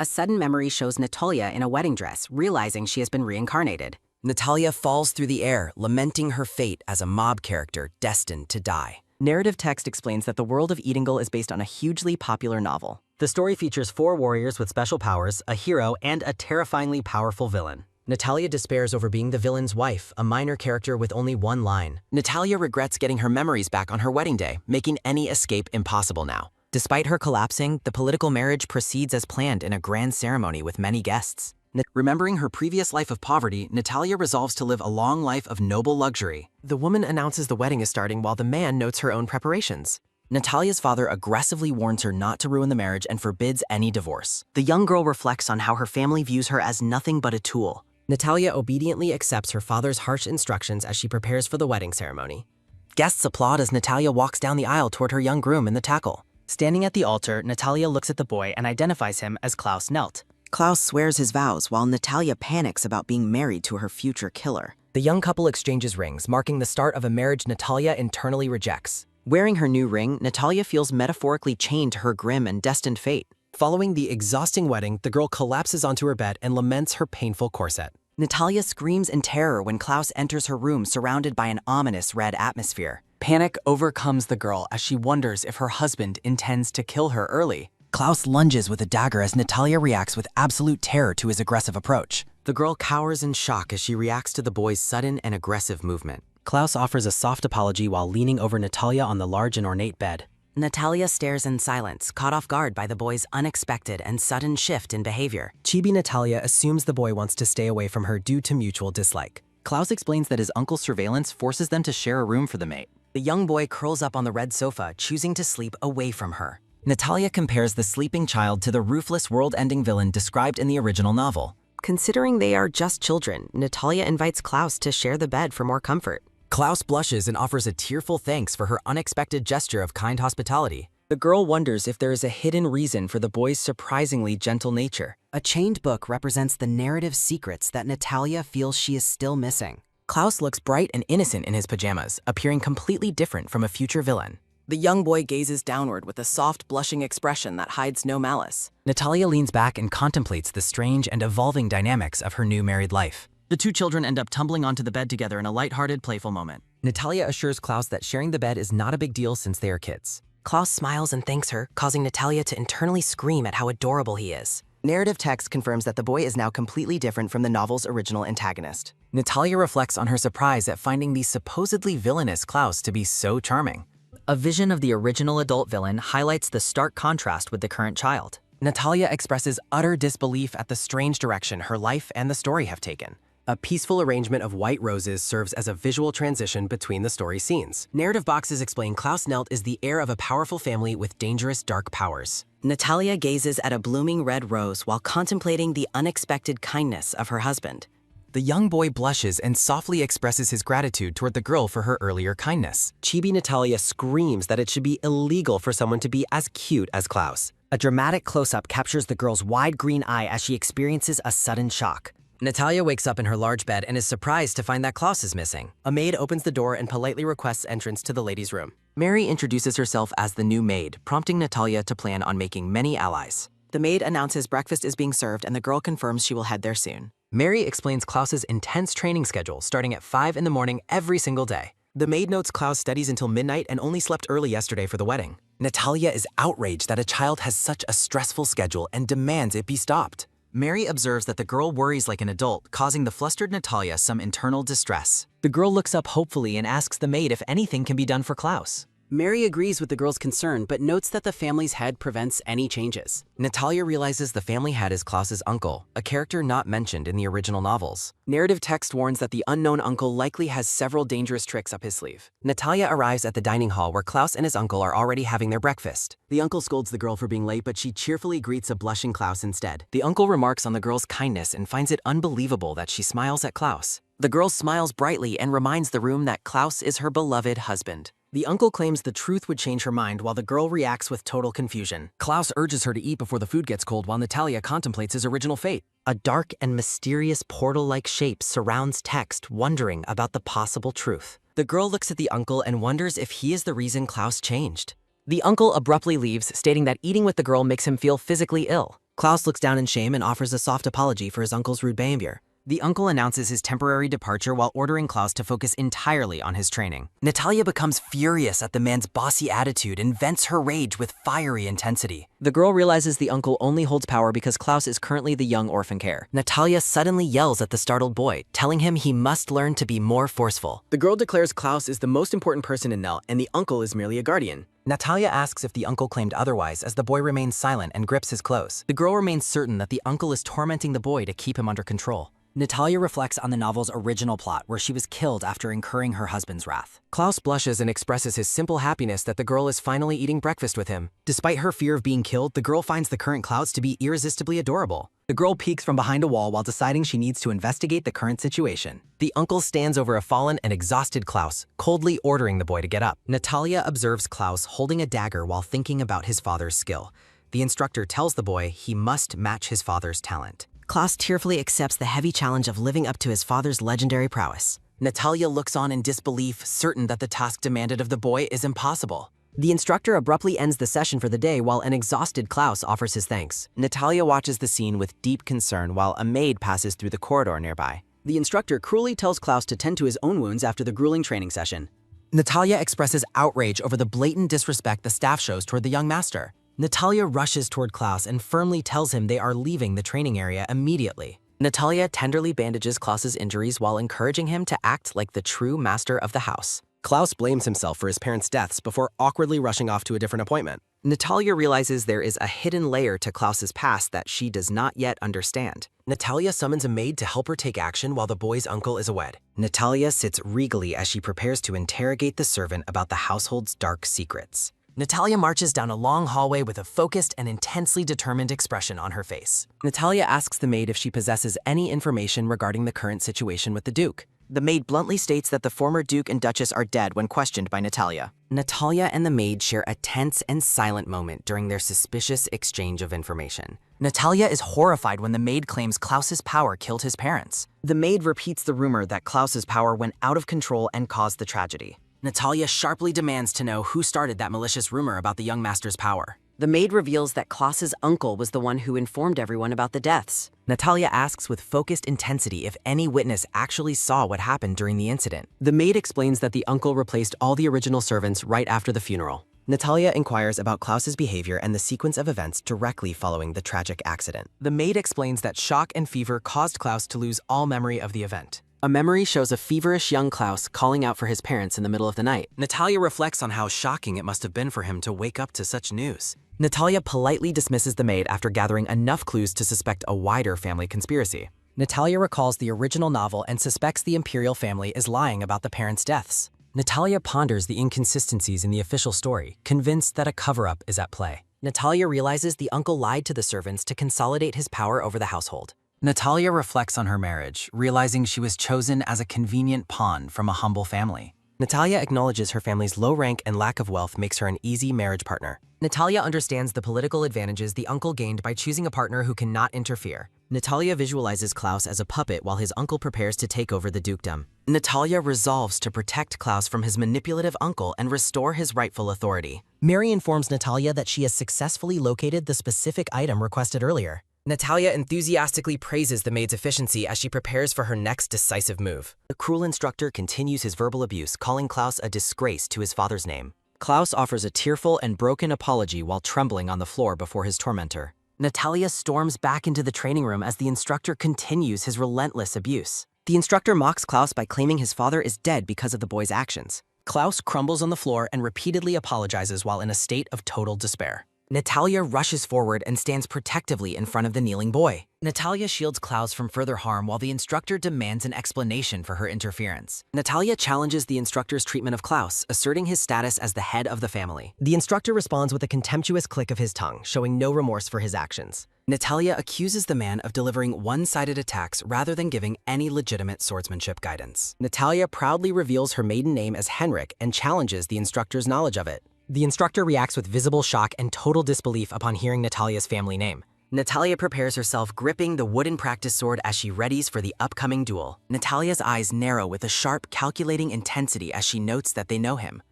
A sudden memory shows Natalia in a wedding dress, realizing she has been reincarnated. Natalia falls through the air, lamenting her fate as a mob character destined to die. Narrative text explains that the world of Eatingle is based on a hugely popular novel. The story features 4 warriors with special powers, a hero, and a terrifyingly powerful villain. Natalia despairs over being the villain's wife, a minor character with only one line. Natalia regrets getting her memories back on her wedding day, making any escape impossible now. Despite her collapsing, the political marriage proceeds as planned in a grand ceremony with many guests. Remembering her previous life of poverty, Natalia resolves to live a long life of noble luxury. The woman announces the wedding is starting while the man notes her own preparations. Natalia's father aggressively warns her not to ruin the marriage and forbids any divorce. The young girl reflects on how her family views her as nothing but a tool. Natalia obediently accepts her father's harsh instructions as she prepares for the wedding ceremony. Guests applaud as Natalia walks down the aisle toward her young groom in the tackle. Standing at the altar, Natalia looks at the boy and identifies him as Klaus Nelt. Klaus swears his vows while Natalia panics about being married to her future killer. The young couple exchanges rings, marking the start of a marriage Natalia internally rejects. Wearing her new ring, Natalia feels metaphorically chained to her grim and destined fate. Following the exhausting wedding, the girl collapses onto her bed and laments her painful corset. Natalia screams in terror when Klaus enters her room surrounded by an ominous red atmosphere. Panic overcomes the girl as she wonders if her husband intends to kill her early. Klaus lunges with a dagger as Natalia reacts with absolute terror to his aggressive approach. The girl cowers in shock as she reacts to the boy's sudden and aggressive movement. Klaus offers a soft apology while leaning over Natalia on the large and ornate bed. Natalia stares in silence, caught off guard by the boy's unexpected and sudden shift in behavior. Chibi Natalia assumes the boy wants to stay away from her due to mutual dislike. Klaus explains that his uncle's surveillance forces them to share a room for the mate. The young boy curls up on the red sofa, choosing to sleep away from her. Natalia compares the sleeping child to the ruthless world-ending villain described in the original novel. Considering they are just children, Natalia invites Klaus to share the bed for more comfort. Klaus blushes and offers a tearful thanks for her unexpected gesture of kind hospitality. The girl wonders if there is a hidden reason for the boy's surprisingly gentle nature. A chained book represents the narrative secrets that Natalia feels she is still missing. Klaus looks bright and innocent in his pajamas, appearing completely different from a future villain. The young boy gazes downward with a soft, blushing expression that hides no malice. Natalia leans back and contemplates the strange and evolving dynamics of her new married life. The 2 children end up tumbling onto the bed together in a lighthearted, playful moment. Natalia assures Klaus that sharing the bed is not a big deal since they are kids. Klaus smiles and thanks her, causing Natalia to internally scream at how adorable he is. Narrative text confirms that the boy is now completely different from the novel's original antagonist. Natalia reflects on her surprise at finding the supposedly villainous Klaus to be so charming. A vision of the original adult villain highlights the stark contrast with the current child. Natalia expresses utter disbelief at the strange direction her life and the story have taken. A peaceful arrangement of white roses serves as a visual transition between the story scenes. Narrative boxes explain Klaus Nelt is the heir of a powerful family with dangerous dark powers. Natalia gazes at a blooming red rose while contemplating the unexpected kindness of her husband. The young boy blushes and softly expresses his gratitude toward the girl for her earlier kindness. Chibi Natalia screams that it should be illegal for someone to be as cute as Klaus. A dramatic close-up captures the girl's wide green eye as she experiences a sudden shock. Natalia wakes up in her large bed and is surprised to find that Klaus is missing. A maid opens the door and politely requests entrance to the ladies' room. Mary introduces herself as the new maid, prompting Natalia to plan on making many allies. The maid announces breakfast is being served and the girl confirms she will head there soon. Mary explains Klaus's intense training schedule starting at 5 in the morning every single day. The maid notes Klaus studies until midnight and only slept early yesterday for the wedding. Natalia is outraged that a child has such a stressful schedule and demands it be stopped. Mary observes that the girl worries like an adult, causing the flustered Natalia some internal distress. The girl looks up hopefully and asks the maid if anything can be done for Klaus. Mary agrees with the girl's concern, but notes that the family's head prevents any changes. Natalia realizes the family head is Klaus's uncle, a character not mentioned in the original novels. Narrative text warns that the unknown uncle likely has several dangerous tricks up his sleeve. Natalia arrives at the dining hall where Klaus and his uncle are already having their breakfast. The uncle scolds the girl for being late, but she cheerfully greets a blushing Klaus instead. The uncle remarks on the girl's kindness and finds it unbelievable that she smiles at Klaus. The girl smiles brightly and reminds the room that Klaus is her beloved husband. The uncle claims the truth would change her mind while the girl reacts with total confusion. Klaus urges her to eat before the food gets cold while Natalia contemplates his original fate. A dark and mysterious portal-like shape surrounds text, wondering about the possible truth. The girl looks at the uncle and wonders if he is the reason Klaus changed. The uncle abruptly leaves, stating that eating with the girl makes him feel physically ill. Klaus looks down in shame and offers a soft apology for his uncle's rude behavior. The uncle announces his temporary departure while ordering Klaus to focus entirely on his training. Natalia becomes furious at the man's bossy attitude and vents her rage with fiery intensity. The girl realizes the uncle only holds power because Klaus is currently the young orphan care. Natalia suddenly yells at the startled boy, telling him he must learn to be more forceful. The girl declares Klaus is the most important person in Nell and the uncle is merely a guardian. Natalia asks if the uncle claimed otherwise as the boy remains silent and grips his clothes. The girl remains certain that the uncle is tormenting the boy to keep him under control. Natalia reflects on the novel's original plot, where she was killed after incurring her husband's wrath. Klaus blushes and expresses his simple happiness that the girl is finally eating breakfast with him. Despite her fear of being killed, the girl finds the current Klaus to be irresistibly adorable. The girl peeks from behind a wall while deciding she needs to investigate the current situation. The uncle stands over a fallen and exhausted Klaus, coldly ordering the boy to get up. Natalia observes Klaus holding a dagger while thinking about his father's skill. The instructor tells the boy he must match his father's talent. Klaus tearfully accepts the heavy challenge of living up to his father's legendary prowess. Natalia looks on in disbelief, certain that the task demanded of the boy is impossible. The instructor abruptly ends the session for the day while an exhausted Klaus offers his thanks. Natalia watches the scene with deep concern while a maid passes through the corridor nearby. The instructor cruelly tells Klaus to tend to his own wounds after the grueling training session. Natalia expresses outrage over the blatant disrespect the staff shows toward the young master. Natalia rushes toward Klaus and firmly tells him they are leaving the training area immediately. Natalia tenderly bandages Klaus's injuries while encouraging him to act like the true master of the house. Klaus blames himself for his parents' deaths before awkwardly rushing off to a different appointment. Natalia realizes there is a hidden layer to Klaus's past that she does not yet understand. Natalia summons a maid to help her take action while the boy's uncle is awed. Natalia sits regally as she prepares to interrogate the servant about the household's dark secrets. Natalia marches down a long hallway with a focused and intensely determined expression on her face. Natalia asks the maid if she possesses any information regarding the current situation with the Duke. The maid bluntly states that the former Duke and Duchess are dead when questioned by Natalia. Natalia and the maid share a tense and silent moment during their suspicious exchange of information. Natalia is horrified when the maid claims Klaus's power killed his parents. The maid repeats the rumor that Klaus's power went out of control and caused the tragedy. Natalia sharply demands to know who started that malicious rumor about the young master's power. The maid reveals that Klaus's uncle was the one who informed everyone about the deaths. Natalia asks with focused intensity if any witness actually saw what happened during the incident. The maid explains that the uncle replaced all the original servants right after the funeral. Natalia inquires about Klaus's behavior and the sequence of events directly following the tragic accident. The maid explains that shock and fever caused Klaus to lose all memory of the event. A memory shows a feverish young Klaus calling out for his parents in the middle of the night. Natalia reflects on how shocking it must have been for him to wake up to such news. Natalia politely dismisses the maid after gathering enough clues to suspect a wider family conspiracy. Natalia recalls the original novel and suspects the imperial family is lying about the parents' deaths. Natalia ponders the inconsistencies in the official story, convinced that a cover-up is at play. Natalia realizes the uncle lied to the servants to consolidate his power over the household. Natalia reflects on her marriage, realizing she was chosen as a convenient pawn from a humble family. Natalia acknowledges her family's low rank and lack of wealth makes her an easy marriage partner. Natalia understands the political advantages the uncle gained by choosing a partner who cannot interfere. Natalia visualizes Klaus as a puppet while his uncle prepares to take over the dukedom. Natalia resolves to protect Klaus from his manipulative uncle and restore his rightful authority. Mary informs Natalia that she has successfully located the specific item requested earlier. Natalia enthusiastically praises the maid's efficiency as she prepares for her next decisive move. The cruel instructor continues his verbal abuse, calling Klaus a disgrace to his father's name. Klaus offers a tearful and broken apology while trembling on the floor before his tormentor. Natalia storms back into the training room as the instructor continues his relentless abuse. The instructor mocks Klaus by claiming his father is dead because of the boy's actions. Klaus crumbles on the floor and repeatedly apologizes while in a state of total despair. Natalia rushes forward and stands protectively in front of the kneeling boy. Natalia shields Klaus from further harm while the instructor demands an explanation for her interference. Natalia challenges the instructor's treatment of Klaus, asserting his status as the head of the family. The instructor responds with a contemptuous click of his tongue, showing no remorse for his actions. Natalia accuses the man of delivering one-sided attacks rather than giving any legitimate swordsmanship guidance. Natalia proudly reveals her maiden name as Henrik and challenges the instructor's knowledge of it. The instructor reacts with visible shock and total disbelief upon hearing Natalia's family name. Natalia prepares herself, gripping the wooden practice sword as she readies for the upcoming duel. Natalia's eyes narrow with a sharp, calculating intensity as she notes that they know him.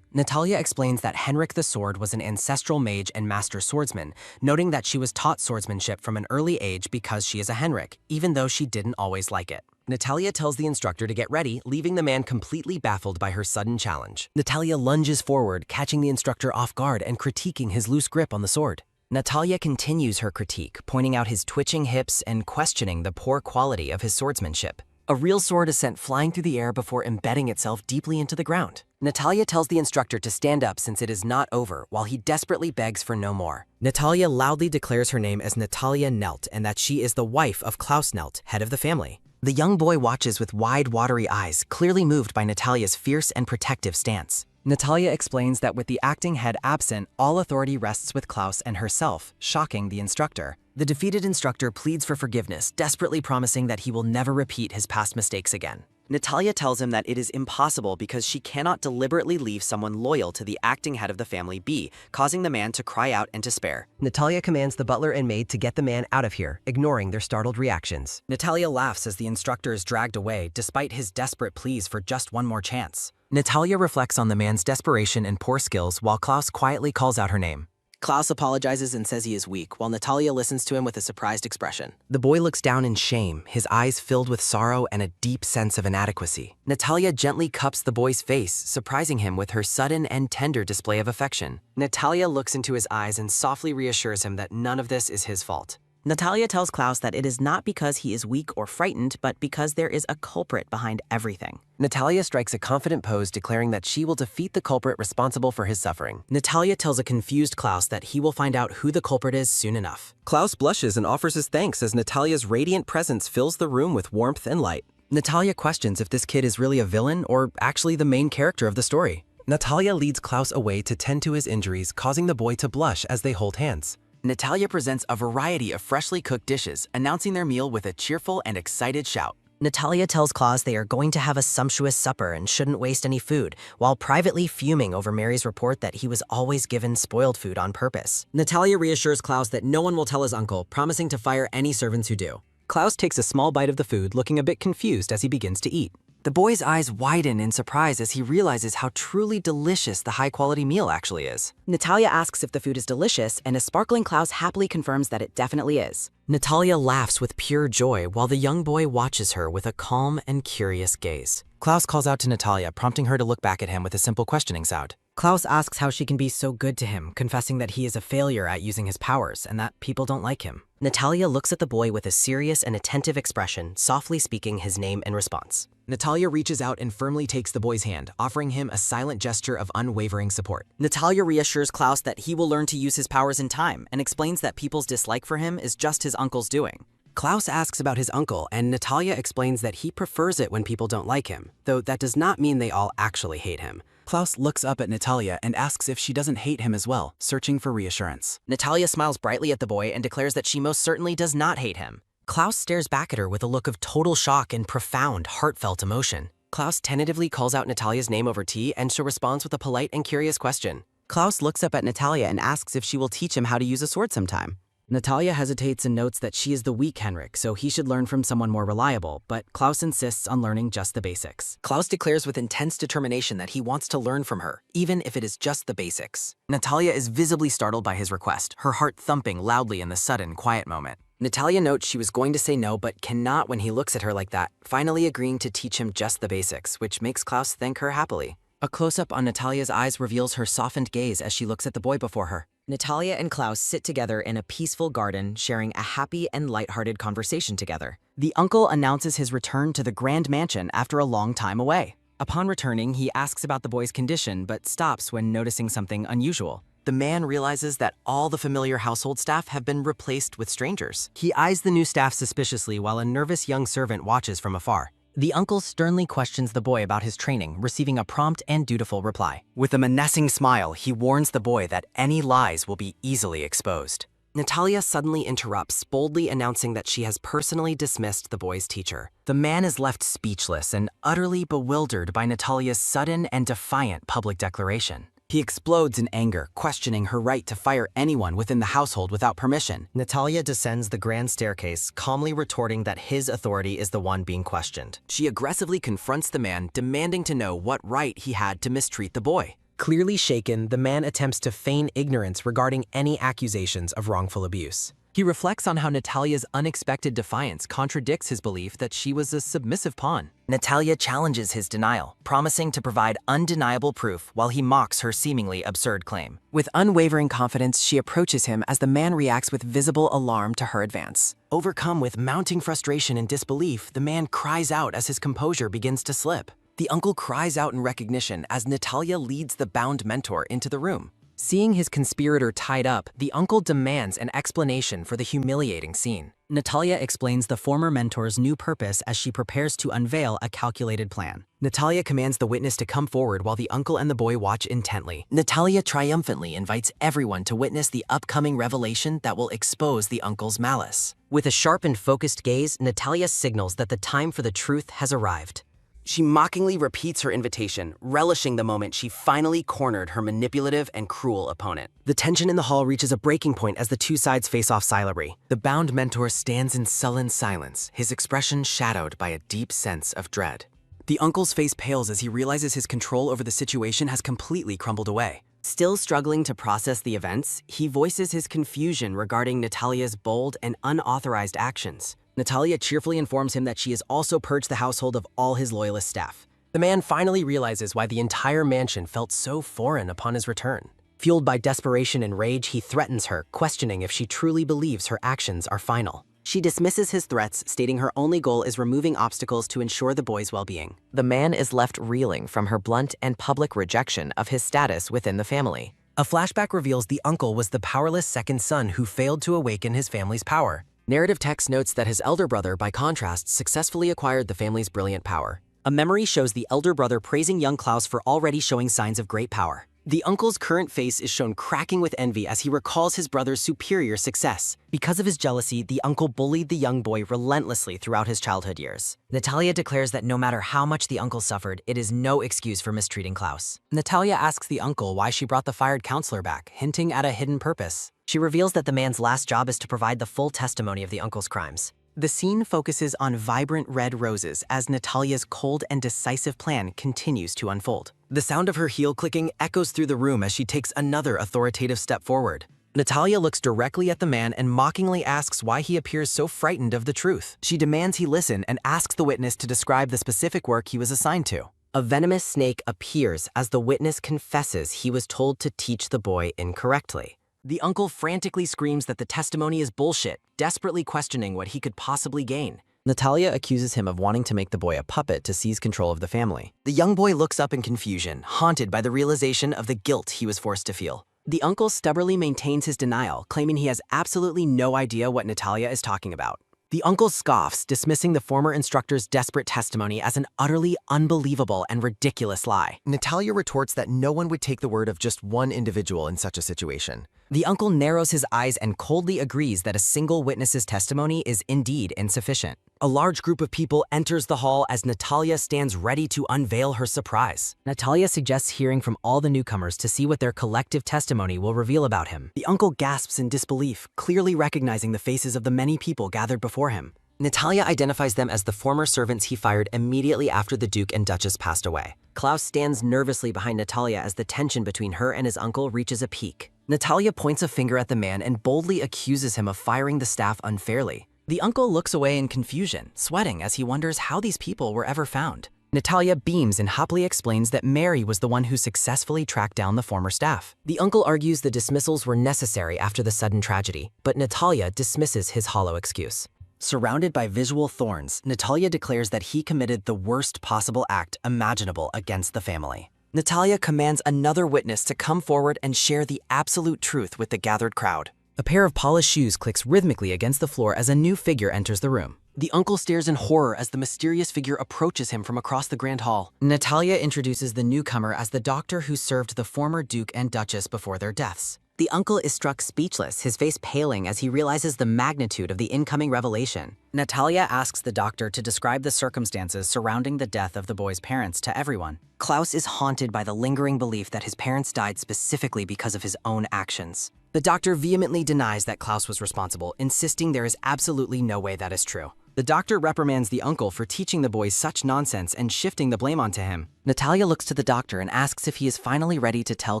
Natalia explains that Henrik the Sword was an ancestral mage and master swordsman, noting that she was taught swordsmanship from an early age because she is a Henrik, even though she didn't always like it. Natalia tells the instructor to get ready, leaving the man completely baffled by her sudden challenge. Natalia lunges forward, catching the instructor off guard and critiquing his loose grip on the sword. Natalia continues her critique, pointing out his twitching hips and questioning the poor quality of his swordsmanship. A real sword is sent flying through the air before embedding itself deeply into the ground. Natalia tells the instructor to stand up since it is not over, while he desperately begs for no more. Natalia loudly declares her name as Natalia Nelt and that she is the wife of Klaus Nelt, head of the family. The young boy watches with wide, watery eyes, clearly moved by Natalia's fierce and protective stance. Natalia explains that with the acting head absent, all authority rests with Klaus and herself, shocking the instructor. The defeated instructor pleads for forgiveness, desperately promising that he will never repeat his past mistakes again. Natalia tells him that it is impossible because she cannot deliberately leave someone loyal to the acting head of the family be, causing the man to cry out in despair. Natalia commands the butler and maid to get the man out of here, ignoring their startled reactions. Natalia laughs as the instructor is dragged away, despite his desperate pleas for just one more chance. Natalia reflects on the man's desperation and poor skills while Klaus quietly calls out her name. Klaus apologizes and says he is weak, while Natalia listens to him with a surprised expression. The boy looks down in shame, his eyes filled with sorrow and a deep sense of inadequacy. Natalia gently cups the boy's face, surprising him with her sudden and tender display of affection. Natalia looks into his eyes and softly reassures him that none of this is his fault. Natalia tells Klaus that it is not because he is weak or frightened, but because there is a culprit behind everything. Natalia strikes a confident pose, declaring that she will defeat the culprit responsible for his suffering. Natalia tells a confused Klaus that he will find out who the culprit is soon enough. Klaus blushes and offers his thanks as Natalia's radiant presence fills the room with warmth and light. Natalia questions if this kid is really a villain or actually the main character of the story. Natalia leads Klaus away to tend to his injuries, causing the boy to blush as they hold hands. Natalia presents a variety of freshly cooked dishes, announcing their meal with a cheerful and excited shout. Natalia tells Klaus they are going to have a sumptuous supper and shouldn't waste any food, while privately fuming over Mary's report that he was always given spoiled food on purpose. Natalia reassures Klaus that no one will tell his uncle, promising to fire any servants who do. Klaus takes a small bite of the food, looking a bit confused as he begins to eat. The boy's eyes widen in surprise as he realizes how truly delicious the high-quality meal actually is. Natalia asks if the food is delicious, and a sparkling Klaus happily confirms that it definitely is. Natalia laughs with pure joy while the young boy watches her with a calm and curious gaze. Klaus calls out to Natalia, prompting her to look back at him with a simple questioning sound. Klaus asks how she can be so good to him, confessing that he is a failure at using his powers and that people don't like him. Natalia looks at the boy with a serious and attentive expression, softly speaking his name in response. Natalia reaches out and firmly takes the boy's hand, offering him a silent gesture of unwavering support. Natalia reassures Klaus that he will learn to use his powers in time and explains that people's dislike for him is just his uncle's doing. Klaus asks about his uncle, and Natalia explains that he prefers it when people don't like him, though that does not mean they all actually hate him. Klaus looks up at Natalia and asks if she doesn't hate him as well, searching for reassurance. Natalia smiles brightly at the boy and declares that she most certainly does not hate him. Klaus stares back at her with a look of total shock and profound, heartfelt emotion. Klaus tentatively calls out Natalia's name over tea, and she responds with a polite and curious question. Klaus looks up at Natalia and asks if she will teach him how to use a sword sometime. Natalia hesitates and notes that she is the weak Henrik, so he should learn from someone more reliable, but Klaus insists on learning just the basics. Klaus declares with intense determination that he wants to learn from her, even if it is just the basics. Natalia is visibly startled by his request, her heart thumping loudly in the sudden, quiet moment. Natalia notes she was going to say no, but cannot when he looks at her like that, finally agreeing to teach him just the basics, which makes Klaus thank her happily. A close-up on Natalia's eyes reveals her softened gaze as she looks at the boy before her. Natalia and Klaus sit together in a peaceful garden, sharing a happy and lighthearted conversation together. The uncle announces his return to the grand mansion after a long time away. Upon returning, he asks about the boy's condition, but stops when noticing something unusual. The man realizes that all the familiar household staff have been replaced with strangers. He eyes the new staff suspiciously while a nervous young servant watches from afar. The uncle sternly questions the boy about his training, receiving a prompt and dutiful reply. With a menacing smile, he warns the boy that any lies will be easily exposed. Natalia suddenly interrupts, boldly announcing that she has personally dismissed the boy's teacher. The man is left speechless and utterly bewildered by Natalia's sudden and defiant public declaration. He explodes in anger, questioning her right to fire anyone within the household without permission. Natalia descends the grand staircase, calmly retorting that his authority is the one being questioned. She aggressively confronts the man, demanding to know what right he had to mistreat the boy. Clearly shaken, the man attempts to feign ignorance regarding any accusations of wrongful abuse. He reflects on how Natalia's unexpected defiance contradicts his belief that she was a submissive pawn. Natalia challenges his denial, promising to provide undeniable proof while he mocks her seemingly absurd claim. With unwavering confidence, she approaches him as the man reacts with visible alarm to her advance. Overcome with mounting frustration and disbelief, the man cries out as his composure begins to slip. The uncle cries out in recognition as Natalia leads the bound mentor into the room. Seeing his conspirator tied up, the uncle demands an explanation for the humiliating scene. Natalia explains the former mentor's new purpose as she prepares to unveil a calculated plan. Natalia commands the witness to come forward while the uncle and the boy watch intently. Natalia triumphantly invites everyone to witness the upcoming revelation that will expose the uncle's malice. With a sharp and focused gaze, Natalia signals that the time for the truth has arrived. She mockingly repeats her invitation, relishing the moment she finally cornered her manipulative and cruel opponent. The tension in the hall reaches a breaking point as the two sides face off silently. The bound mentor stands in sullen silence, his expression shadowed by a deep sense of dread. The uncle's face pales as he realizes his control over the situation has completely crumbled away. Still struggling to process the events, he voices his confusion regarding Natalia's bold and unauthorized actions. Natalia cheerfully informs him that she has also purged the household of all his loyalist staff. The man finally realizes why the entire mansion felt so foreign upon his return. Fueled by desperation and rage, he threatens her, questioning if she truly believes her actions are final. She dismisses his threats, stating her only goal is removing obstacles to ensure the boy's well-being. The man is left reeling from her blunt and public rejection of his status within the family. A flashback reveals the uncle was the powerless second son who failed to awaken his family's power. Narrative text notes that his elder brother, by contrast, successfully acquired the family's brilliant power. A memory shows the elder brother praising young Klaus for already showing signs of great power. The uncle's current face is shown cracking with envy as he recalls his brother's superior success. Because of his jealousy, the uncle bullied the young boy relentlessly throughout his childhood years. Natalia declares that no matter how much the uncle suffered, it is no excuse for mistreating Klaus. Natalia asks the uncle why she brought the fired counselor back, hinting at a hidden purpose. She reveals that the man's last job is to provide the full testimony of the uncle's crimes. The scene focuses on vibrant red roses as Natalia's cold and decisive plan continues to unfold. The sound of her heel clicking echoes through the room as she takes another authoritative step forward. Natalia looks directly at the man and mockingly asks why he appears so frightened of the truth. She demands he listen and asks the witness to describe the specific work he was assigned to. A venomous snake appears as the witness confesses he was told to teach the boy incorrectly. The uncle frantically screams that the testimony is bullshit, desperately questioning what he could possibly gain. Natalia accuses him of wanting to make the boy a puppet to seize control of the family. The young boy looks up in confusion, haunted by the realization of the guilt he was forced to feel. The uncle stubbornly maintains his denial, claiming he has absolutely no idea what Natalia is talking about. The uncle scoffs, dismissing the former instructor's desperate testimony as an utterly unbelievable and ridiculous lie. Natalia retorts that no one would take the word of just one individual in such a situation. The uncle narrows his eyes and coldly agrees that a single witness's testimony is indeed insufficient. A large group of people enters the hall as Natalia stands ready to unveil her surprise. Natalia suggests hearing from all the newcomers to see what their collective testimony will reveal about him. The uncle gasps in disbelief, clearly recognizing the faces of the many people gathered before him. Natalia identifies them as the former servants he fired immediately after the Duke and Duchess passed away. Klaus stands nervously behind Natalia as the tension between her and his uncle reaches a peak. Natalia points a finger at the man and boldly accuses him of firing the staff unfairly. The uncle looks away in confusion, sweating as he wonders how these people were ever found. Natalia beams and happily explains that Mary was the one who successfully tracked down the former staff. The uncle argues the dismissals were necessary after the sudden tragedy, but Natalia dismisses his hollow excuse. Surrounded by visual thorns, Natalia declares that he committed the worst possible act imaginable against the family. Natalia commands another witness to come forward and share the absolute truth with the gathered crowd. A pair of polished shoes clicks rhythmically against the floor as a new figure enters the room. The uncle stares in horror as the mysterious figure approaches him from across the grand hall. Natalia introduces the newcomer as the doctor who served the former Duke and Duchess before their deaths. The uncle is struck speechless, his face paling as he realizes the magnitude of the incoming revelation. Natalia asks the doctor to describe the circumstances surrounding the death of the boy's parents to everyone. Klaus is haunted by the lingering belief that his parents died specifically because of his own actions. The doctor vehemently denies that Klaus was responsible, insisting there is absolutely no way that is true. The doctor reprimands the uncle for teaching the boys such nonsense and shifting the blame onto him. Natalia looks to the doctor and asks if he is finally ready to tell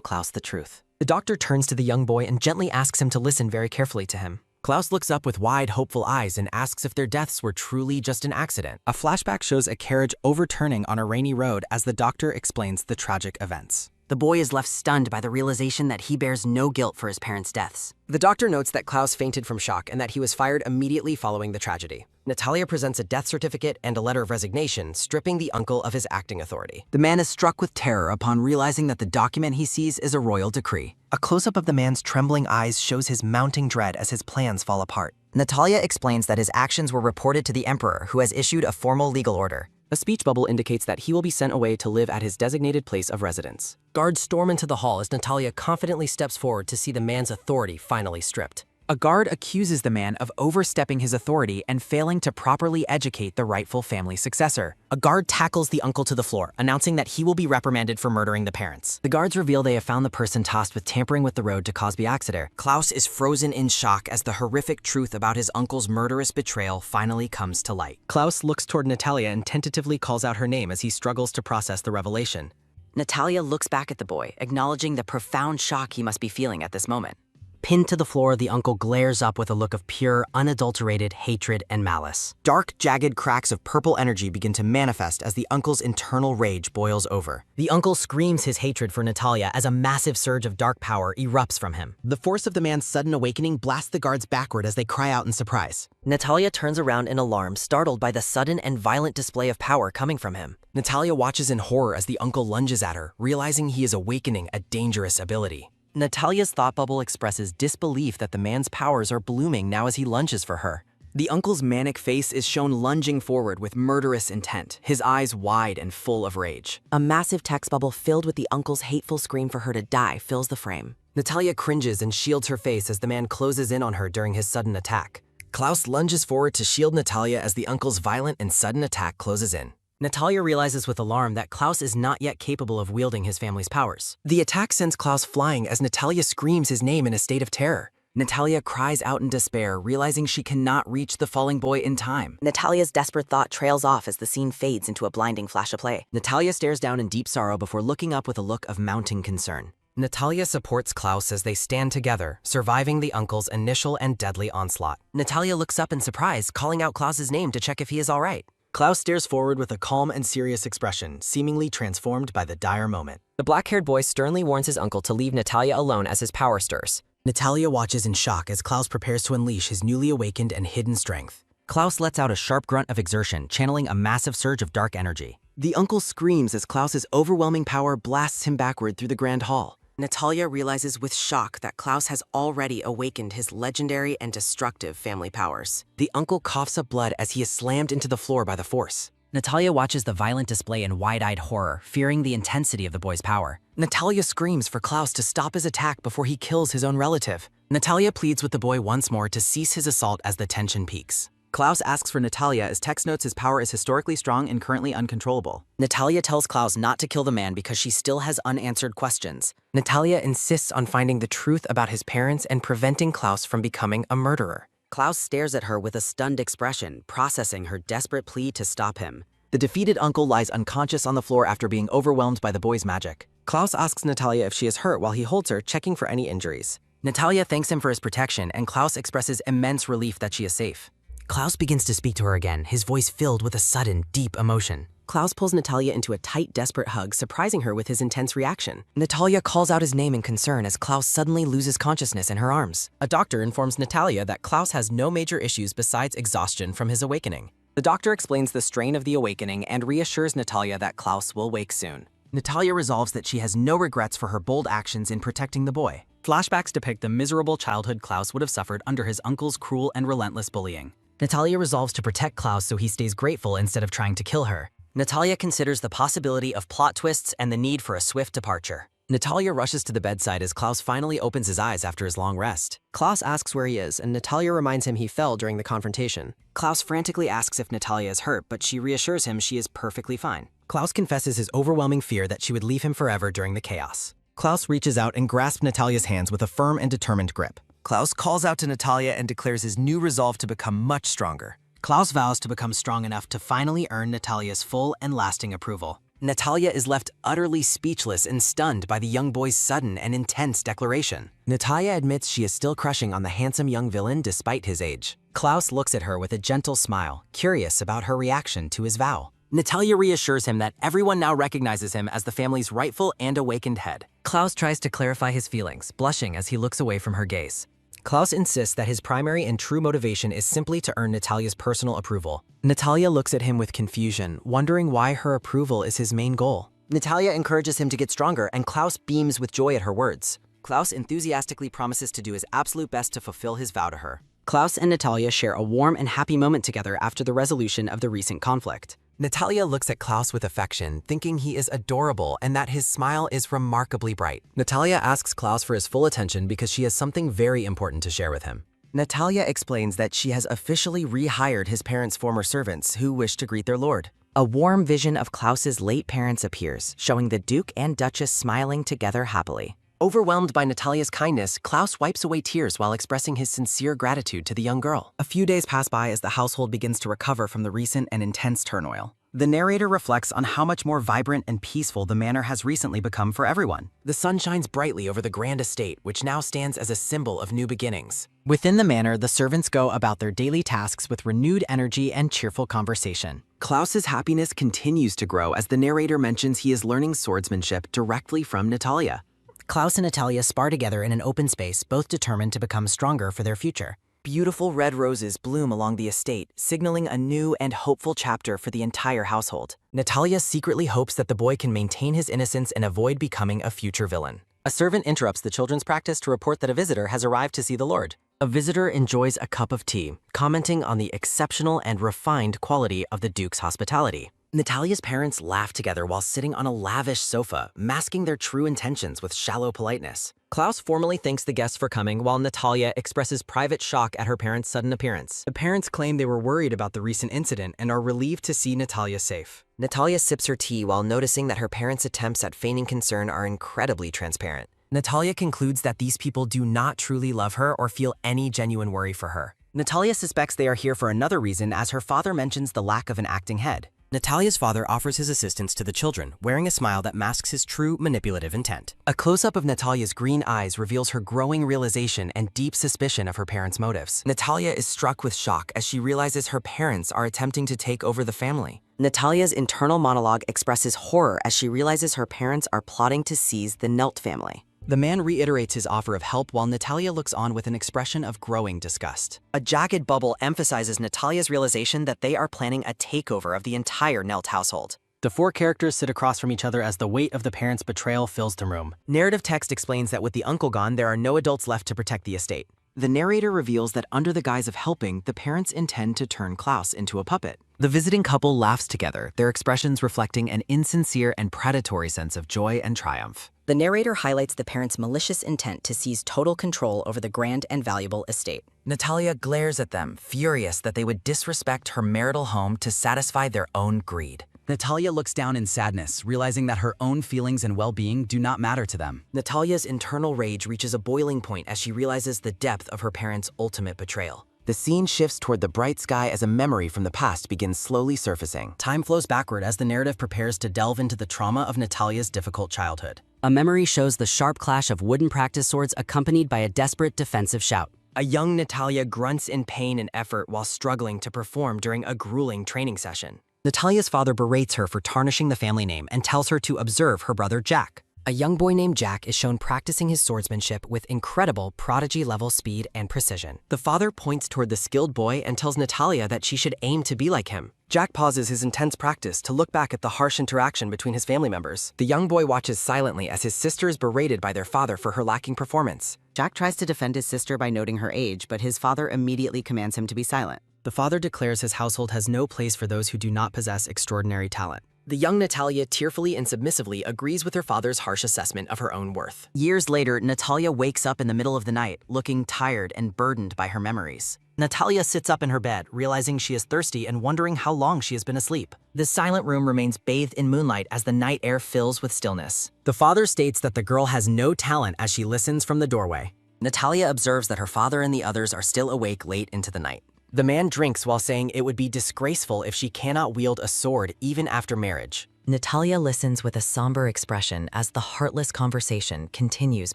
Klaus the truth. The doctor turns to the young boy and gently asks him to listen very carefully to him. Klaus looks up with wide, hopeful eyes and asks if their deaths were truly just an accident. A flashback shows a carriage overturning on a rainy road as the doctor explains the tragic events. The boy is left stunned by the realization that he bears no guilt for his parents' deaths. The doctor notes that Klaus fainted from shock and that he was fired immediately following the tragedy. Natalia presents a death certificate and a letter of resignation, stripping the uncle of his acting authority. The man is struck with terror upon realizing that the document he sees is a royal decree. A close-up of the man's trembling eyes shows his mounting dread as his plans fall apart. Natalia explains that his actions were reported to the emperor, who has issued a formal legal order. A speech bubble indicates that he will be sent away to live at his designated place of residence. Guards storm into the hall as Natalia confidently steps forward to see the man's authority finally stripped. A guard accuses the man of overstepping his authority and failing to properly educate the rightful family successor. A guard tackles the uncle to the floor, announcing that he will be reprimanded for murdering the parents. The guards reveal they have found the person tasked with tampering with the road to cause the accident. Klaus is frozen in shock as the horrific truth about his uncle's murderous betrayal finally comes to light. Klaus looks toward Natalia and tentatively calls out her name as he struggles to process the revelation. Natalia looks back at the boy, acknowledging the profound shock he must be feeling at this moment. Pinned to the floor, the uncle glares up with a look of pure, unadulterated hatred and malice. Dark, jagged cracks of purple energy begin to manifest as the uncle's internal rage boils over. The uncle screams his hatred for Natalia as a massive surge of dark power erupts from him. The force of the man's sudden awakening blasts the guards backward as they cry out in surprise. Natalia turns around in alarm, startled by the sudden and violent display of power coming from him. Natalia watches in horror as the uncle lunges at her, realizing he is awakening a dangerous ability. Natalia's thought bubble expresses disbelief that the man's powers are blooming now as he lunges for her. The uncle's manic face is shown lunging forward with murderous intent, his eyes wide and full of rage. A massive text bubble filled with the uncle's hateful scream for her to die fills the frame. Natalia cringes and shields her face as the man closes in on her during his sudden attack. Klaus lunges forward to shield Natalia as the uncle's violent and sudden attack closes in. Natalia realizes with alarm that Klaus is not yet capable of wielding his family's powers. The attack sends Klaus flying as Natalia screams his name in a state of terror. Natalia cries out in despair, realizing she cannot reach the falling boy in time. Natalia's desperate thought trails off as the scene fades into a blinding flash of play. Natalia stares down in deep sorrow before looking up with a look of mounting concern. Natalia supports Klaus as they stand together, surviving the uncle's initial and deadly onslaught. Natalia looks up in surprise, calling out Klaus's name to check if he is all right. Klaus stares forward with a calm and serious expression, seemingly transformed by the dire moment. The black-haired boy sternly warns his uncle to leave Natalia alone as his power stirs. Natalia watches in shock as Klaus prepares to unleash his newly awakened and hidden strength. Klaus lets out a sharp grunt of exertion, channeling a massive surge of dark energy. The uncle screams as Klaus's overwhelming power blasts him backward through the grand hall. Natalia realizes with shock that Klaus has already awakened his legendary and destructive family powers. The uncle coughs up blood as he is slammed into the floor by the force. Natalia watches the violent display in wide-eyed horror, fearing the intensity of the boy's power. Natalia screams for Klaus to stop his attack before he kills his own relative. Natalia pleads with the boy once more to cease his assault as the tension peaks. Klaus asks for Natalia as text notes his power is historically strong and currently uncontrollable. Natalia tells Klaus not to kill the man because she still has unanswered questions. Natalia insists on finding the truth about his parents and preventing Klaus from becoming a murderer. Klaus stares at her with a stunned expression, processing her desperate plea to stop him. The defeated uncle lies unconscious on the floor after being overwhelmed by the boy's magic. Klaus asks Natalia if she is hurt while he holds her, checking for any injuries. Natalia thanks him for his protection, and Klaus expresses immense relief that she is safe. Klaus begins to speak to her again, his voice filled with a sudden, deep emotion. Klaus pulls Natalia into a tight, desperate hug, surprising her with his intense reaction. Natalia calls out his name in concern as Klaus suddenly loses consciousness in her arms. A doctor informs Natalia that Klaus has no major issues besides exhaustion from his awakening. The doctor explains the strain of the awakening and reassures Natalia that Klaus will wake soon. Natalia resolves that she has no regrets for her bold actions in protecting the boy. Flashbacks depict the miserable childhood Klaus would have suffered under his uncle's cruel and relentless bullying. Natalia resolves to protect Klaus so he stays grateful instead of trying to kill her. Natalia considers the possibility of plot twists and the need for a swift departure. Natalia rushes to the bedside as Klaus finally opens his eyes after his long rest. Klaus asks where he is, and Natalia reminds him he fell during the confrontation. Klaus frantically asks if Natalia is hurt, but she reassures him she is perfectly fine. Klaus confesses his overwhelming fear that she would leave him forever during the chaos. Klaus reaches out and grasps Natalia's hands with a firm and determined grip. Klaus calls out to Natalia and declares his new resolve to become much stronger. Klaus vows to become strong enough to finally earn Natalia's full and lasting approval. Natalia is left utterly speechless and stunned by the young boy's sudden and intense declaration. Natalia admits she is still crushing on the handsome young villain despite his age. Klaus looks at her with a gentle smile, curious about her reaction to his vow. Natalia reassures him that everyone now recognizes him as the family's rightful and awakened head. Klaus tries to clarify his feelings, blushing as he looks away from her gaze. Klaus insists that his primary and true motivation is simply to earn Natalia's personal approval. Natalia looks at him with confusion, wondering why her approval is his main goal. Natalia encourages him to get stronger, and Klaus beams with joy at her words. Klaus enthusiastically promises to do his absolute best to fulfill his vow to her. Klaus and Natalia share a warm and happy moment together after the resolution of the recent conflict. Natalia looks at Klaus with affection, thinking he is adorable and that his smile is remarkably bright. Natalia asks Klaus for his full attention because she has something very important to share with him. Natalia explains that she has officially rehired his parents' former servants who wish to greet their lord. A warm vision of Klaus's late parents appears, showing the Duke and Duchess smiling together happily. Overwhelmed by Natalia's kindness, Klaus wipes away tears while expressing his sincere gratitude to the young girl. A few days pass by as the household begins to recover from the recent and intense turmoil. The narrator reflects on how much more vibrant and peaceful the manor has recently become for everyone. The sun shines brightly over the grand estate, which now stands as a symbol of new beginnings. Within the manor, the servants go about their daily tasks with renewed energy and cheerful conversation. Klaus's happiness continues to grow as the narrator mentions he is learning swordsmanship directly from Natalia. Klaus and Natalia spar together in an open space, both determined to become stronger for their future. Beautiful red roses bloom along the estate, signaling a new and hopeful chapter for the entire household. Natalia secretly hopes that the boy can maintain his innocence and avoid becoming a future villain. A servant interrupts the children's practice to report that a visitor has arrived to see the Lord. A visitor enjoys a cup of tea, commenting on the exceptional and refined quality of the Duke's hospitality. Natalia's parents laugh together while sitting on a lavish sofa, masking their true intentions with shallow politeness. Klaus formally thanks the guests for coming, while Natalia expresses private shock at her parents' sudden appearance. The parents claim they were worried about the recent incident and are relieved to see Natalia safe. Natalia sips her tea while noticing that her parents' attempts at feigning concern are incredibly transparent. Natalia concludes that these people do not truly love her or feel any genuine worry for her. Natalia suspects they are here for another reason, as her father mentions the lack of an acting head. Natalia's father offers his assistance to the children, wearing a smile that masks his true manipulative intent. A close-up of Natalia's green eyes reveals her growing realization and deep suspicion of her parents' motives. Natalia is struck with shock as she realizes her parents are attempting to take over the family. Natalia's internal monologue expresses horror as she realizes her parents are plotting to seize the Nelt family. The man reiterates his offer of help while Natalia looks on with an expression of growing disgust. A jagged bubble emphasizes Natalia's realization that they are planning a takeover of the entire Nelt household. The four characters sit across from each other as the weight of the parents' betrayal fills the room. Narrative text explains that with the uncle gone, there are no adults left to protect the estate. The narrator reveals that under the guise of helping, the parents intend to turn Klaus into a puppet. The visiting couple laughs together, their expressions reflecting an insincere and predatory sense of joy and triumph. The narrator highlights the parents' malicious intent to seize total control over the grand and valuable estate. Natalia glares at them, furious that they would disrespect her marital home to satisfy their own greed. Natalia looks down in sadness, realizing that her own feelings and well-being do not matter to them. Natalia's internal rage reaches a boiling point as she realizes the depth of her parents' ultimate betrayal. The scene shifts toward the bright sky as a memory from the past begins slowly surfacing. Time flows backward as the narrative prepares to delve into the trauma of Natalia's difficult childhood. A memory shows the sharp clash of wooden practice swords accompanied by a desperate defensive shout. A young Natalia grunts in pain and effort while struggling to perform during a grueling training session. Natalia's father berates her for tarnishing the family name and tells her to observe her brother Jack. A young boy named Jack is shown practicing his swordsmanship with incredible prodigy-level speed and precision. The father points toward the skilled boy and tells Natalia that she should aim to be like him. Jack pauses his intense practice to look back at the harsh interaction between his family members. The young boy watches silently as his sister is berated by their father for her lacking performance. Jack tries to defend his sister by noting her age, but his father immediately commands him to be silent. The father declares his household has no place for those who do not possess extraordinary talent. The young Natalia tearfully and submissively agrees with her father's harsh assessment of her own worth. Years later, Natalia wakes up in the middle of the night, looking tired and burdened by her memories. Natalia sits up in her bed, realizing she is thirsty and wondering how long she has been asleep. The silent room remains bathed in moonlight as the night air fills with stillness. The father states that the girl has no talent as she listens from the doorway. Natalia observes that her father and the others are still awake late into the night. The man drinks while saying it would be disgraceful if she cannot wield a sword even after marriage. Natalia listens with a somber expression as the heartless conversation continues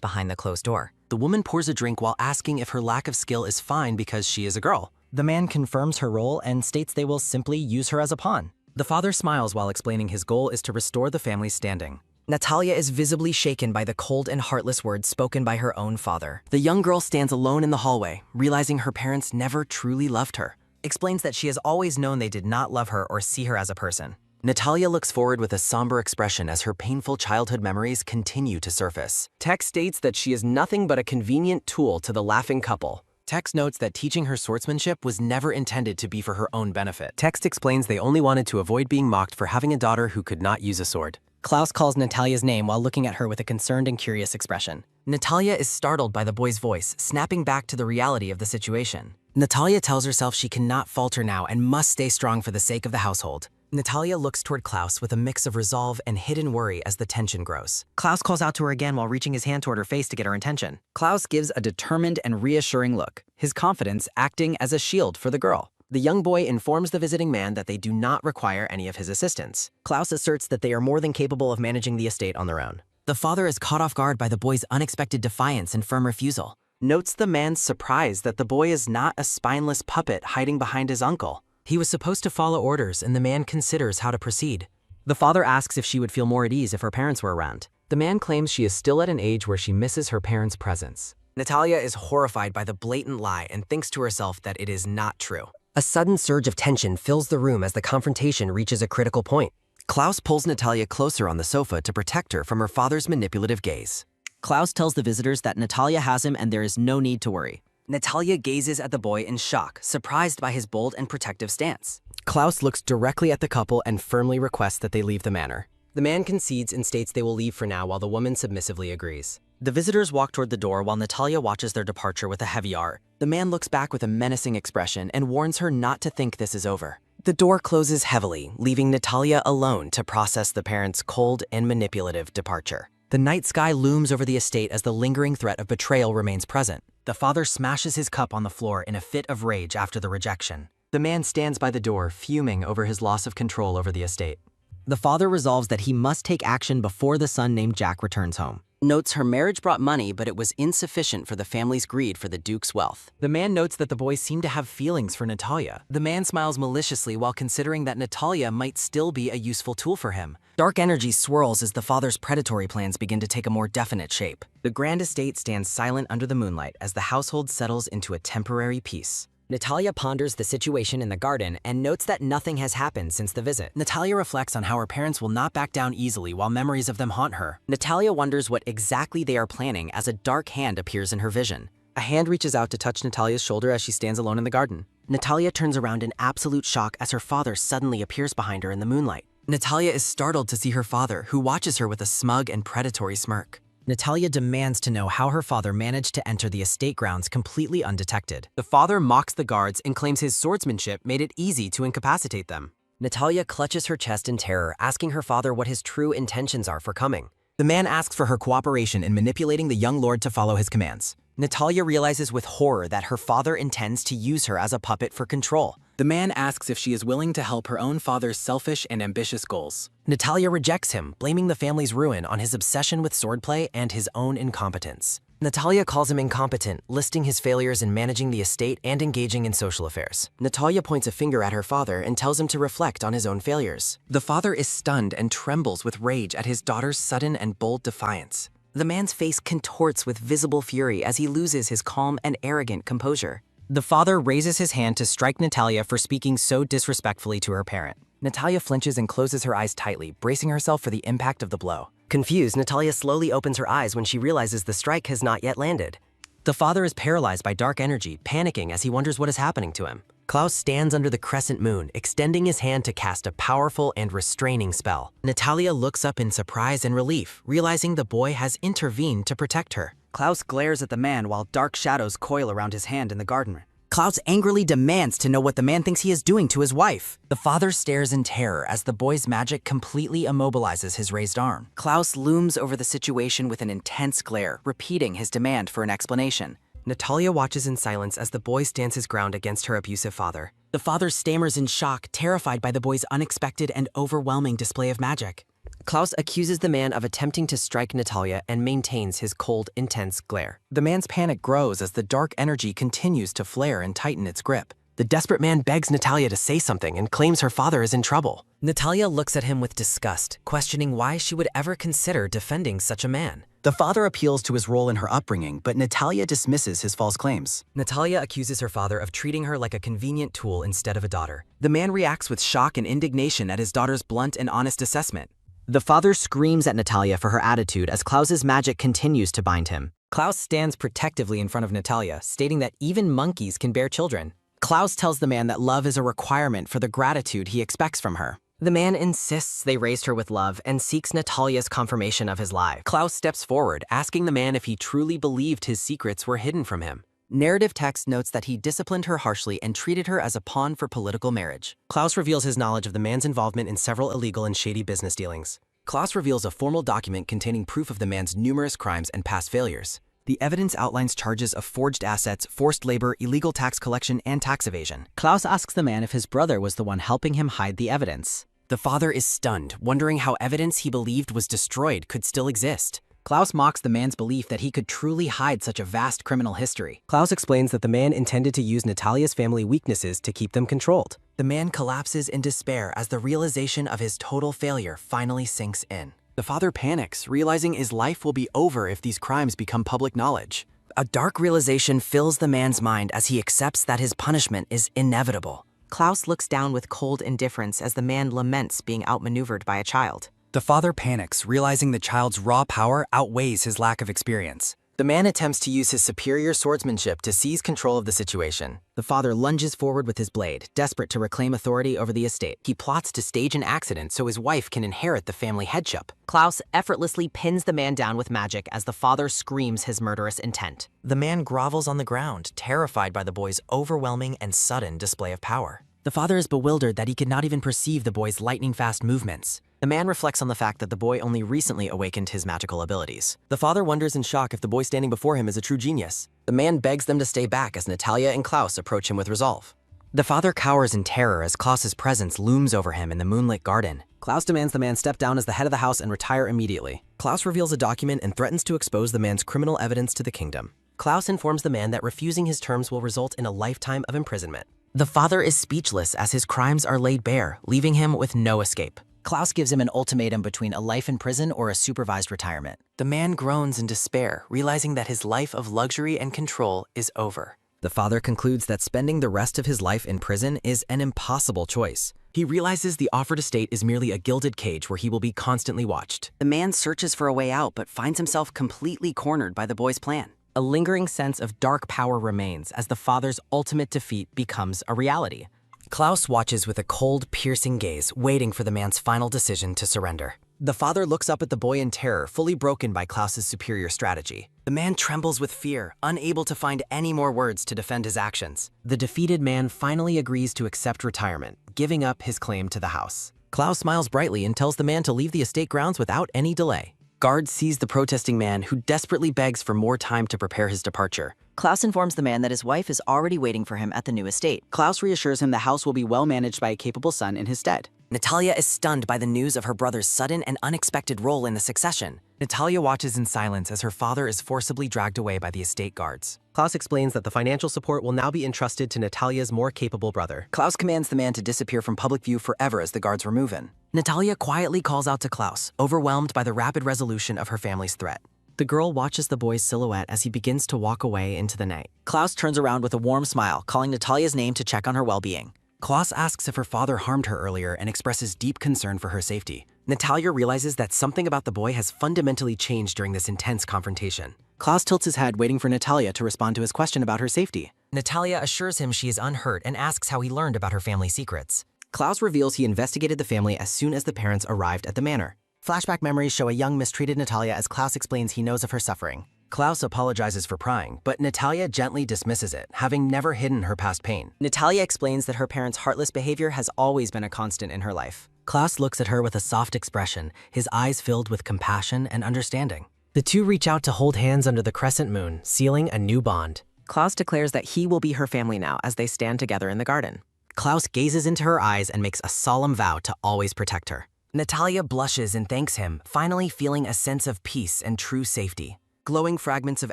behind the closed door. The woman pours a drink while asking if her lack of skill is fine because she is a girl. The man confirms her role and states they will simply use her as a pawn. The father smiles while explaining his goal is to restore the family's standing. Natalia is visibly shaken by the cold and heartless words spoken by her own father. The young girl stands alone in the hallway, realizing her parents never truly loved her. Explains that she has always known they did not love her or see her as a person. Natalia looks forward with a somber expression as her painful childhood memories continue to surface. Text states that she is nothing but a convenient tool to the laughing couple. Text notes that teaching her swordsmanship was never intended to be for her own benefit. Text explains they only wanted to avoid being mocked for having a daughter who could not use a sword. Klaus calls Natalia's name while looking at her with a concerned and curious expression. Natalia is startled by the boy's voice, snapping back to the reality of the situation. Natalia tells herself she cannot falter now and must stay strong for the sake of the household. Natalia looks toward Klaus with a mix of resolve and hidden worry as the tension grows. Klaus calls out to her again while reaching his hand toward her face to get her attention. Klaus gives a determined and reassuring look, his confidence acting as a shield for the girl. The young boy informs the visiting man that they do not require any of his assistance. Klaus asserts that they are more than capable of managing the estate on their own. The father is caught off guard by the boy's unexpected defiance and firm refusal. Notes the man's surprise that the boy is not a spineless puppet hiding behind his uncle. He was supposed to follow orders, and the man considers how to proceed. The father asks if she would feel more at ease if her parents were around. The man claims she is still at an age where she misses her parents' presence. Natalia is horrified by the blatant lie and thinks to herself that it is not true. A sudden surge of tension fills the room as the confrontation reaches a critical point. Klaus pulls Natalia closer on the sofa to protect her from her father's manipulative gaze. Klaus tells the visitors that Natalia has him and there is no need to worry. Natalia gazes at the boy in shock, surprised by his bold and protective stance. Klaus looks directly at the couple and firmly requests that they leave the manor. The man concedes and states they will leave for now while the woman submissively agrees. The visitors walk toward the door while Natalia watches their departure with a heavy heart. The man looks back with a menacing expression and warns her not to think this is over. The door closes heavily, leaving Natalia alone to process the parents' cold and manipulative departure. The night sky looms over the estate as the lingering threat of betrayal remains present. The father smashes his cup on the floor in a fit of rage after the rejection. The man stands by the door, fuming over his loss of control over the estate. The father resolves that he must take action before the son named Jack returns home. Notes her marriage brought money, but it was insufficient for the family's greed for the Duke's wealth. The man notes that the boys seem to have feelings for Natalia. The man smiles maliciously while considering that Natalia might still be a useful tool for him. Dark energy swirls as the father's predatory plans begin to take a more definite shape. The grand estate stands silent under the moonlight as the household settles into a temporary peace. Natalia ponders the situation in the garden and notes that nothing has happened since the visit. Natalia reflects on how her parents will not back down easily while memories of them haunt her. Natalia wonders what exactly they are planning as a dark hand appears in her vision. A hand reaches out to touch Natalia's shoulder as she stands alone in the garden. Natalia turns around in absolute shock as her father suddenly appears behind her in the moonlight. Natalia is startled to see her father, who watches her with a smug and predatory smirk. Natalia demands to know how her father managed to enter the estate grounds completely undetected. The father mocks the guards and claims his swordsmanship made it easy to incapacitate them. Natalia clutches her chest in terror, asking her father what his true intentions are for coming. The man asks for her cooperation in manipulating the young lord to follow his commands. Natalia realizes with horror that her father intends to use her as a puppet for control. The man asks if she is willing to help her own father's selfish and ambitious goals. Natalia rejects him, blaming the family's ruin on his obsession with swordplay and his own incompetence. Natalia calls him incompetent, listing his failures in managing the estate and engaging in social affairs. Natalia points a finger at her father and tells him to reflect on his own failures. The father is stunned and trembles with rage at his daughter's sudden and bold defiance. The man's face contorts with visible fury as he loses his calm and arrogant composure. The father raises his hand to strike Natalia for speaking so disrespectfully to her parent. Natalia flinches and closes her eyes tightly, bracing herself for the impact of the blow. Confused, Natalia slowly opens her eyes when she realizes the strike has not yet landed. The father is paralyzed by dark energy, panicking as he wonders what is happening to him. Klaus stands under the crescent moon, extending his hand to cast a powerful and restraining spell. Natalia looks up in surprise and relief, realizing the boy has intervened to protect her. Klaus glares at the man while dark shadows coil around his hand in the garden. Klaus angrily demands to know what the man thinks he is doing to his wife. The father stares in terror as the boy's magic completely immobilizes his raised arm. Klaus looms over the situation with an intense glare, repeating his demand for an explanation. Natalia watches in silence as the boy stands his ground against her abusive father. The father stammers in shock, terrified by the boy's unexpected and overwhelming display of magic. Klaus accuses the man of attempting to strike Natalia and maintains his cold, intense glare. The man's panic grows as the dark energy continues to flare and tighten its grip. The desperate man begs Natalia to say something and claims her father is in trouble. Natalia looks at him with disgust, questioning why she would ever consider defending such a man. The father appeals to his role in her upbringing, but Natalia dismisses his false claims. Natalia accuses her father of treating her like a convenient tool instead of a daughter. The man reacts with shock and indignation at his daughter's blunt and honest assessment. The father screams at Natalia for her attitude as Klaus's magic continues to bind him. Klaus stands protectively in front of Natalia, stating that even monkeys can bear children. Klaus tells the man that love is a requirement for the gratitude he expects from her. The man insists they raised her with love and seeks Natalia's confirmation of his lie. Klaus steps forward, asking the man if he truly believed his secrets were hidden from him. Narrative text notes that he disciplined her harshly and treated her as a pawn for political marriage. Klaus reveals his knowledge of the man's involvement in several illegal and shady business dealings. Klaus reveals a formal document containing proof of the man's numerous crimes and past failures. The evidence outlines charges of forged assets, forced labor, illegal tax collection, and tax evasion. Klaus asks the man if his brother was the one helping him hide the evidence. The father is stunned, wondering how evidence he believed was destroyed could still exist. Klaus mocks the man's belief that he could truly hide such a vast criminal history. Klaus explains that the man intended to use Natalia's family weaknesses to keep them controlled. The man collapses in despair as the realization of his total failure finally sinks in. The father panics, realizing his life will be over if these crimes become public knowledge. A dark realization fills the man's mind as he accepts that his punishment is inevitable. Klaus looks down with cold indifference as the man laments being outmaneuvered by a child. The father panics, realizing the child's raw power outweighs his lack of experience. The man attempts to use his superior swordsmanship to seize control of the situation. The father lunges forward with his blade, desperate to reclaim authority over the estate. He plots to stage an accident so his wife can inherit the family headship. Klaus effortlessly pins the man down with magic as the father screams his murderous intent. The man grovels on the ground, terrified by the boy's overwhelming and sudden display of power. The father is bewildered that he could not even perceive the boy's lightning-fast movements. The man reflects on the fact that the boy only recently awakened his magical abilities. The father wonders in shock if the boy standing before him is a true genius. The man begs them to stay back as Natalia and Klaus approach him with resolve. The father cowers in terror as Klaus's presence looms over him in the moonlit garden. Klaus demands the man step down as the head of the house and retire immediately. Klaus reveals a document and threatens to expose the man's criminal evidence to the kingdom. Klaus informs the man that refusing his terms will result in a lifetime of imprisonment. The father is speechless as his crimes are laid bare, leaving him with no escape. Klaus gives him an ultimatum between a life in prison or a supervised retirement. The man groans in despair, realizing that his life of luxury and control is over. The father concludes that spending the rest of his life in prison is an impossible choice. He realizes the offered estate is merely a gilded cage where he will be constantly watched. The man searches for a way out but finds himself completely cornered by the boy's plan. A lingering sense of dark power remains as the father's ultimate defeat becomes a reality. Klaus watches with a cold, piercing gaze, waiting for the man's final decision to surrender. The father looks up at the boy in terror, fully broken by Klaus's superior strategy. The man trembles with fear, unable to find any more words to defend his actions. The defeated man finally agrees to accept retirement, giving up his claim to the house. Klaus smiles brightly and tells the man to leave the estate grounds without any delay. Guards seize the protesting man, who desperately begs for more time to prepare his departure. Klaus informs the man that his wife is already waiting for him at the new estate. Klaus reassures him the house will be well managed by a capable son in his stead. Natalia is stunned by the news of her brother's sudden and unexpected role in the succession. Natalia watches in silence as her father is forcibly dragged away by the estate guards. Klaus explains that the financial support will now be entrusted to Natalia's more capable brother. Klaus commands the man to disappear from public view forever as the guards remove him. Natalia quietly calls out to Klaus, overwhelmed by the rapid resolution of her family's threat. The girl watches the boy's silhouette as he begins to walk away into the night. Klaus turns around with a warm smile, calling Natalia's name to check on her well-being. Klaus asks if her father harmed her earlier and expresses deep concern for her safety. Natalia realizes that something about the boy has fundamentally changed during this intense confrontation. Klaus tilts his head, waiting for Natalia to respond to his question about her safety. Natalia assures him she is unhurt and asks how he learned about her family secrets. Klaus reveals he investigated the family as soon as the parents arrived at the manor. Flashback memories show a young, mistreated Natalia as Klaus explains he knows of her suffering. Klaus apologizes for prying, but Natalia gently dismisses it, having never hidden her past pain. Natalia explains that her parents' heartless behavior has always been a constant in her life. Klaus looks at her with a soft expression, his eyes filled with compassion and understanding. The two reach out to hold hands under the crescent moon, sealing a new bond. Klaus declares that he will be her family now as they stand together in the garden. Klaus gazes into her eyes and makes a solemn vow to always protect her. Natalia blushes and thanks him, finally feeling a sense of peace and true safety. Glowing fragments of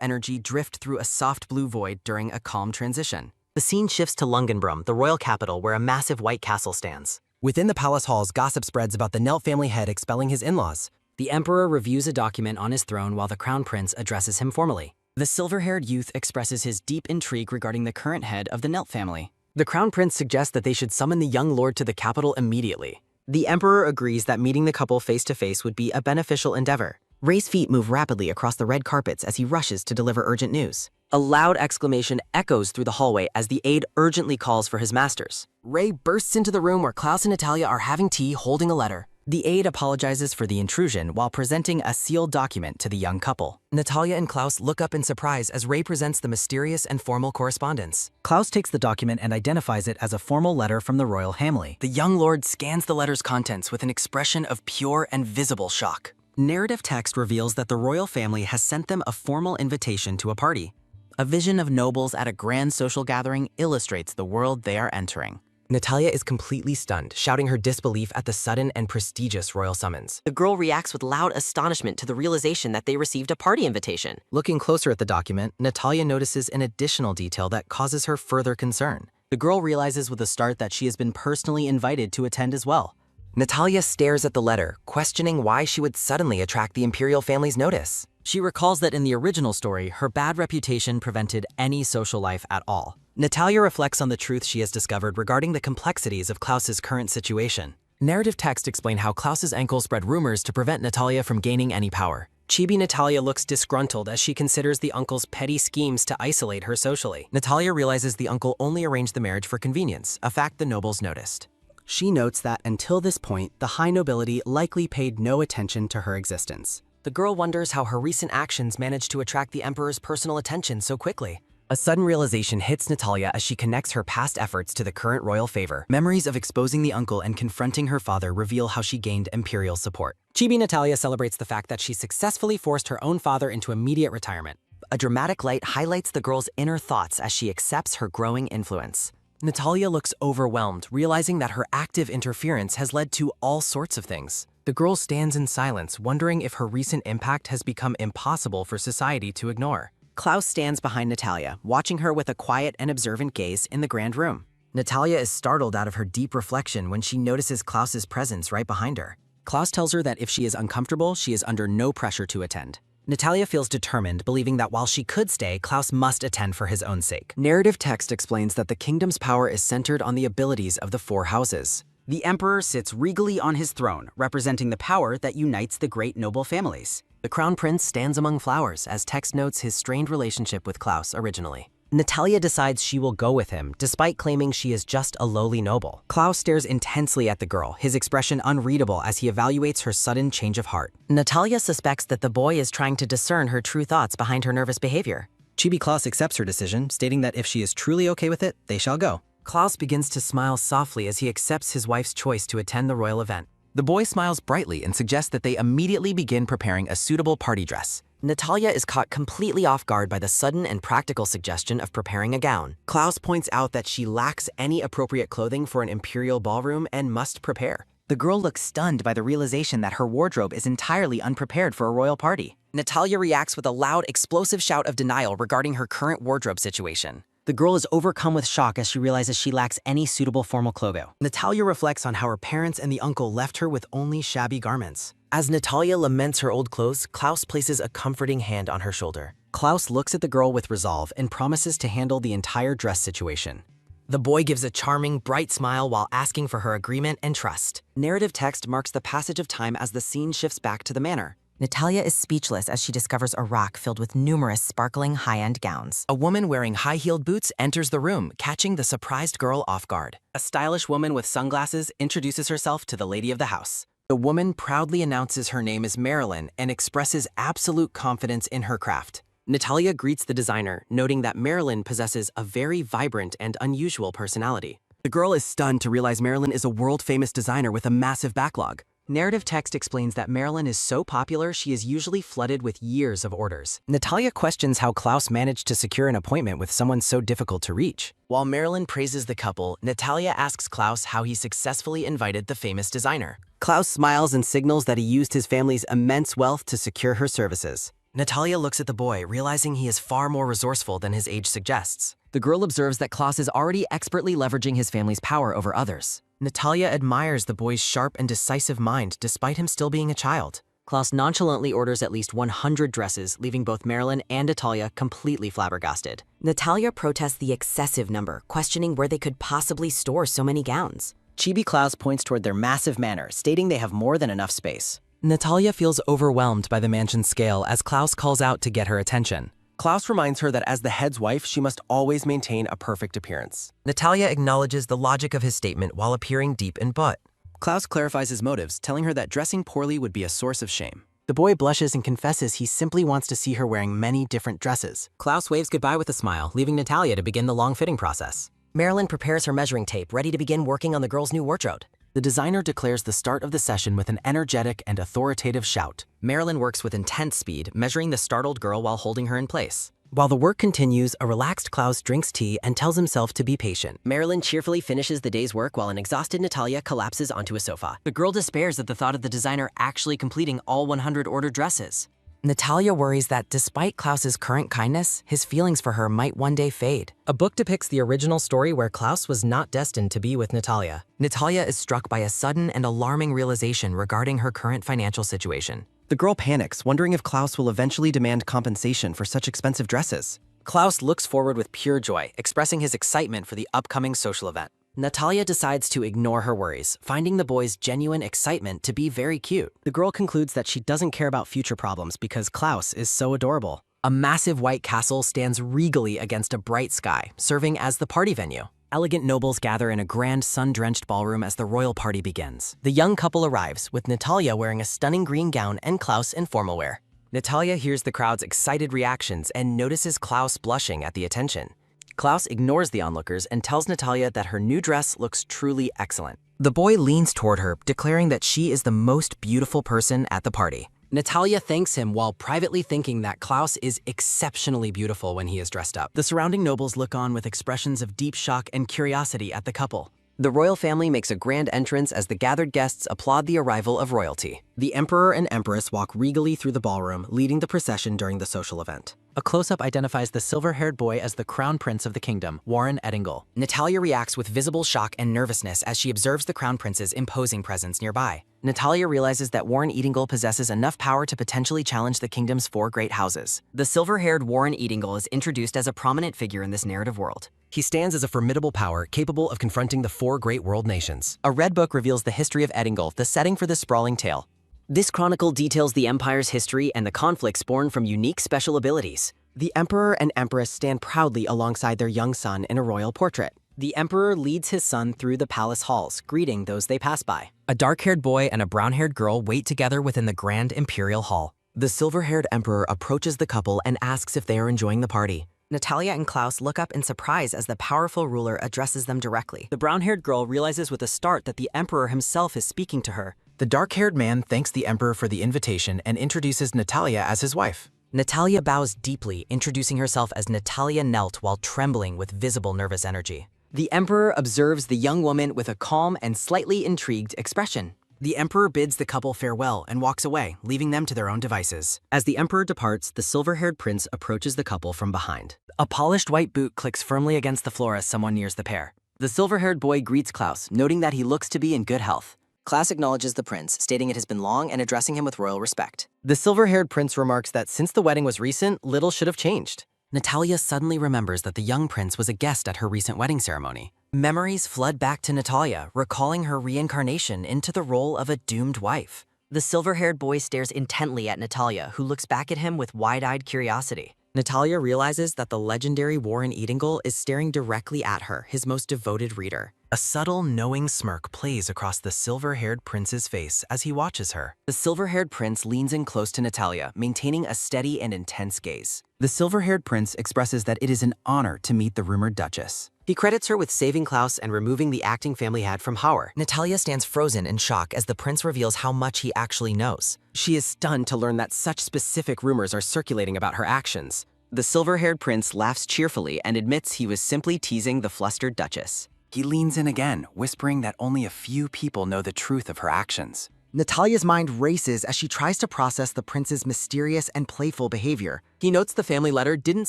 energy drift through a soft blue void during a calm transition. The scene shifts to Lungenbrum, the royal capital where a massive white castle stands. Within the palace halls, gossip spreads about the Nelt family head expelling his in-laws. The emperor reviews a document on his throne while the crown prince addresses him formally. The silver-haired youth expresses his deep intrigue regarding the current head of the Nelt family. The crown prince suggests that they should summon the young lord to the capital immediately. The emperor agrees that meeting the couple face-to-face would be a beneficial endeavor. Ray's feet move rapidly across the red carpets as he rushes to deliver urgent news. A loud exclamation echoes through the hallway as the aide urgently calls for his masters. Ray bursts into the room where Klaus and Natalia are having tea holding a letter. The aide apologizes for the intrusion while presenting a sealed document to the young couple. Natalia and Klaus look up in surprise as Ray presents the mysterious and formal correspondence. Klaus takes the document and identifies it as a formal letter from the royal family. The young lord scans the letter's contents with an expression of pure and visible shock. Narrative text reveals that the royal family has sent them a formal invitation to a party. A vision of nobles at a grand social gathering illustrates the world they are entering. Natalia is completely stunned, shouting her disbelief at the sudden and prestigious royal summons. The girl reacts with loud astonishment to the realization that they received a party invitation. Looking closer at the document, Natalia notices an additional detail that causes her further concern. The girl realizes with a start that she has been personally invited to attend as well. Natalia stares at the letter, questioning why she would suddenly attract the imperial family's notice. She recalls that in the original story, her bad reputation prevented any social life at all. Natalia reflects on the truth she has discovered regarding the complexities of Klaus's current situation. Narrative text explain how Klaus's uncle spread rumors to prevent Natalia from gaining any power. Chibi Natalia looks disgruntled as she considers the uncle's petty schemes to isolate her socially. Natalia realizes the uncle only arranged the marriage for convenience, a fact the nobles noticed. She notes that until this point, the high nobility likely paid no attention to her existence. The girl wonders how her recent actions managed to attract the emperor's personal attention so quickly. A sudden realization hits Natalia as she connects her past efforts to the current royal favor. Memories of exposing the uncle and confronting her father reveal how she gained imperial support. Chibi Natalia celebrates the fact that she successfully forced her own father into immediate retirement. A dramatic light highlights the girl's inner thoughts as she accepts her growing influence. Natalia looks overwhelmed, realizing that her active interference has led to all sorts of things. The girl stands in silence, wondering if her recent impact has become impossible for society to ignore. Klaus stands behind Natalia, watching her with a quiet and observant gaze in the grand room. Natalia is startled out of her deep reflection when she notices Klaus's presence right behind her. Klaus tells her that if she is uncomfortable, she is under no pressure to attend. Natalia feels determined, believing that while she could stay, Klaus must attend for his own sake. Narrative text explains that the kingdom's power is centered on the abilities of the four houses. The emperor sits regally on his throne, representing the power that unites the great noble families. The crown prince stands among flowers, as text notes his strained relationship with Klaus originally. Natalia decides she will go with him, despite claiming she is just a lowly noble. Klaus stares intensely at the girl, his expression unreadable as he evaluates her sudden change of heart. Natalia suspects that the boy is trying to discern her true thoughts behind her nervous behavior. Chibi Klaus accepts her decision, stating that if she is truly okay with it, they shall go. Klaus begins to smile softly as he accepts his wife's choice to attend the royal event. The boy smiles brightly and suggests that they immediately begin preparing a suitable party dress. Natalia is caught completely off guard by the sudden and practical suggestion of preparing a gown. Klaus points out that she lacks any appropriate clothing for an imperial ballroom and must prepare. The girl looks stunned by the realization that her wardrobe is entirely unprepared for a royal party. Natalia reacts with a loud, explosive shout of denial regarding her current wardrobe situation. The girl is overcome with shock as she realizes she lacks any suitable formal clothing. Natalia reflects on how her parents and the uncle left her with only shabby garments. As Natalia laments her old clothes, Klaus places a comforting hand on her shoulder. Klaus looks at the girl with resolve and promises to handle the entire dress situation. The boy gives a charming, bright smile while asking for her agreement and trust. Narrative text marks the passage of time as the scene shifts back to the manor. Natalia is speechless as she discovers a rack filled with numerous sparkling high-end gowns. A woman wearing high-heeled boots enters the room, catching the surprised girl off guard. A stylish woman with sunglasses introduces herself to the lady of the house. The woman proudly announces her name is Marilyn and expresses absolute confidence in her craft. Natalia greets the designer, noting that Marilyn possesses a very vibrant and unusual personality. The girl is stunned to realize Marilyn is a world-famous designer with a massive backlog. Narrative text explains that Marilyn is so popular she is usually flooded with years of orders. Natalia questions how Klaus managed to secure an appointment with someone so difficult to reach. While Marilyn praises the couple, Natalia asks Klaus how he successfully invited the famous designer. Klaus smiles and signals that he used his family's immense wealth to secure her services. Natalia looks at the boy, realizing he is far more resourceful than his age suggests. The girl observes that Klaus is already expertly leveraging his family's power over others. Natalia admires the boy's sharp and decisive mind despite him still being a child. Klaus nonchalantly orders at least 100 dresses, leaving both Marilyn and Natalia completely flabbergasted. Natalia protests the excessive number, questioning where they could possibly store so many gowns. Chibi Klaus points toward their massive manor, stating they have more than enough space. Natalia feels overwhelmed by the mansion's scale as Klaus calls out to get her attention. Klaus reminds her that as the head's wife, she must always maintain a perfect appearance. Natalia acknowledges the logic of his statement while appearing deep in butt. Klaus clarifies his motives, telling her that dressing poorly would be a source of shame. The boy blushes and confesses he simply wants to see her wearing many different dresses. Klaus waves goodbye with a smile, leaving Natalia to begin the long fitting process. Marilyn prepares her measuring tape, ready to begin working on the girl's new wardrobe. The designer declares the start of the session with an energetic and authoritative shout. Marilyn works with intense speed, measuring the startled girl while holding her in place. While the work continues, a relaxed Klaus drinks tea and tells himself to be patient. Marilyn cheerfully finishes the day's work while an exhausted Natalia collapses onto a sofa. The girl despairs at the thought of the designer actually completing all 100 ordered dresses. Natalia worries that despite Klaus's current kindness, his feelings for her might one day fade. A book depicts the original story where Klaus was not destined to be with Natalia. Natalia is struck by a sudden and alarming realization regarding her current financial situation. The girl panics, wondering if Klaus will eventually demand compensation for such expensive dresses. Klaus looks forward with pure joy, expressing his excitement for the upcoming social event. Natalia decides to ignore her worries, finding the boy's genuine excitement to be very cute. The girl concludes that she doesn't care about future problems because Klaus is so adorable. A massive white castle stands regally against a bright sky, serving as the party venue. Elegant nobles gather in a grand sun-drenched ballroom as the royal party begins. The young couple arrives, with Natalia wearing a stunning green gown and Klaus in formal wear. Natalia hears the crowd's excited reactions and notices Klaus blushing at the attention. Klaus ignores the onlookers and tells Natalia that her new dress looks truly excellent. The boy leans toward her, declaring that she is the most beautiful person at the party. Natalia thanks him while privately thinking that Klaus is exceptionally beautiful when he is dressed up. The surrounding nobles look on with expressions of deep shock and curiosity at the couple. The royal family makes a grand entrance as the gathered guests applaud the arrival of royalty. The emperor and empress walk regally through the ballroom, leading the procession during the social event. A close-up identifies the silver-haired boy as the crown prince of the kingdom, Warren Ettingle. Natalia reacts with visible shock and nervousness as she observes the crown prince's imposing presence nearby. Natalia realizes that Warren Ettingle possesses enough power to potentially challenge the kingdom's 4 great houses. The silver-haired Warren Ettingle is introduced as a prominent figure in this narrative world. He stands as a formidable power capable of confronting the 4 great world nations. A red book reveals the history of Ettingle, the setting for this sprawling tale. This chronicle details the empire's history and the conflicts born from unique special abilities. The emperor and empress stand proudly alongside their young son in a royal portrait. The emperor leads his son through the palace halls, greeting those they pass by. A dark-haired boy and a brown-haired girl wait together within the grand imperial hall. The silver-haired emperor approaches the couple and asks if they are enjoying the party. Natalia and Klaus look up in surprise as the powerful ruler addresses them directly. The brown-haired girl realizes with a start that the emperor himself is speaking to her. The dark-haired man thanks the emperor for the invitation and introduces Natalia as his wife. Natalia bows deeply, introducing herself as Natalia Nelt while trembling with visible nervous energy. The emperor observes the young woman with a calm and slightly intrigued expression. The emperor bids the couple farewell and walks away, leaving them to their own devices. As the emperor departs, the silver-haired prince approaches the couple from behind. A polished white boot clicks firmly against the floor as someone nears the pair. The silver-haired boy greets Klaus, noting that he looks to be in good health. Klaus acknowledges the prince, stating it has been long and addressing him with royal respect. The silver-haired prince remarks that since the wedding was recent, little should have changed. Natalia suddenly remembers that the young prince was a guest at her recent wedding ceremony. Memories flood back to Natalia, recalling her reincarnation into the role of a doomed wife. The silver-haired boy stares intently at Natalia, who looks back at him with wide-eyed curiosity. Natalia realizes that the legendary Warren Ettingle is staring directly at her, his most devoted reader. A subtle, knowing smirk plays across the silver-haired prince's face as he watches her. The silver-haired prince leans in close to Natalia, maintaining a steady and intense gaze. The silver-haired prince expresses that it is an honor to meet the rumored duchess. He credits her with saving Klaus and removing the acting family had from power. Natalia stands frozen in shock as the prince reveals how much he actually knows. She is stunned to learn that such specific rumors are circulating about her actions. The silver-haired prince laughs cheerfully and admits he was simply teasing the flustered duchess. He leans in again, whispering that only a few people know the truth of her actions. Natalia's mind races as she tries to process the prince's mysterious and playful behavior. He notes the family letter didn't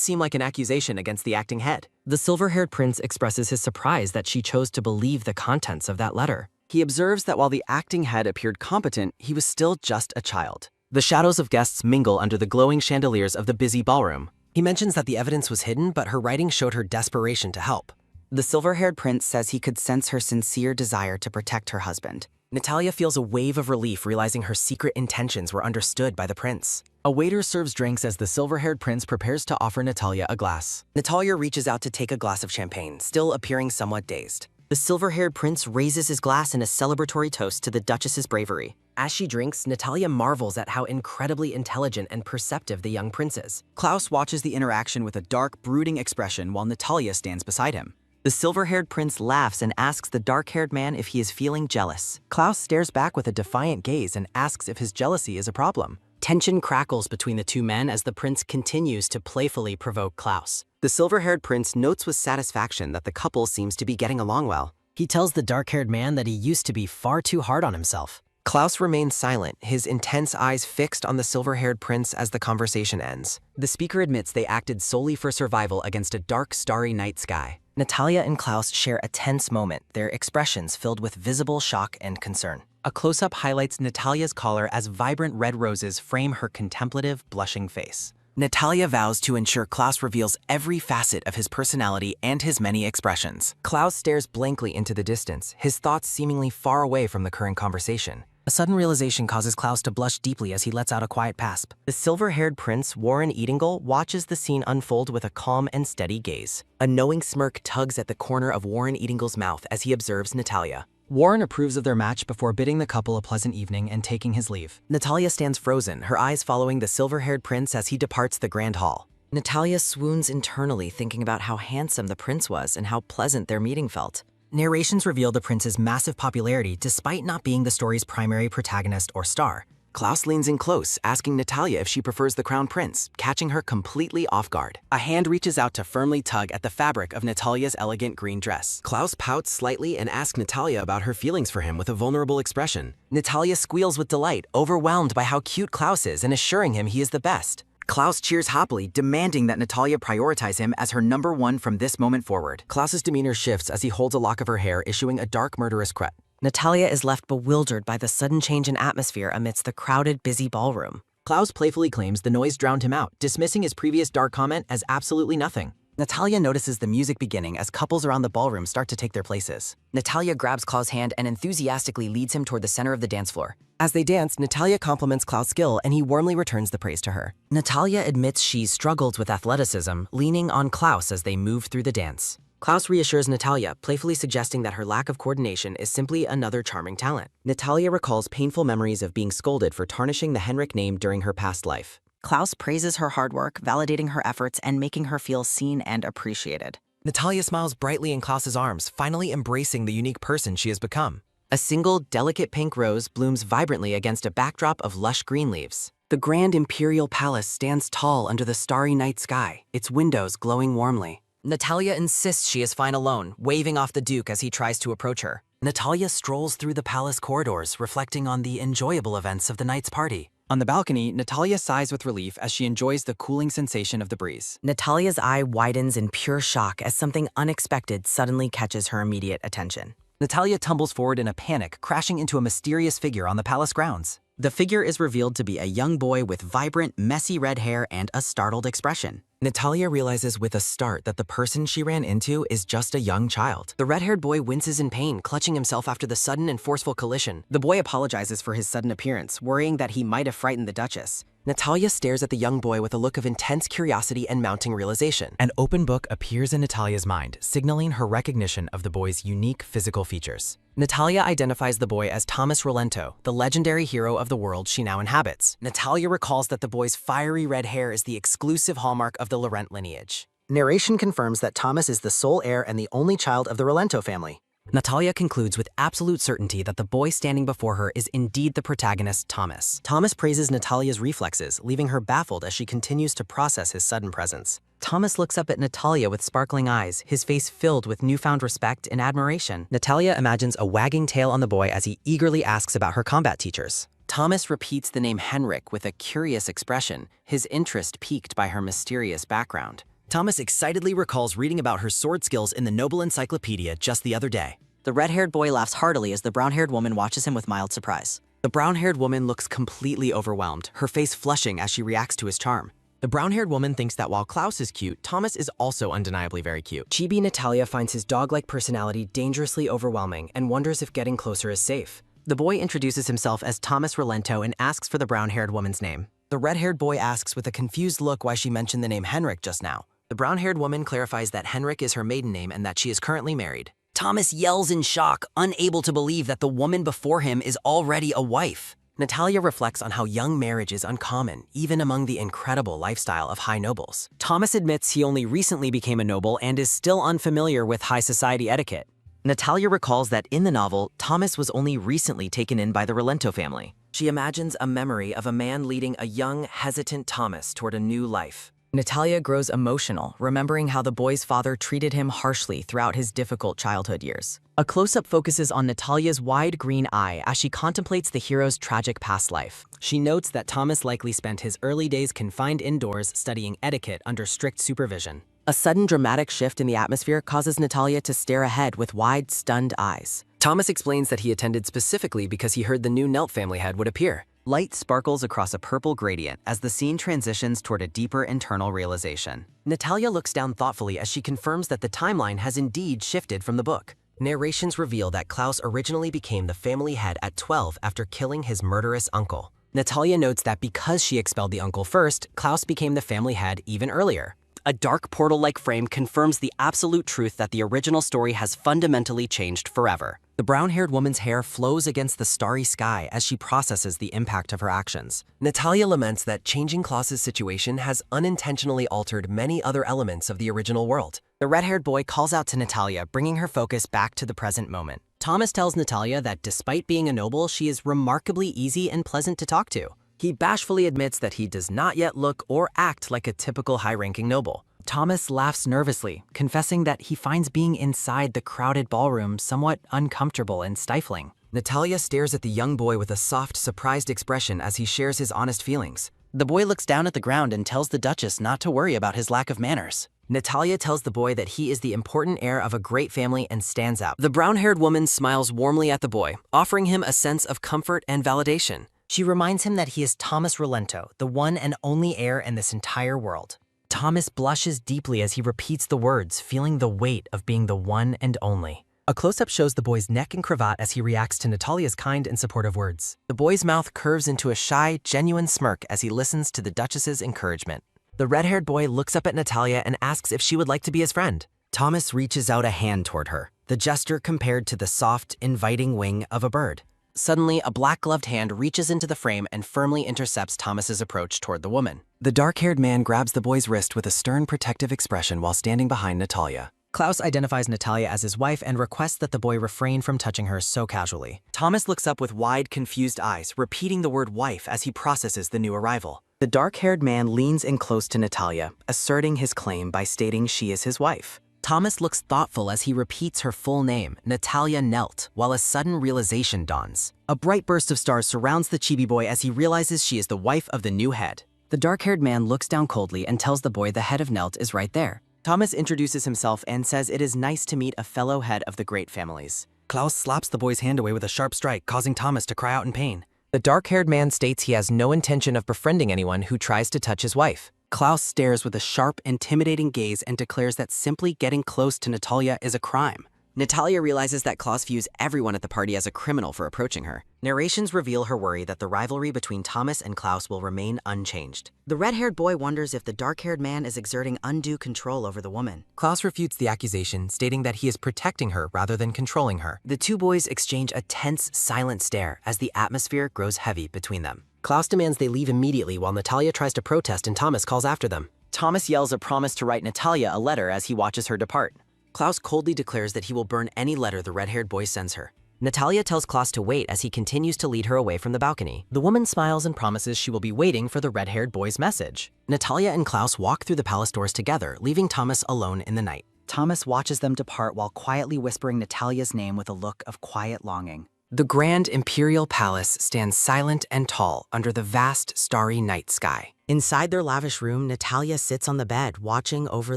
seem like an accusation against the acting head. The silver-haired prince expresses his surprise that she chose to believe the contents of that letter. He observes that while the acting head appeared competent, he was still just a child. The shadows of guests mingle under the glowing chandeliers of the busy ballroom. He mentions that the evidence was hidden, but her writing showed her desperation to help. The silver-haired prince says he could sense her sincere desire to protect her husband. Natalia feels a wave of relief realizing her secret intentions were understood by the prince. A waiter serves drinks as the silver-haired prince prepares to offer Natalia a glass. Natalia reaches out to take a glass of champagne, still appearing somewhat dazed. The silver-haired prince raises his glass in a celebratory toast to the duchess's bravery. As she drinks, Natalia marvels at how incredibly intelligent and perceptive the young prince is. Klaus watches the interaction with a dark, brooding expression while Natalia stands beside him. The silver-haired prince laughs and asks the dark-haired man if he is feeling jealous. Klaus stares back with a defiant gaze and asks if his jealousy is a problem. Tension crackles between the two men as the prince continues to playfully provoke Klaus. The silver-haired prince notes with satisfaction that the couple seems to be getting along well. He tells the dark-haired man that he used to be far too hard on himself. Klaus remains silent, his intense eyes fixed on the silver-haired prince as the conversation ends. The speaker admits they acted solely for survival against a dark, starry night sky. Natalia and Klaus share a tense moment, their expressions filled with visible shock and concern. A close-up highlights Natalia's collar as vibrant red roses frame her contemplative, blushing face. Natalia vows to ensure Klaus reveals every facet of his personality and his many expressions. Klaus stares blankly into the distance, his thoughts seemingly far away from the current conversation. A sudden realization causes Klaus to blush deeply as he lets out a quiet pasp. The silver-haired prince, Warren Eatingle, watches the scene unfold with a calm and steady gaze. A knowing smirk tugs at the corner of Warren Eatingle's mouth as he observes Natalia. Warren approves of their match before bidding the couple a pleasant evening and taking his leave. Natalia stands frozen, her eyes following the silver-haired prince as he departs the grand hall. Natalia swoons internally, thinking about how handsome the prince was and how pleasant their meeting felt. Narrations reveal the prince's massive popularity despite not being the story's primary protagonist or star. Klaus leans in close, asking Natalia if she prefers the crown prince, catching her completely off guard. A hand reaches out to firmly tug at the fabric of Natalia's elegant green dress. Klaus pouts slightly and asks Natalia about her feelings for him with a vulnerable expression. Natalia squeals with delight, overwhelmed by how cute Klaus is and assuring him he is the best. Klaus cheers happily, demanding that Natalia prioritize him as her #1 from this moment forward. Klaus's demeanor shifts as he holds a lock of her hair, issuing a dark, murderous cry. Natalia is left bewildered by the sudden change in atmosphere amidst the crowded, busy ballroom. Klaus playfully claims the noise drowned him out, dismissing his previous dark comment as absolutely nothing. Natalia notices the music beginning as couples around the ballroom start to take their places. Natalia grabs Klaus' hand and enthusiastically leads him toward the center of the dance floor. As they dance, Natalia compliments Klaus' skill and he warmly returns the praise to her. Natalia admits she struggles with athleticism, leaning on Klaus as they move through the dance. Klaus reassures Natalia, playfully suggesting that her lack of coordination is simply another charming talent. Natalia recalls painful memories of being scolded for tarnishing the Henrik name during her past life. Klaus praises her hard work, validating her efforts and making her feel seen and appreciated. Natalia smiles brightly in Klaus's arms, finally embracing the unique person she has become. A single, delicate pink rose blooms vibrantly against a backdrop of lush green leaves. The grand imperial palace stands tall under the starry night sky, its windows glowing warmly. Natalia insists she is fine alone, waving off the Duke as he tries to approach her. Natalia strolls through the palace corridors, reflecting on the enjoyable events of the night's party. On the balcony, Natalia sighs with relief as she enjoys the cooling sensation of the breeze. Natalia's eye widens in pure shock as something unexpected suddenly catches her immediate attention. Natalia tumbles forward in a panic, crashing into a mysterious figure on the palace grounds. The figure is revealed to be a young boy with vibrant, messy red hair and a startled expression. Natalia realizes with a start that the person she ran into is just a young child. The red-haired boy winces in pain, clutching himself after the sudden and forceful collision. The boy apologizes for his sudden appearance, worrying that he might have frightened the Duchess. Natalia stares at the young boy with a look of intense curiosity and mounting realization. An open book appears in Natalia's mind, signaling her recognition of the boy's unique physical features. Natalia identifies the boy as Thomas Rolento, the legendary hero of the world she now inhabits. Natalia recalls that the boy's fiery red hair is the exclusive hallmark of the Laurent lineage. Narration confirms that Thomas is the sole heir and the only child of the Rolento family. Natalia concludes with absolute certainty that the boy standing before her is indeed the protagonist, Thomas. Thomas praises Natalia's reflexes, leaving her baffled as she continues to process his sudden presence. Thomas looks up at Natalia with sparkling eyes, his face filled with newfound respect and admiration. Natalia imagines a wagging tail on the boy as he eagerly asks about her combat teachers. Thomas repeats the name Henrik with a curious expression, his interest piqued by her mysterious background. Thomas excitedly recalls reading about her sword skills in the Noble Encyclopedia just the other day. The red-haired boy laughs heartily as the brown-haired woman watches him with mild surprise. The brown-haired woman looks completely overwhelmed, her face flushing as she reacts to his charm. The brown-haired woman thinks that while Klaus is cute, Thomas is also undeniably very cute. Chibi Natalia finds his dog-like personality dangerously overwhelming and wonders if getting closer is safe. The boy introduces himself as Thomas Rolento and asks for the brown-haired woman's name. The red-haired boy asks with a confused look why she mentioned the name Henrik just now. The brown-haired woman clarifies that Henrik is her maiden name and that she is currently married. Thomas yells in shock, unable to believe that the woman before him is already a wife. Natalia reflects on how young marriage is uncommon, even among the incredible lifestyle of high nobles. Thomas admits he only recently became a noble and is still unfamiliar with high society etiquette. Natalia recalls that in the novel, Thomas was only recently taken in by the Rolento family. She imagines a memory of a man leading a young, hesitant Thomas toward a new life. Natalia grows emotional, remembering how the boy's father treated him harshly throughout his difficult childhood years. A close-up focuses on Natalia's wide green eye as she contemplates the hero's tragic past life. She notes that Thomas likely spent his early days confined indoors studying etiquette under strict supervision. A sudden dramatic shift in the atmosphere causes Natalia to stare ahead with wide, stunned eyes. Thomas explains that he attended specifically because he heard the new Nelt family head would appear. Light sparkles across a purple gradient as the scene transitions toward a deeper internal realization. Natalia looks down thoughtfully as she confirms that the timeline has indeed shifted from the book. Narrations reveal that Klaus originally became the family head at 12 after killing his murderous uncle. Natalia notes that because she expelled the uncle first, Klaus became the family head even earlier. A dark portal-like frame confirms the absolute truth that the original story has fundamentally changed forever. The brown-haired woman's hair flows against the starry sky as she processes the impact of her actions. Natalia laments that changing Klaus's situation has unintentionally altered many other elements of the original world. The red-haired boy calls out to Natalia, bringing her focus back to the present moment. Thomas tells Natalia that despite being a noble, she is remarkably easy and pleasant to talk to. He bashfully admits that he does not yet look or act like a typical high-ranking noble. Thomas laughs nervously, confessing that he finds being inside the crowded ballroom somewhat uncomfortable and stifling. Natalia stares at the young boy with a soft, surprised expression as he shares his honest feelings. The boy looks down at the ground and tells the Duchess not to worry about his lack of manners. Natalia tells the boy that he is the important heir of a great family and stands out. The brown-haired woman smiles warmly at the boy, offering him a sense of comfort and validation. She reminds him that he is Thomas Rolento, the one and only heir in this entire world. Thomas blushes deeply as he repeats the words, feeling the weight of being the one and only. A close-up shows the boy's neck and cravat as he reacts to Natalia's kind and supportive words. The boy's mouth curves into a shy, genuine smirk as he listens to the Duchess's encouragement. The red-haired boy looks up at Natalia and asks if she would like to be his friend. Thomas reaches out a hand toward her, the gesture compared to the soft, inviting wing of a bird. Suddenly, a black-gloved hand reaches into the frame and firmly intercepts Thomas's approach toward the woman. The dark-haired man grabs the boy's wrist with a stern, protective expression while standing behind Natalia. Klaus identifies Natalia as his wife and requests that the boy refrain from touching her so casually. Thomas looks up with wide, confused eyes, repeating the word wife as he processes the new arrival. The dark-haired man leans in close to Natalia, asserting his claim by stating she is his wife. Thomas looks thoughtful as he repeats her full name, Natalia Nelt, while a sudden realization dawns. A bright burst of stars surrounds the chibi boy as he realizes she is the wife of the new head. The dark-haired man looks down coldly and tells the boy the head of Nelt is right there. Thomas introduces himself and says it is nice to meet a fellow head of the great families. Klaus slaps the boy's hand away with a sharp strike, causing Thomas to cry out in pain. The dark-haired man states he has no intention of befriending anyone who tries to touch his wife. Klaus stares with a sharp, intimidating gaze and declares that simply getting close to Natalia is a crime. Natalia realizes that Klaus views everyone at the party as a criminal for approaching her. Narrations reveal her worry that the rivalry between Thomas and Klaus will remain unchanged. The red-haired boy wonders if the dark-haired man is exerting undue control over the woman. Klaus refutes the accusation, stating that he is protecting her rather than controlling her. The two boys exchange a tense, silent stare as the atmosphere grows heavy between them. Klaus demands they leave immediately while Natalia tries to protest and Thomas calls after them. Thomas yells a promise to write Natalia a letter as he watches her depart. Klaus coldly declares that he will burn any letter the red-haired boy sends her. Natalia tells Klaus to wait as he continues to lead her away from the balcony. The woman smiles and promises she will be waiting for the red-haired boy's message. Natalia and Klaus walk through the palace doors together, leaving Thomas alone in the night. Thomas watches them depart while quietly whispering Natalia's name with a look of quiet longing. The grand imperial palace stands silent and tall under the vast starry night sky. Inside their lavish room, Natalia sits on the bed, watching over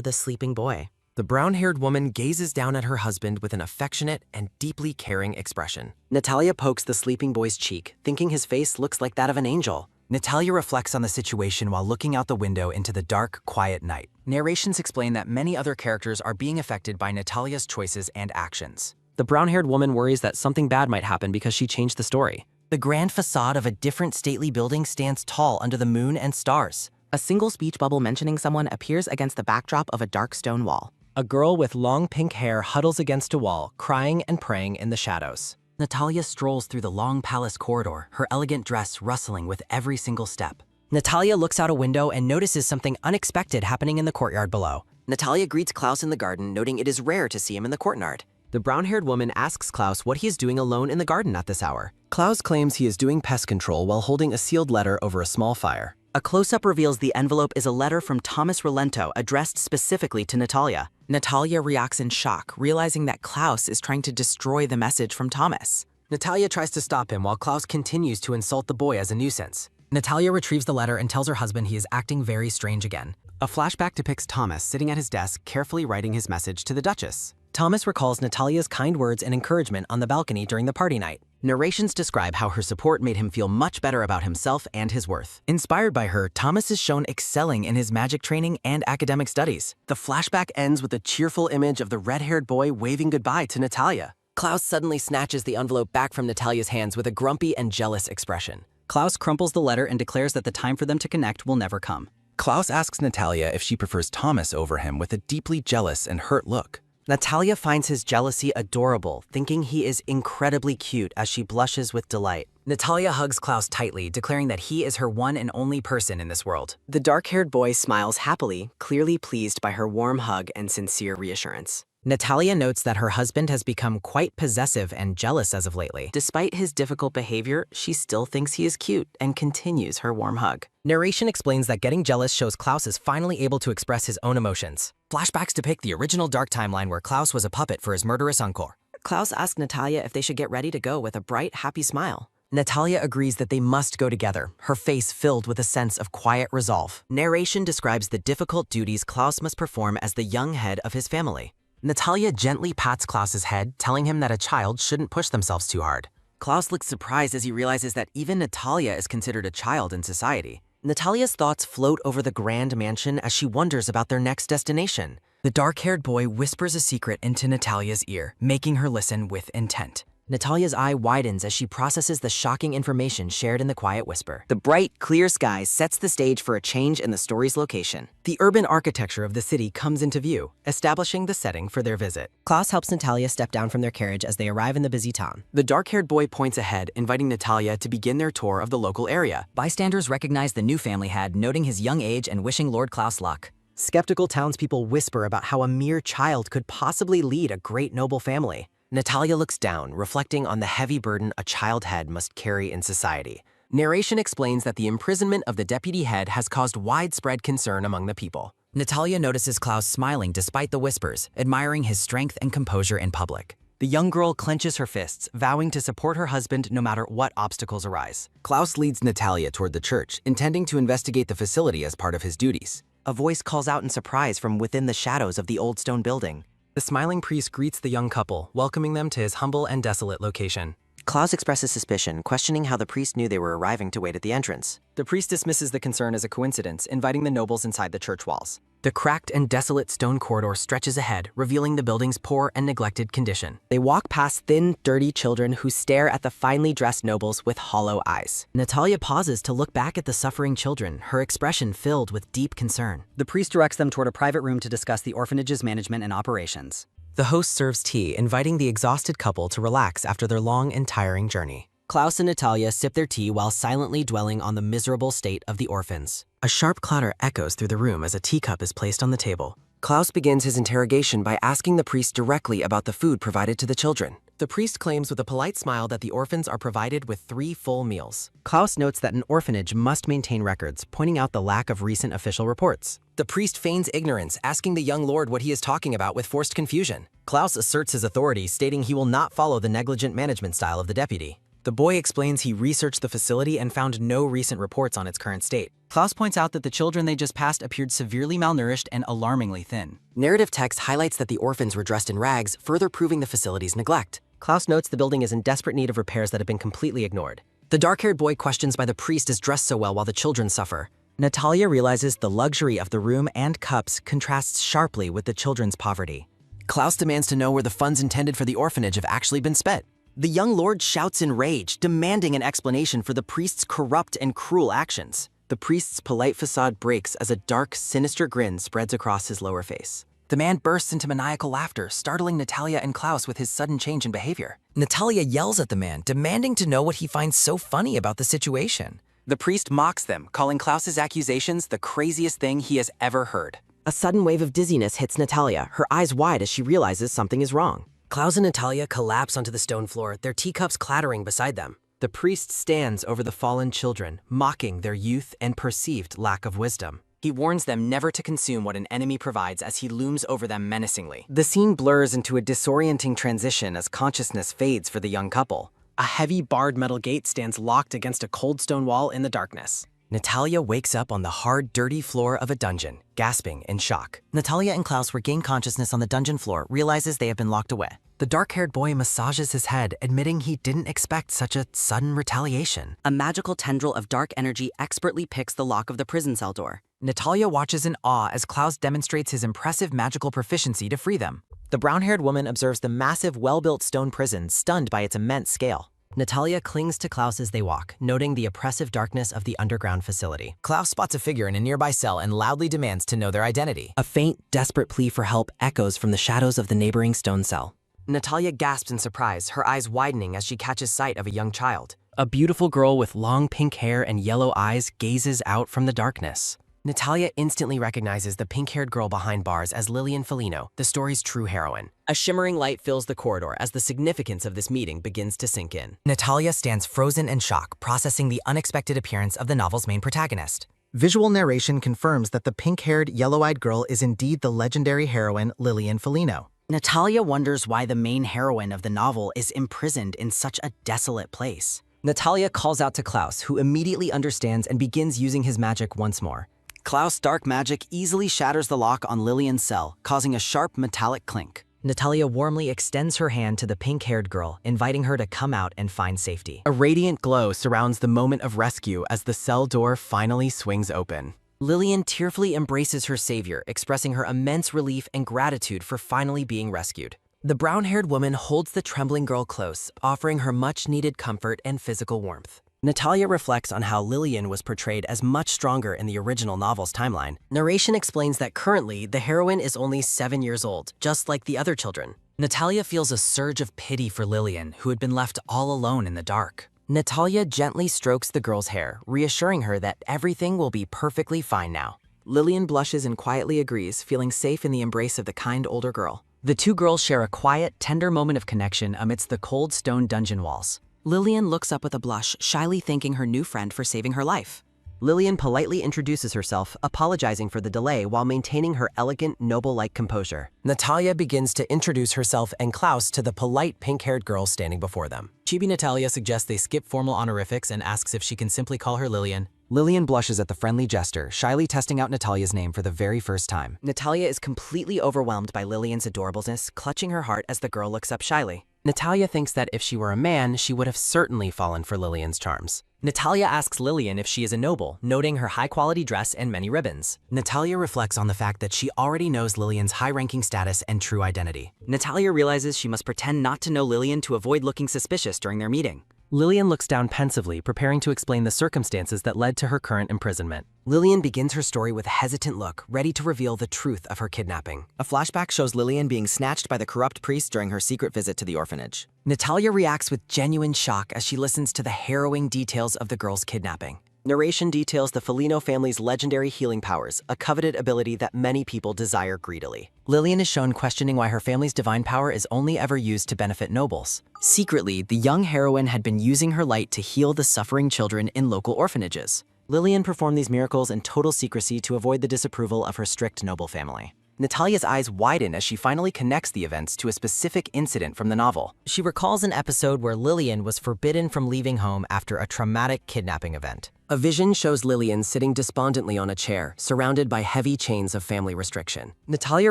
the sleeping boy. The brown-haired woman gazes down at her husband with an affectionate and deeply caring expression. Natalia pokes the sleeping boy's cheek, thinking his face looks like that of an angel. Natalia reflects on the situation while looking out the window into the dark, quiet night. Narrations explain that many other characters are being affected by Natalia's choices and actions. The brown-haired woman worries that something bad might happen because she changed the story. The grand facade of a different stately building stands tall under the moon and stars. A single speech bubble mentioning someone appears against the backdrop of a dark stone wall. A girl with long pink hair huddles against a wall, crying and praying in the shadows. Natalia strolls through the long palace corridor, her elegant dress rustling with every single step. Natalia looks out a window and notices something unexpected happening in the courtyard below. Natalia greets Klaus in the garden, noting it is rare to see him in the courtyard. The brown-haired woman asks Klaus what he is doing alone in the garden at this hour. Klaus claims he is doing pest control while holding a sealed letter over a small fire. A close-up reveals the envelope is a letter from Thomas Relento addressed specifically to Natalia. Natalia reacts in shock, realizing that Klaus is trying to destroy the message from Thomas. Natalia tries to stop him while Klaus continues to insult the boy as a nuisance. Natalia retrieves the letter and tells her husband he is acting very strange again. A flashback depicts Thomas sitting at his desk, carefully writing his message to the Duchess. Thomas recalls Natalia's kind words and encouragement on the balcony during the party night. Narrations describe how her support made him feel much better about himself and his worth. Inspired by her, Thomas is shown excelling in his magic training and academic studies. The flashback ends with a cheerful image of the red-haired boy waving goodbye to Natalia. Klaus suddenly snatches the envelope back from Natalia's hands with a grumpy and jealous expression. Klaus crumples the letter and declares that the time for them to connect will never come. Klaus asks Natalia if she prefers Thomas over him with a deeply jealous and hurt look. Natalia finds his jealousy adorable, thinking he is incredibly cute as she blushes with delight. Natalia hugs Klaus tightly, declaring that he is her one and only person in this world. The dark-haired boy smiles happily, clearly pleased by her warm hug and sincere reassurance. Natalia notes that her husband has become quite possessive and jealous as of lately. Despite his difficult behavior, she still thinks he is cute and continues her warm hug. Narration explains that getting jealous shows Klaus is finally able to express his own emotions. Flashbacks depict the original dark timeline where Klaus was a puppet for his murderous uncle. Klaus asks Natalia if they should get ready to go with a bright, happy smile. Natalia agrees that they must go together, her face filled with a sense of quiet resolve. Narration describes the difficult duties Klaus must perform as the young head of his family. Natalia gently pats Klaus's head, telling him that a child shouldn't push themselves too hard. Klaus looks surprised as he realizes that even Natalia is considered a child in society. Natalia's thoughts float over the grand mansion as she wonders about their next destination. The dark-haired boy whispers a secret into Natalia's ear, making her listen with intent. Natalia's eye widens as she processes the shocking information shared in the quiet whisper. The bright, clear sky sets the stage for a change in the story's location. The urban architecture of the city comes into view, establishing the setting for their visit. Klaus helps Natalia step down from their carriage as they arrive in the busy town. The dark-haired boy points ahead, inviting Natalia to begin their tour of the local area. Bystanders recognize the new family head, noting his young age and wishing Lord Klaus luck. Skeptical townspeople whisper about how a mere child could possibly lead a great noble family. Natalia looks down, reflecting on the heavy burden a child head must carry in society. Narration explains that the imprisonment of the deputy head has caused widespread concern among the people. Natalia notices Klaus smiling despite the whispers, admiring his strength and composure in public. The young girl clenches her fists, vowing to support her husband no matter what obstacles arise. Klaus leads Natalia toward the church, intending to investigate the facility as part of his duties. A voice calls out in surprise from within the shadows of the old stone building. The smiling priest greets the young couple, welcoming them to his humble and desolate location. Klaus expresses suspicion, questioning how the priest knew they were arriving to wait at the entrance. The priest dismisses the concern as a coincidence, inviting the nobles inside the church walls. The cracked and desolate stone corridor stretches ahead, revealing the building's poor and neglected condition. They walk past thin, dirty children who stare at the finely dressed nobles with hollow eyes. Natalia pauses to look back at the suffering children, her expression filled with deep concern. The priest directs them toward a private room to discuss the orphanage's management and operations. The host serves tea, inviting the exhausted couple to relax after their long and tiring journey. Klaus and Natalia sip their tea while silently dwelling on the miserable state of the orphans. A sharp clatter echoes through the room as a teacup is placed on the table. Klaus begins his interrogation by asking the priest directly about the food provided to the children. The priest claims with a polite smile that the orphans are provided with 3 full meals. Klaus notes that an orphanage must maintain records, pointing out the lack of recent official reports. The priest feigns ignorance, asking the young lord what he is talking about with forced confusion. Klaus asserts his authority, stating he will not follow the negligent management style of the deputy. The boy explains he researched the facility and found no recent reports on its current state. Klaus points out that the children they just passed appeared severely malnourished and alarmingly thin. Narrative text highlights that the orphans were dressed in rags, further proving the facility's neglect. Klaus notes the building is in desperate need of repairs that have been completely ignored. The dark-haired boy questions why the priest is dressed so well while the children suffer. Natalia realizes the luxury of the room and cups contrasts sharply with the children's poverty. Klaus demands to know where the funds intended for the orphanage have actually been spent. The young lord shouts in rage, demanding an explanation for the priest's corrupt and cruel actions. The priest's polite facade breaks as a dark, sinister grin spreads across his lower face. The man bursts into maniacal laughter, startling Natalia and Klaus with his sudden change in behavior. Natalia yells at the man, demanding to know what he finds so funny about the situation. The priest mocks them, calling Klaus's accusations the craziest thing he has ever heard. A sudden wave of dizziness hits Natalia, her eyes wide as she realizes something is wrong. Klaus and Natalia collapse onto the stone floor, their teacups clattering beside them. The priest stands over the fallen children, mocking their youth and perceived lack of wisdom. He warns them never to consume what an enemy provides as he looms over them menacingly. The scene blurs into a disorienting transition as consciousness fades for the young couple. A heavy barred metal gate stands locked against a cold stone wall in the darkness. Natalia wakes up on the hard, dirty floor of a dungeon, gasping in shock. Natalia and Klaus regain consciousness on the dungeon floor, realizes they have been locked away. The dark-haired boy massages his head, admitting he didn't expect such a sudden retaliation. A magical tendril of dark energy expertly picks the lock of the prison cell door. Natalia watches in awe as Klaus demonstrates his impressive magical proficiency to free them. The brown-haired woman observes the massive, well-built stone prison, stunned by its immense scale. Natalia clings to Klaus as they walk, noting the oppressive darkness of the underground facility. Klaus spots a figure in a nearby cell and loudly demands to know their identity. A faint, desperate plea for help echoes from the shadows of the neighboring stone cell. Natalia gasps in surprise, her eyes widening as she catches sight of a young child. A beautiful girl with long pink hair and yellow eyes gazes out from the darkness. Natalia instantly recognizes the pink-haired girl behind bars as Lillian Felino, the story's true heroine. A shimmering light fills the corridor as the significance of this meeting begins to sink in. Natalia stands frozen in shock, processing the unexpected appearance of the novel's main protagonist. Visual narration confirms that the pink-haired, yellow-eyed girl is indeed the legendary heroine Lillian Felino. Natalia wonders why the main heroine of the novel is imprisoned in such a desolate place. Natalia calls out to Klaus, who immediately understands and begins using his magic once more. Klaus' dark magic easily shatters the lock on Lillian's cell, causing a sharp metallic clink. Natalia warmly extends her hand to the pink-haired girl, inviting her to come out and find safety. A radiant glow surrounds the moment of rescue as the cell door finally swings open. Lillian tearfully embraces her savior, expressing her immense relief and gratitude for finally being rescued. The brown-haired woman holds the trembling girl close, offering her much-needed comfort and physical warmth. Natalia reflects on how Lillian was portrayed as much stronger in the original novel's timeline. Narration explains that currently, the heroine is only 7 years old, just like the other children. Natalia feels a surge of pity for Lillian, who had been left all alone in the dark. Natalia gently strokes the girl's hair, reassuring her that everything will be perfectly fine now. Lillian blushes and quietly agrees, feeling safe in the embrace of the kind older girl. The two girls share a quiet, tender moment of connection amidst the cold stone dungeon walls. Lillian looks up with a blush, shyly thanking her new friend for saving her life. Lillian politely introduces herself, apologizing for the delay while maintaining her elegant, noble-like composure. Natalia begins to introduce herself and Klaus to the polite, pink-haired girl standing before them. Chibi Natalia suggests they skip formal honorifics and asks if she can simply call her Lillian. Lillian blushes at the friendly gesture, shyly testing out Natalia's name for the very first time. Natalia is completely overwhelmed by Lillian's adorableness, clutching her heart as the girl looks up shyly. Natalia thinks that if she were a man, she would have certainly fallen for Lillian's charms. Natalia asks Lillian if she is a noble, noting her high-quality dress and many ribbons. Natalia reflects on the fact that she already knows Lillian's high-ranking status and true identity. Natalia realizes she must pretend not to know Lillian to avoid looking suspicious during their meeting. Lillian looks down pensively, preparing to explain the circumstances that led to her current imprisonment. Lillian begins her story with a hesitant look, ready to reveal the truth of her kidnapping. A flashback shows Lillian being snatched by the corrupt priest during her secret visit to the orphanage. Natalia reacts with genuine shock as she listens to the harrowing details of the girl's kidnapping. Narration details the Felino family's legendary healing powers, a coveted ability that many people desire greedily. Lillian is shown questioning why her family's divine power is only ever used to benefit nobles. Secretly, the young heroine had been using her light to heal the suffering children in local orphanages. Lillian performed these miracles in total secrecy to avoid the disapproval of her strict noble family. Natalia's eyes widen as she finally connects the events to a specific incident from the novel. She recalls an episode where Lillian was forbidden from leaving home after a traumatic kidnapping event. A vision shows Lillian sitting despondently on a chair, surrounded by heavy chains of family restriction. Natalia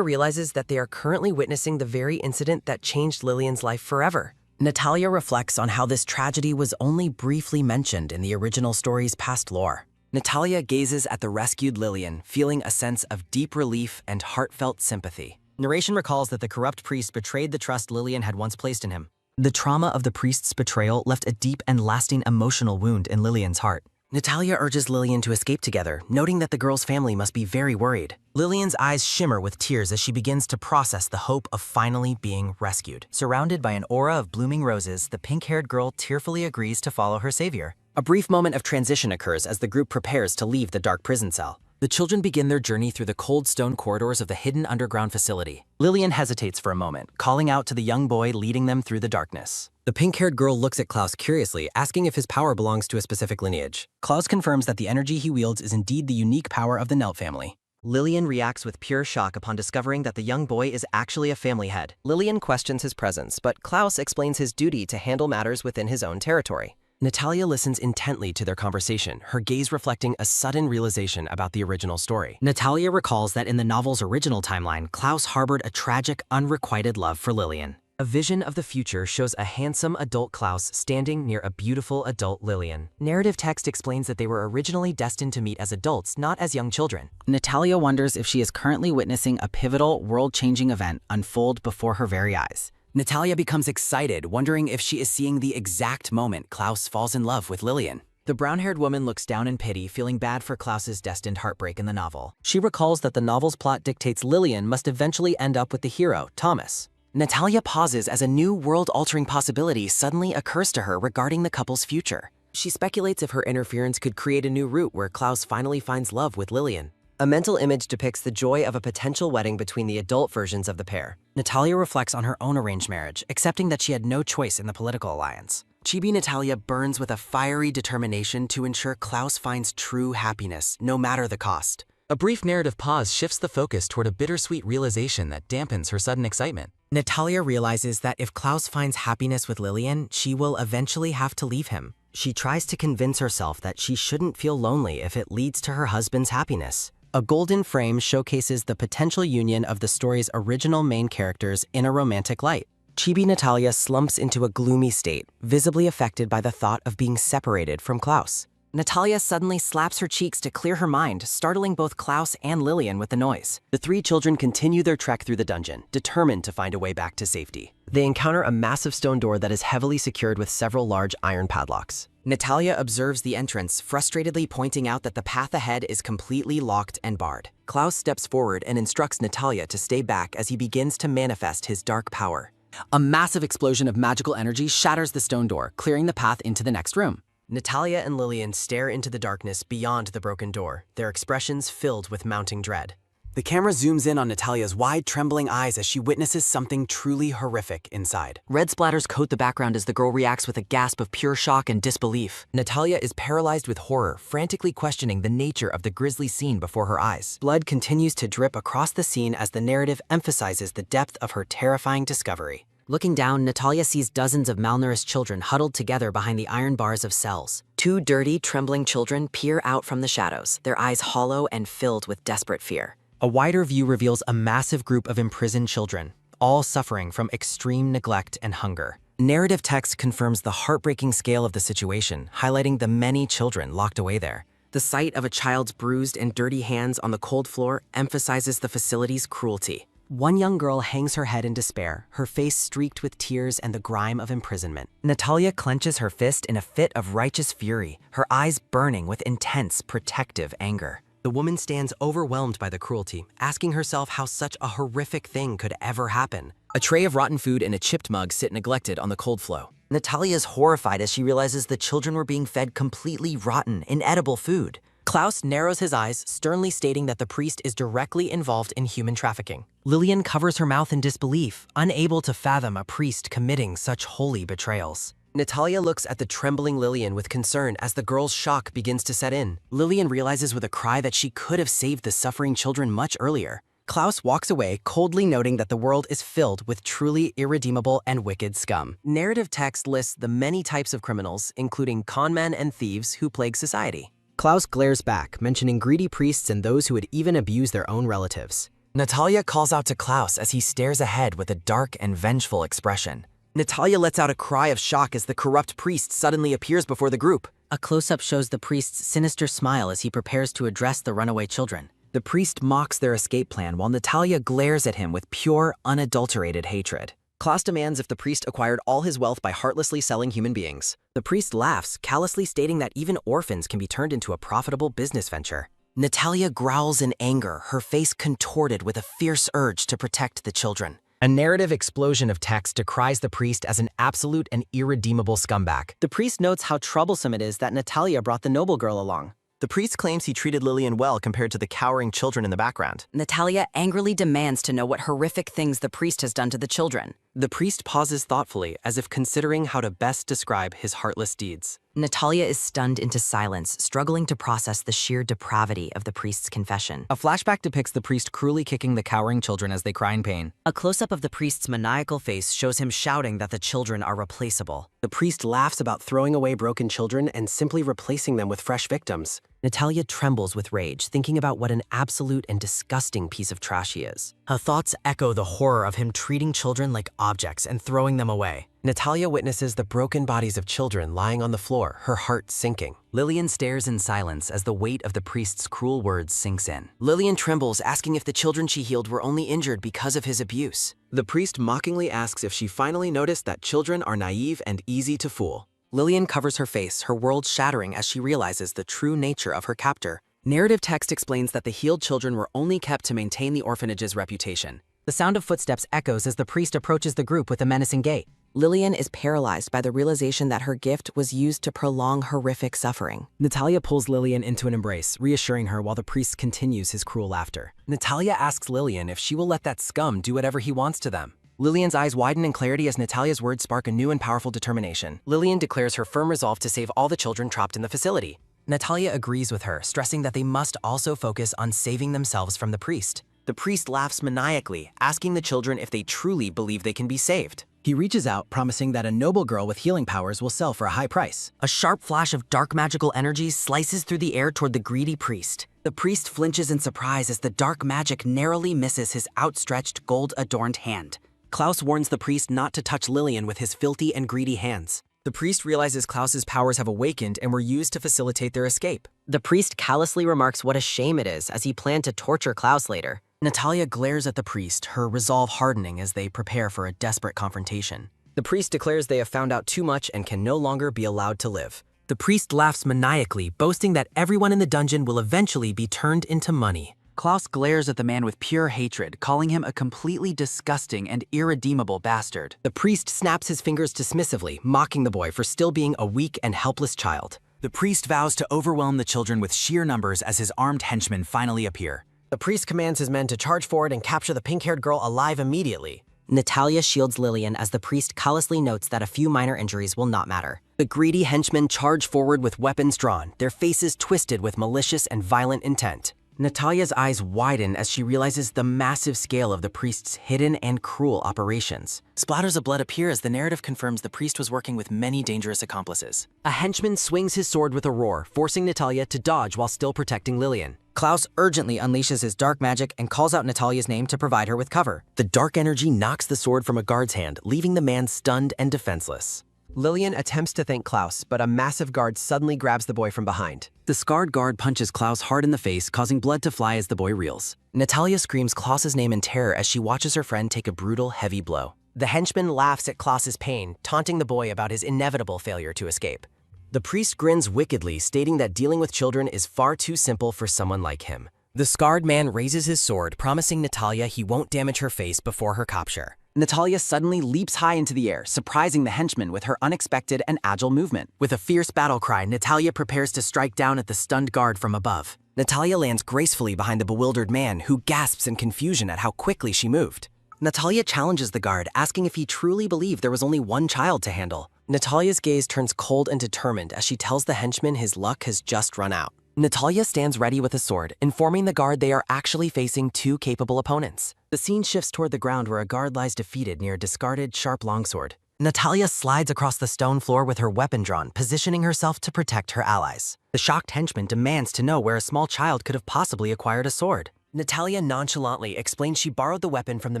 realizes that they are currently witnessing the very incident that changed Lillian's life forever. Natalia reflects on how this tragedy was only briefly mentioned in the original story's past lore. Natalia gazes at the rescued Lillian, feeling a sense of deep relief and heartfelt sympathy. Narration recalls that the corrupt priest betrayed the trust Lillian had once placed in him. The trauma of the priest's betrayal left a deep and lasting emotional wound in Lillian's heart. Natalia urges Lillian to escape together, noting that the girl's family must be very worried. Lillian's eyes shimmer with tears as she begins to process the hope of finally being rescued. Surrounded by an aura of blooming roses, the pink-haired girl tearfully agrees to follow her savior. A brief moment of transition occurs as the group prepares to leave the dark prison cell. The children begin their journey through the cold stone corridors of the hidden underground facility. Lillian hesitates for a moment, calling out to the young boy leading them through the darkness. The pink-haired girl looks at Klaus curiously, asking if his power belongs to a specific lineage. Klaus confirms that the energy he wields is indeed the unique power of the Nelt family. Lillian reacts with pure shock upon discovering that the young boy is actually a family head. Lillian questions his presence, but Klaus explains his duty to handle matters within his own territory. Natalia listens intently to their conversation, her gaze reflecting a sudden realization about the original story. Natalia recalls that in the novel's original timeline, Klaus harbored a tragic, unrequited love for Lillian. A vision of the future shows a handsome adult Klaus standing near a beautiful adult Lillian. Narrative text explains that they were originally destined to meet as adults, not as young children. Natalia wonders if she is currently witnessing a pivotal, world-changing event unfold before her very eyes. Natalia becomes excited, wondering if she is seeing the exact moment Klaus falls in love with Lillian. The brown-haired woman looks down in pity, feeling bad for Klaus's destined heartbreak in the novel. She recalls that the novel's plot dictates Lillian must eventually end up with the hero, Thomas. Natalia pauses as a new world-altering possibility suddenly occurs to her regarding the couple's future. She speculates if her interference could create a new route where Klaus finally finds love with Lillian. A mental image depicts the joy of a potential wedding between the adult versions of the pair. Natalia reflects on her own arranged marriage, accepting that she had no choice in the political alliance. Chibi Natalia burns with a fiery determination to ensure Klaus finds true happiness, no matter the cost. A brief narrative pause shifts the focus toward a bittersweet realization that dampens her sudden excitement. Natalia realizes that if Klaus finds happiness with Lillian, she will eventually have to leave him. She tries to convince herself that she shouldn't feel lonely if it leads to her husband's happiness. A golden frame showcases the potential union of the story's original main characters in a romantic light. Chibi Natalia slumps into a gloomy state, visibly affected by the thought of being separated from Klaus. Natalia suddenly slaps her cheeks to clear her mind, startling both Klaus and Lillian with the noise. The three children continue their trek through the dungeon, determined to find a way back to safety. They encounter a massive stone door that is heavily secured with several large iron padlocks. Natalia observes the entrance, frustratedly pointing out that the path ahead is completely locked and barred. Klaus steps forward and instructs Natalia to stay back as he begins to manifest his dark power. A massive explosion of magical energy shatters the stone door, clearing the path into the next room. Natalia and Lillian stare into the darkness beyond the broken door, their expressions filled with mounting dread. The camera zooms in on Natalia's wide, trembling eyes as she witnesses something truly horrific inside. Red splatters coat the background as the girl reacts with a gasp of pure shock and disbelief. Natalia is paralyzed with horror, frantically questioning the nature of the grisly scene before her eyes. Blood continues to drip across the scene as the narrative emphasizes the depth of her terrifying discovery. Looking down, Natalia sees dozens of malnourished children huddled together behind the iron bars of cells. Two dirty, trembling children peer out from the shadows, their eyes hollow and filled with desperate fear. A wider view reveals a massive group of imprisoned children, all suffering from extreme neglect and hunger. Narrative text confirms the heartbreaking scale of the situation, highlighting the many children locked away there. The sight of a child's bruised and dirty hands on the cold floor emphasizes the facility's cruelty. One young girl hangs her head in despair, her face streaked with tears and the grime of imprisonment. Natalia clenches her fist in a fit of righteous fury, her eyes burning with intense, protective anger. The woman stands overwhelmed by the cruelty, asking herself how such a horrific thing could ever happen. A tray of rotten food and a chipped mug sit neglected on the cold flow. Natalia is horrified as she realizes the children were being fed completely rotten, inedible food. Klaus narrows his eyes, sternly stating that the priest is directly involved in human trafficking. Lillian covers her mouth in disbelief, unable to fathom a priest committing such holy betrayals. Natalia looks at the trembling Lillian with concern as the girl's shock begins to set in. Lillian realizes with a cry that she could have saved the suffering children much earlier. Klaus walks away, coldly noting that the world is filled with truly irredeemable and wicked scum. Narrative text lists the many types of criminals, including conmen and thieves who plague society. Klaus glares back, mentioning greedy priests and those who would even abuse their own relatives. Natalia calls out to Klaus as he stares ahead with a dark and vengeful expression. Natalia lets out a cry of shock as the corrupt priest suddenly appears before the group. A close-up shows the priest's sinister smile as he prepares to address the runaway children. The priest mocks their escape plan while Natalia glares at him with pure, unadulterated hatred. Klaus demands if the priest acquired all his wealth by heartlessly selling human beings. The priest laughs, callously stating that even orphans can be turned into a profitable business venture. Natalia growls in anger, her face contorted with a fierce urge to protect the children. A narrative explosion of text decries the priest as an absolute and irredeemable scumbag. The priest notes how troublesome it is that Natalia brought the noble girl along. The priest claims he treated Lillian well compared to the cowering children in the background. Natalia angrily demands to know what horrific things the priest has done to the children. The priest pauses thoughtfully, as if considering how to best describe his heartless deeds. Natalia is stunned into silence, struggling to process the sheer depravity of the priest's confession. A flashback depicts the priest cruelly kicking the cowering children as they cry in pain. A close-up of the priest's maniacal face shows him shouting that the children are replaceable. The priest laughs about throwing away broken children and simply replacing them with fresh victims. Natalia trembles with rage, thinking about what an absolute and disgusting piece of trash he is. Her thoughts echo the horror of him treating children like objects and throwing them away. Natalia witnesses the broken bodies of children lying on the floor, her heart sinking. Lillian stares in silence as the weight of the priest's cruel words sinks in. Lillian trembles, asking if the children she healed were only injured because of his abuse. The priest mockingly asks if she finally noticed that children are naive and easy to fool. Lillian covers her face, her world shattering as she realizes the true nature of her captor. Narrative text explains that the healed children were only kept to maintain the orphanage's reputation. The sound of footsteps echoes as the priest approaches the group with a menacing gait. Lillian is paralyzed by the realization that her gift was used to prolong horrific suffering. Natalia pulls Lillian into an embrace, reassuring her while the priest continues his cruel laughter. Natalia asks Lillian if she will let that scum do whatever he wants to them. Lillian's eyes widen in clarity as Natalia's words spark a new and powerful determination. Lillian declares her firm resolve to save all the children trapped in the facility. Natalia agrees with her, stressing that they must also focus on saving themselves from the priest. The priest laughs maniacally, asking the children if they truly believe they can be saved. He reaches out, promising that a noble girl with healing powers will sell for a high price. A sharp flash of dark magical energy slices through the air toward the greedy priest. The priest flinches in surprise as the dark magic narrowly misses his outstretched, gold-adorned hand. Klaus warns the priest not to touch Lillian with his filthy and greedy hands. The priest realizes Klaus's powers have awakened and were used to facilitate their escape. The priest callously remarks what a shame it is as he planned to torture Klaus later. Natalia glares at the priest, her resolve hardening as they prepare for a desperate confrontation. The priest declares they have found out too much and can no longer be allowed to live. The priest laughs maniacally, boasting that everyone in the dungeon will eventually be turned into money. Klaus glares at the man with pure hatred, calling him a completely disgusting and irredeemable bastard. The priest snaps his fingers dismissively, mocking the boy for still being a weak and helpless child. The priest vows to overwhelm the children with sheer numbers as his armed henchmen finally appear. The priest commands his men to charge forward and capture the pink-haired girl alive immediately. Natalia shields Lillian as the priest callously notes that a few minor injuries will not matter. The greedy henchmen charge forward with weapons drawn, their faces twisted with malicious and violent intent. Natalia's eyes widen as she realizes the massive scale of the priest's hidden and cruel operations. Splatters of blood appear as the narrative confirms the priest was working with many dangerous accomplices. A henchman swings his sword with a roar, forcing Natalia to dodge while still protecting Lillian. Klaus urgently unleashes his dark magic and calls out Natalia's name to provide her with cover. The dark energy knocks the sword from a guard's hand, leaving the man stunned and defenseless. Lillian attempts to thank Klaus, but a massive guard suddenly grabs the boy from behind. The scarred guard punches Klaus hard in the face, causing blood to fly as the boy reels. Natalia screams Klaus's name in terror as she watches her friend take a brutal, heavy blow. The henchman laughs at Klaus's pain, taunting the boy about his inevitable failure to escape. The priest grins wickedly, stating that dealing with children is far too simple for someone like him. The scarred man raises his sword, promising Natalia he won't damage her face before her capture. Natalia suddenly leaps high into the air, surprising the henchman with her unexpected and agile movement. With a fierce battle cry, Natalia prepares to strike down at the stunned guard from above. Natalia lands gracefully behind the bewildered man, who gasps in confusion at how quickly she moved. Natalia challenges the guard, asking if he truly believed there was only one child to handle. Natalia's gaze turns cold and determined as she tells the henchman his luck has just run out. Natalia stands ready with a sword, informing the guard they are actually facing two capable opponents. The scene shifts toward the ground where a guard lies defeated near a discarded, sharp longsword. Natalia slides across the stone floor with her weapon drawn, positioning herself to protect her allies. The shocked henchman demands to know where a small child could have possibly acquired a sword. Natalia nonchalantly explains she borrowed the weapon from the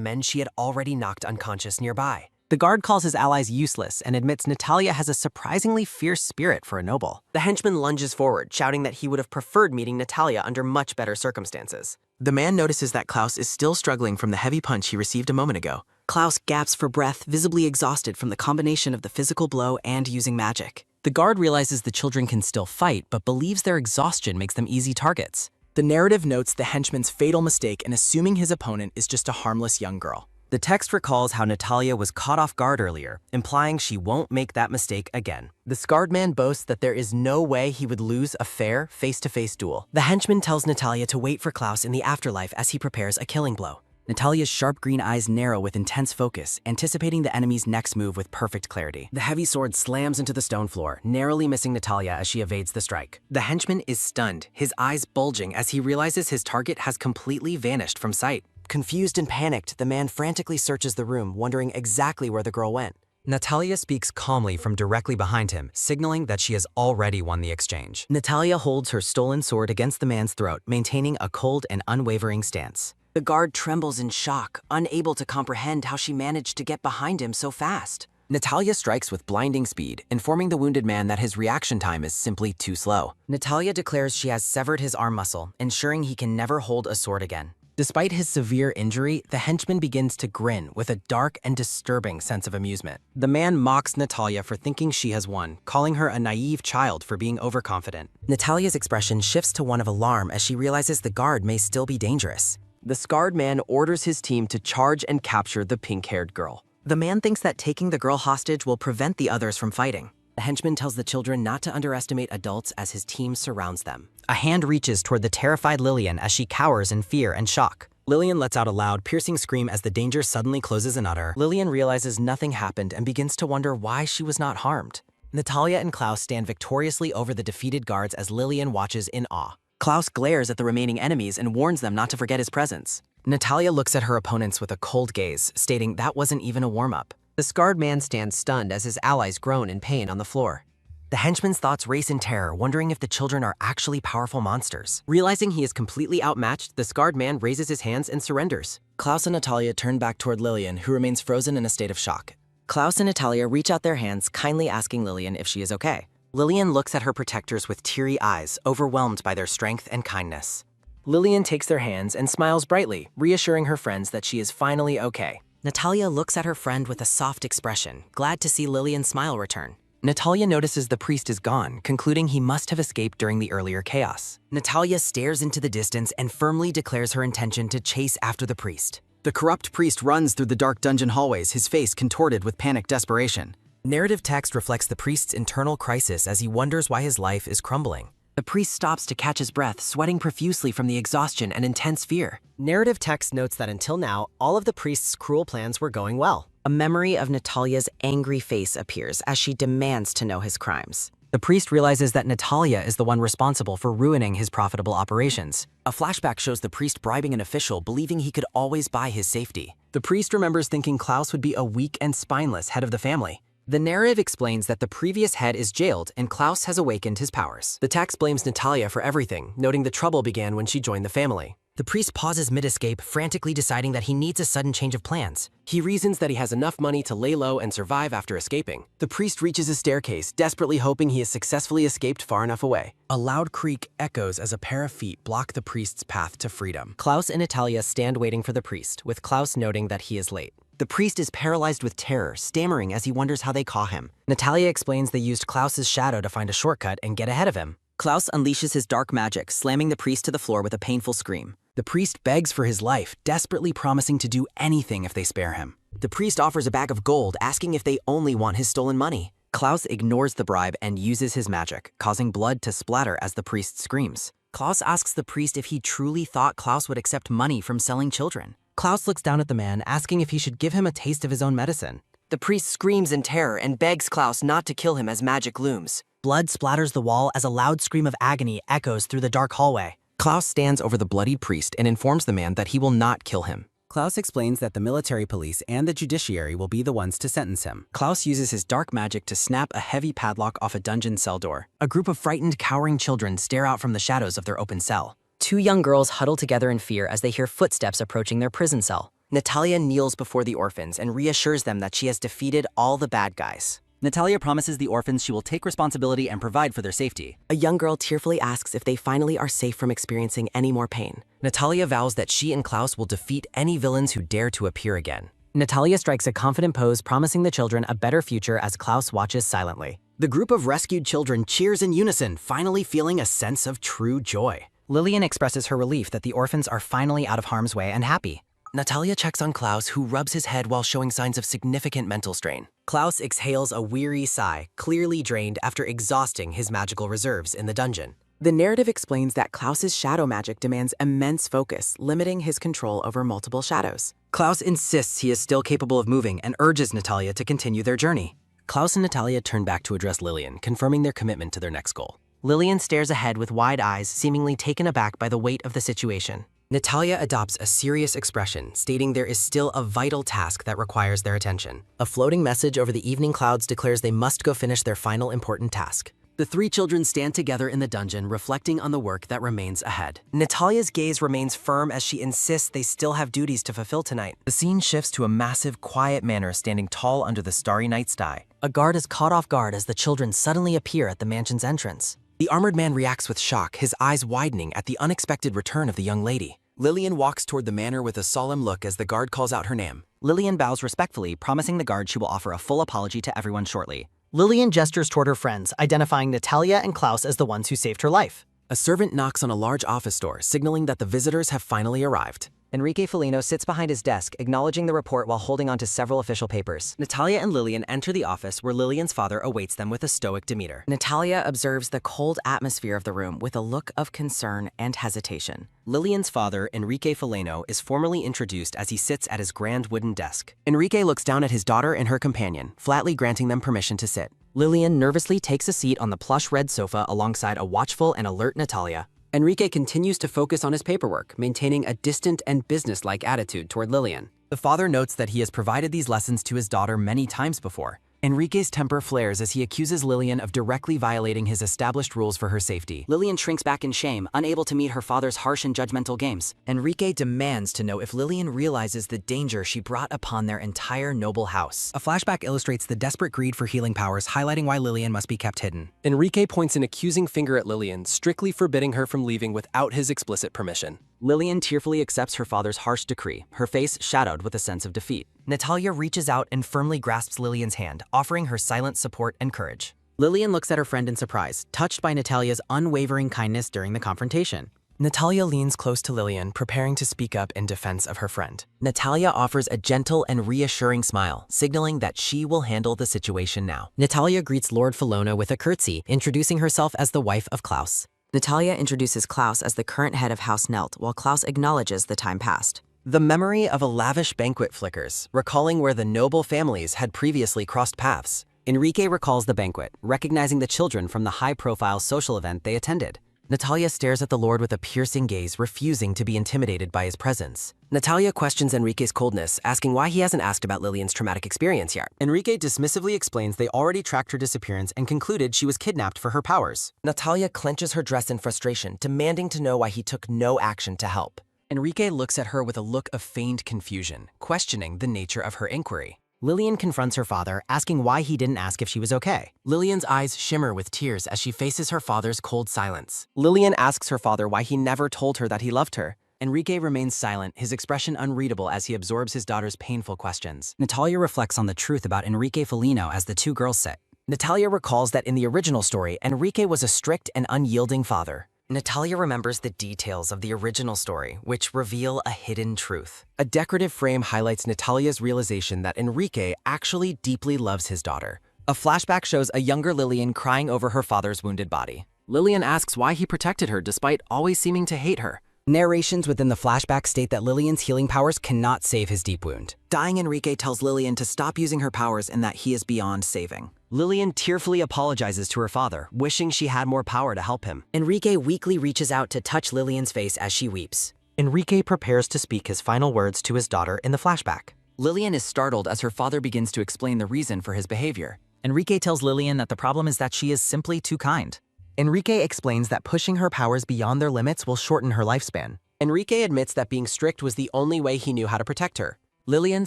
men she had already knocked unconscious nearby. The guard calls his allies useless and admits Natalia has a surprisingly fierce spirit for a noble. The henchman lunges forward, shouting that he would have preferred meeting Natalia under much better circumstances. The man notices that Klaus is still struggling from the heavy punch he received a moment ago. Klaus gasps for breath, visibly exhausted from the combination of the physical blow and using magic. The guard realizes the children can still fight, but believes their exhaustion makes them easy targets. The narrative notes the henchman's fatal mistake in assuming his opponent is just a harmless young girl. The text recalls how Natalia was caught off guard earlier, implying she won't make that mistake again. The scarred man boasts that there is no way he would lose a fair, face-to-face duel. The henchman tells Natalia to wait for Klaus in the afterlife as he prepares a killing blow. Natalia's sharp green eyes narrow with intense focus, anticipating the enemy's next move with perfect clarity. The heavy sword slams into the stone floor, narrowly missing Natalia as she evades the strike. The henchman is stunned, his eyes bulging as he realizes his target has completely vanished from sight. Confused and panicked, the man frantically searches the room, wondering exactly where the girl went. Natalia speaks calmly from directly behind him, signaling that she has already won the exchange. Natalia holds her stolen sword against the man's throat, maintaining a cold and unwavering stance. The guard trembles in shock, unable to comprehend how she managed to get behind him so fast. Natalia strikes with blinding speed, informing the wounded man that his reaction time is simply too slow. Natalia declares she has severed his arm muscle, ensuring he can never hold a sword again. Despite his severe injury, the henchman begins to grin with a dark and disturbing sense of amusement. The man mocks Natalia for thinking she has won, calling her a naive child for being overconfident. Natalia's expression shifts to one of alarm as she realizes the guard may still be dangerous. The scarred man orders his team to charge and capture the pink-haired girl. The man thinks that taking the girl hostage will prevent the others from fighting. The henchman tells the children not to underestimate adults as his team surrounds them. A hand reaches toward the terrified Lillian as she cowers in fear and shock. Lillian lets out a loud, piercing scream as the danger suddenly closes in utter. Lillian realizes nothing happened and begins to wonder why she was not harmed. Natalia and Klaus stand victoriously over the defeated guards as Lillian watches in awe. Klaus glares at the remaining enemies and warns them not to forget his presence. Natalia looks at her opponents with a cold gaze, stating that wasn't even a warm-up. The scarred man stands stunned as his allies groan in pain on the floor. The henchman's thoughts race in terror, wondering if the children are actually powerful monsters. Realizing he is completely outmatched, the scarred man raises his hands and surrenders. Klaus and Natalia turn back toward Lillian, who remains frozen in a state of shock. Klaus and Natalia reach out their hands, kindly asking Lillian if she is okay. Lillian looks at her protectors with teary eyes, overwhelmed by their strength and kindness. Lillian takes their hands and smiles brightly, reassuring her friends that she is finally okay. Natalia looks at her friend with a soft expression, glad to see Lillian's smile return. Natalia notices the priest is gone, concluding he must have escaped during the earlier chaos. Natalia stares into the distance and firmly declares her intention to chase after the priest. The corrupt priest runs through the dark dungeon hallways, his face contorted with panicked desperation. Narrative text reflects the priest's internal crisis as he wonders why his life is crumbling. The priest stops to catch his breath, sweating profusely from the exhaustion and intense fear. Narrative text notes that until now, all of the priest's cruel plans were going well. A memory of Natalia's angry face appears as she demands to know his crimes. The priest realizes that Natalia is the one responsible for ruining his profitable operations. A flashback shows the priest bribing an official, believing he could always buy his safety. The priest remembers thinking Klaus would be a weak and spineless head of the family. The narrative explains that the previous head is jailed and Klaus has awakened his powers. The text blames Natalia for everything, noting the trouble began when she joined the family. The priest pauses mid-escape, frantically deciding that he needs a sudden change of plans. He reasons that he has enough money to lay low and survive after escaping. The priest reaches a staircase, desperately hoping he has successfully escaped far enough away. A loud creak echoes as a pair of feet block the priest's path to freedom. Klaus and Natalia stand waiting for the priest, with Klaus noting that he is late. The priest is paralyzed with terror, stammering as he wonders how they caught him. Natalia explains they used Klaus's shadow to find a shortcut and get ahead of him. Klaus unleashes his dark magic, slamming the priest to the floor with a painful scream. The priest begs for his life, desperately promising to do anything if they spare him. The priest offers a bag of gold, asking if they only want his stolen money. Klaus ignores the bribe and uses his magic, causing blood to splatter as the priest screams. Klaus asks the priest if he truly thought Klaus would accept money from selling children. Klaus looks down at the man, asking if he should give him a taste of his own medicine. The priest screams in terror and begs Klaus not to kill him as magic looms. Blood splatters the wall as a loud scream of agony echoes through the dark hallway. Klaus stands over the bloodied priest and informs the man that he will not kill him. Klaus explains that the military police and the judiciary will be the ones to sentence him. Klaus uses his dark magic to snap a heavy padlock off a dungeon cell door. A group of frightened, cowering children stare out from the shadows of their open cell. Two young girls huddle together in fear as they hear footsteps approaching their prison cell. Natalia kneels before the orphans and reassures them that she has defeated all the bad guys. Natalia promises the orphans she will take responsibility and provide for their safety. A young girl tearfully asks if they finally are safe from experiencing any more pain. Natalia vows that she and Klaus will defeat any villains who dare to appear again. Natalia strikes a confident pose, promising the children a better future as Klaus watches silently. The group of rescued children cheers in unison, finally feeling a sense of true joy. Lillian expresses her relief that the orphans are finally out of harm's way and happy. Natalia checks on Klaus, who rubs his head while showing signs of significant mental strain. Klaus exhales a weary sigh, clearly drained after exhausting his magical reserves in the dungeon. The narrative explains that Klaus's shadow magic demands immense focus, limiting his control over multiple shadows. Klaus insists he is still capable of moving and urges Natalia to continue their journey. Klaus and Natalia turn back to address Lillian, confirming their commitment to their next goal. Lillian stares ahead with wide eyes, seemingly taken aback by the weight of the situation. Natalia adopts a serious expression, stating there is still a vital task that requires their attention. A floating message over the evening clouds declares they must go finish their final important task. The three children stand together in the dungeon, reflecting on the work that remains ahead. Natalia's gaze remains firm as she insists they still have duties to fulfill tonight. The scene shifts to a massive, quiet manor standing tall under the starry night sky. A guard is caught off guard as the children suddenly appear at the mansion's entrance. The armored man reacts with shock, his eyes widening at the unexpected return of the young lady. Lillian walks toward the manor with a solemn look as the guard calls out her name. Lillian bows respectfully, promising the guard she will offer a full apology to everyone shortly. Lillian gestures toward her friends, identifying Natalia and Klaus as the ones who saved her life. A servant knocks on a large office door, signaling that the visitors have finally arrived. Enrique Felino sits behind his desk, acknowledging the report while holding onto several official papers. Natalia and Lillian enter the office where Lillian's father awaits them with a stoic demeanor. Natalia observes the cold atmosphere of the room with a look of concern and hesitation. Lillian's father, Enrique Felino, is formally introduced as he sits at his grand wooden desk. Enrique looks down at his daughter and her companion, flatly granting them permission to sit. Lillian nervously takes a seat on the plush red sofa alongside a watchful and alert Natalia. Enrique continues to focus on his paperwork, maintaining a distant and businesslike attitude toward Lillian. The father notes that he has provided these lessons to his daughter many times before. Enrique's temper flares as he accuses Lillian of directly violating his established rules for her safety. Lillian shrinks back in shame, unable to meet her father's harsh and judgmental games. Enrique demands to know if Lillian realizes the danger she brought upon their entire noble house. A flashback illustrates the desperate greed for healing powers, highlighting why Lillian must be kept hidden. Enrique points an accusing finger at Lillian, strictly forbidding her from leaving without his explicit permission. Lillian tearfully accepts her father's harsh decree, her face shadowed with a sense of defeat. Natalia reaches out and firmly grasps Lillian's hand, offering her silent support and courage. Lillian looks at her friend in surprise, touched by Natalia's unwavering kindness during the confrontation. Natalia leans close to Lillian, preparing to speak up in defense of her friend. Natalia offers a gentle and reassuring smile, signaling that she will handle the situation now. Natalia greets Lord Felona with a curtsy, introducing herself as the wife of Klaus. Natalia introduces Klaus as the current head of House Nelt, while Klaus acknowledges the time past. The memory of a lavish banquet flickers, recalling where the noble families had previously crossed paths. Enrique recalls the banquet, recognizing the children from the high-profile social event they attended. Natalia stares at the Lord with a piercing gaze, refusing to be intimidated by his presence. Natalia questions Enrique's coldness, asking why he hasn't asked about Lillian's traumatic experience yet. Enrique dismissively explains they already tracked her disappearance and concluded she was kidnapped for her powers. Natalia clenches her dress in frustration, demanding to know why he took no action to help. Enrique looks at her with a look of feigned confusion, questioning the nature of her inquiry. Lillian confronts her father, asking why he didn't ask if she was okay. Lillian's eyes shimmer with tears as she faces her father's cold silence. Lillian asks her father why he never told her that he loved her. Enrique remains silent, his expression unreadable as he absorbs his daughter's painful questions. Natalia reflects on the truth about Enrique Foligno as the two girls sit. Natalia recalls that in the original story, Enrique was a strict and unyielding father. Natalia remembers the details of the original story, which reveal a hidden truth. A decorative frame highlights Natalia's realization that Enrique actually deeply loves his daughter. A flashback shows a younger Lillian crying over her father's wounded body. Lillian asks why he protected her despite always seeming to hate her. Narrations within the flashback state that Lillian's healing powers cannot save his deep wound. Dying Enrique tells Lillian to stop using her powers and that he is beyond saving. Lillian tearfully apologizes to her father, wishing she had more power to help him. Enrique weakly reaches out to touch Lillian's face as she weeps. Enrique prepares to speak his final words to his daughter in the flashback. Lillian is startled as her father begins to explain the reason for his behavior. Enrique tells Lillian that the problem is that she is simply too kind. Enrique explains that pushing her powers beyond their limits will shorten her lifespan. Enrique admits that being strict was the only way he knew how to protect her. Lillian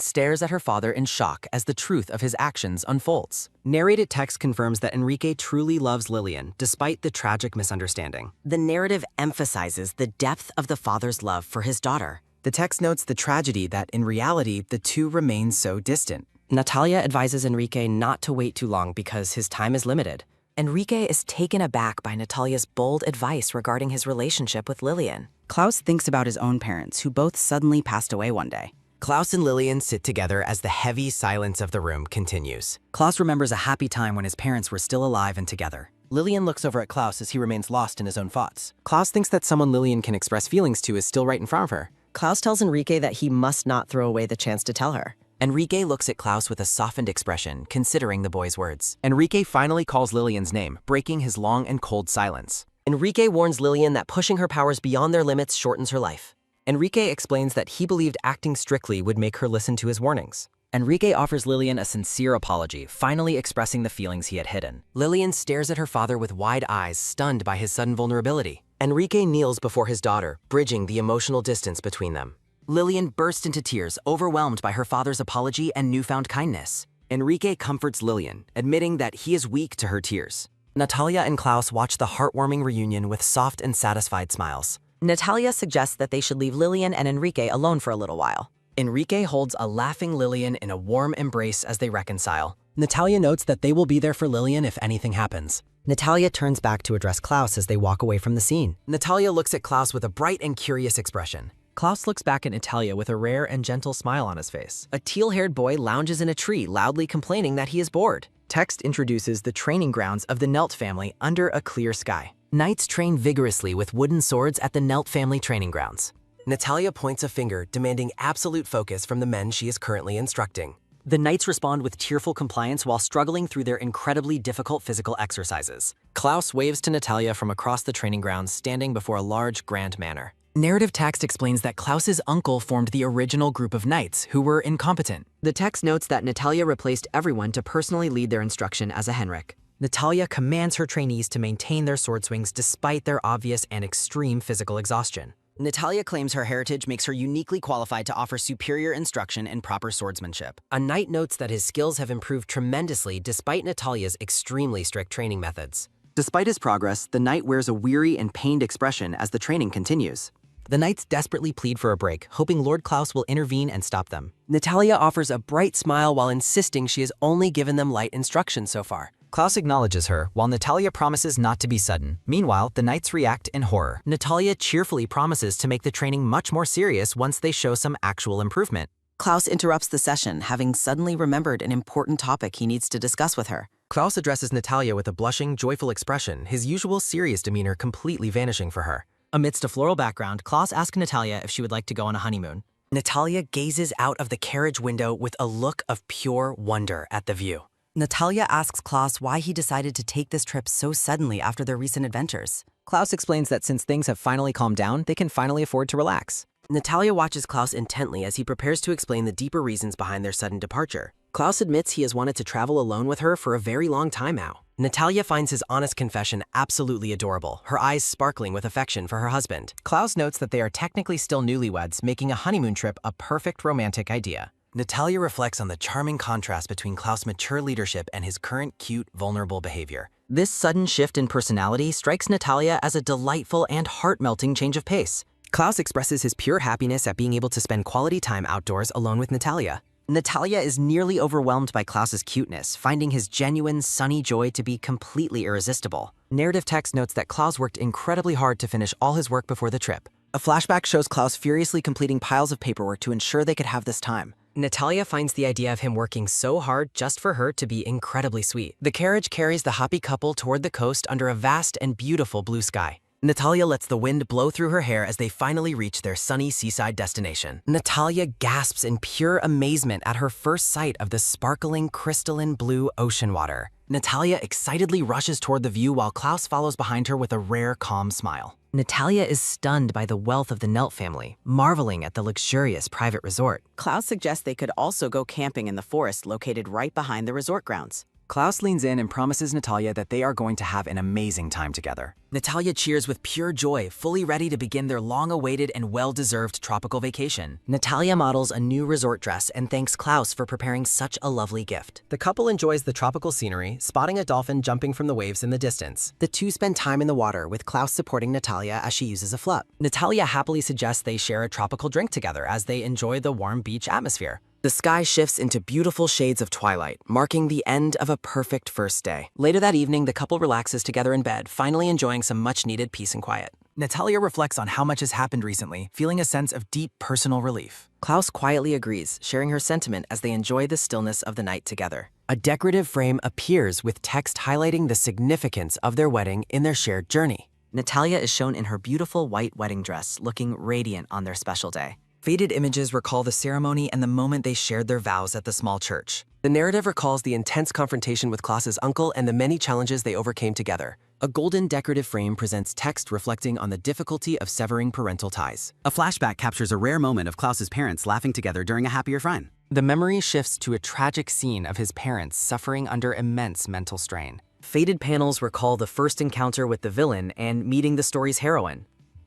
stares at her father in shock as the truth of his actions unfolds. Narrated text confirms that Enrique truly loves Lillian, despite the tragic misunderstanding. The narrative emphasizes the depth of the father's love for his daughter. The text notes the tragedy that, in reality, the two remain so distant. Natalia advises Enrique not to wait too long because his time is limited. Enrique is taken aback by Natalia's bold advice regarding his relationship with Lillian. Klaus thinks about his own parents, who both suddenly passed away one day. Klaus and Lillian sit together as the heavy silence of the room continues. Klaus remembers a happy time when his parents were still alive and together. Lillian looks over at Klaus as he remains lost in his own thoughts. Klaus thinks that someone Lillian can express feelings to is still right in front of her. Klaus tells Enrique that he must not throw away the chance to tell her. Enrique looks at Klaus with a softened expression, considering the boy's words. Enrique finally calls Lillian's name, breaking his long and cold silence. Enrique warns Lillian that pushing her powers beyond their limits shortens her life. Enrique explains that he believed acting strictly would make her listen to his warnings. Enrique offers Lillian a sincere apology, finally expressing the feelings he had hidden. Lillian stares at her father with wide eyes, stunned by his sudden vulnerability. Enrique kneels before his daughter, bridging the emotional distance between them. Lillian bursts into tears, overwhelmed by her father's apology and newfound kindness. Enrique comforts Lillian, admitting that he is weak to her tears. Natalia and Klaus watch the heartwarming reunion with soft and satisfied smiles. Natalia suggests that they should leave Lillian and Enrique alone for a little while. Enrique holds a laughing Lillian in a warm embrace as they reconcile. Natalia notes that they will be there for Lillian if anything happens. Natalia turns back to address Klaus as they walk away from the scene. Natalia looks at Klaus with a bright and curious expression. Klaus looks back at Natalia with a rare and gentle smile on his face. A teal-haired boy lounges in a tree, loudly complaining that he is bored. Text introduces the training grounds of the Nelt family under a clear sky. Knights train vigorously with wooden swords at the Nelt family training grounds. Natalia points a finger, demanding absolute focus from the men she is currently instructing. The knights respond with tearful compliance while struggling through their incredibly difficult physical exercises. Klaus waves to Natalia from across the training grounds, standing before a large, grand manor. Narrative text explains that Klaus's uncle formed the original group of knights, who were incompetent. The text notes that Natalia replaced everyone to personally lead their instruction as a Henrik. Natalia commands her trainees to maintain their sword swings despite their obvious and extreme physical exhaustion. Natalia claims her heritage makes her uniquely qualified to offer superior instruction and proper swordsmanship. A knight notes that his skills have improved tremendously despite Natalia's extremely strict training methods. Despite his progress, the knight wears a weary and pained expression as the training continues. The knights desperately plead for a break, hoping Lord Klaus will intervene and stop them. Natalia offers a bright smile while insisting she has only given them light instruction so far. Klaus acknowledges her, while Natalia promises not to be sudden. Meanwhile, the knights react in horror. Natalia cheerfully promises to make the training much more serious once they show some actual improvement. Klaus interrupts the session, having suddenly remembered an important topic he needs to discuss with her. Klaus addresses Natalia with a blushing, joyful expression, his usual serious demeanor completely vanishing for her. Amidst a floral background, Klaus asks Natalia if she would like to go on a honeymoon. Natalia gazes out of the carriage window with a look of pure wonder at the view. Natalia asks Klaus why he decided to take this trip so suddenly after their recent adventures. Klaus explains that since things have finally calmed down, they can finally afford to relax. Natalia watches Klaus intently as he prepares to explain the deeper reasons behind their sudden departure. Klaus admits he has wanted to travel alone with her for a very long time now. Natalia finds his honest confession absolutely adorable, her eyes sparkling with affection for her husband. Klaus notes that they are technically still newlyweds, making a honeymoon trip a perfect romantic idea. Natalia reflects on the charming contrast between Klaus' mature leadership and his current cute, vulnerable behavior. This sudden shift in personality strikes Natalia as a delightful and heart-melting change of pace. Klaus expresses his pure happiness at being able to spend quality time outdoors alone with Natalia. Natalia is nearly overwhelmed by Klaus's cuteness, finding his genuine, sunny joy to be completely irresistible. Narrative text notes that Klaus worked incredibly hard to finish all his work before the trip. A flashback shows Klaus furiously completing piles of paperwork to ensure they could have this time. Natalia finds the idea of him working so hard just for her to be incredibly sweet. The carriage carries the happy couple toward the coast under a vast and beautiful blue sky. Natalia lets the wind blow through her hair as they finally reach their sunny seaside destination. Natalia gasps in pure amazement at her first sight of the sparkling, crystalline blue ocean water. Natalia excitedly rushes toward the view while Klaus follows behind her with a rare, calm smile. Natalia is stunned by the wealth of the Nelt family, marveling at the luxurious private resort. Klaus suggests they could also go camping in the forest located right behind the resort grounds. Klaus leans in and promises Natalia that they are going to have an amazing time together. Natalia cheers with pure joy, fully ready to begin their long-awaited and well-deserved tropical vacation. Natalia models a new resort dress and thanks Klaus for preparing such a lovely gift. The couple enjoys the tropical scenery, spotting a dolphin jumping from the waves in the distance. The two spend time in the water, with Klaus supporting Natalia as she uses a flup. Natalia happily suggests they share a tropical drink together as they enjoy the warm beach atmosphere. The sky shifts into beautiful shades of twilight, marking the end of a perfect first day. Later that evening, the couple relaxes together in bed, finally enjoying some much-needed peace and quiet. Natalia reflects on how much has happened recently, feeling a sense of deep personal relief. Klaus quietly agrees, sharing her sentiment as they enjoy the stillness of the night together. A decorative frame appears with text highlighting the significance of their wedding in their shared journey. Natalia is shown in her beautiful white wedding dress, looking radiant on their special day. Faded images recall the ceremony and the moment they shared their vows at the small church. The narrative recalls the intense confrontation with Klaus's uncle and the many challenges they overcame together. A golden decorative frame presents text reflecting on the difficulty of severing parental ties. A flashback captures a rare moment of Klaus's parents laughing together during a happier fun. The memory shifts to a tragic scene of his parents suffering under immense mental strain. Faded panels recall the first encounter with the villain and meeting the story's heroine.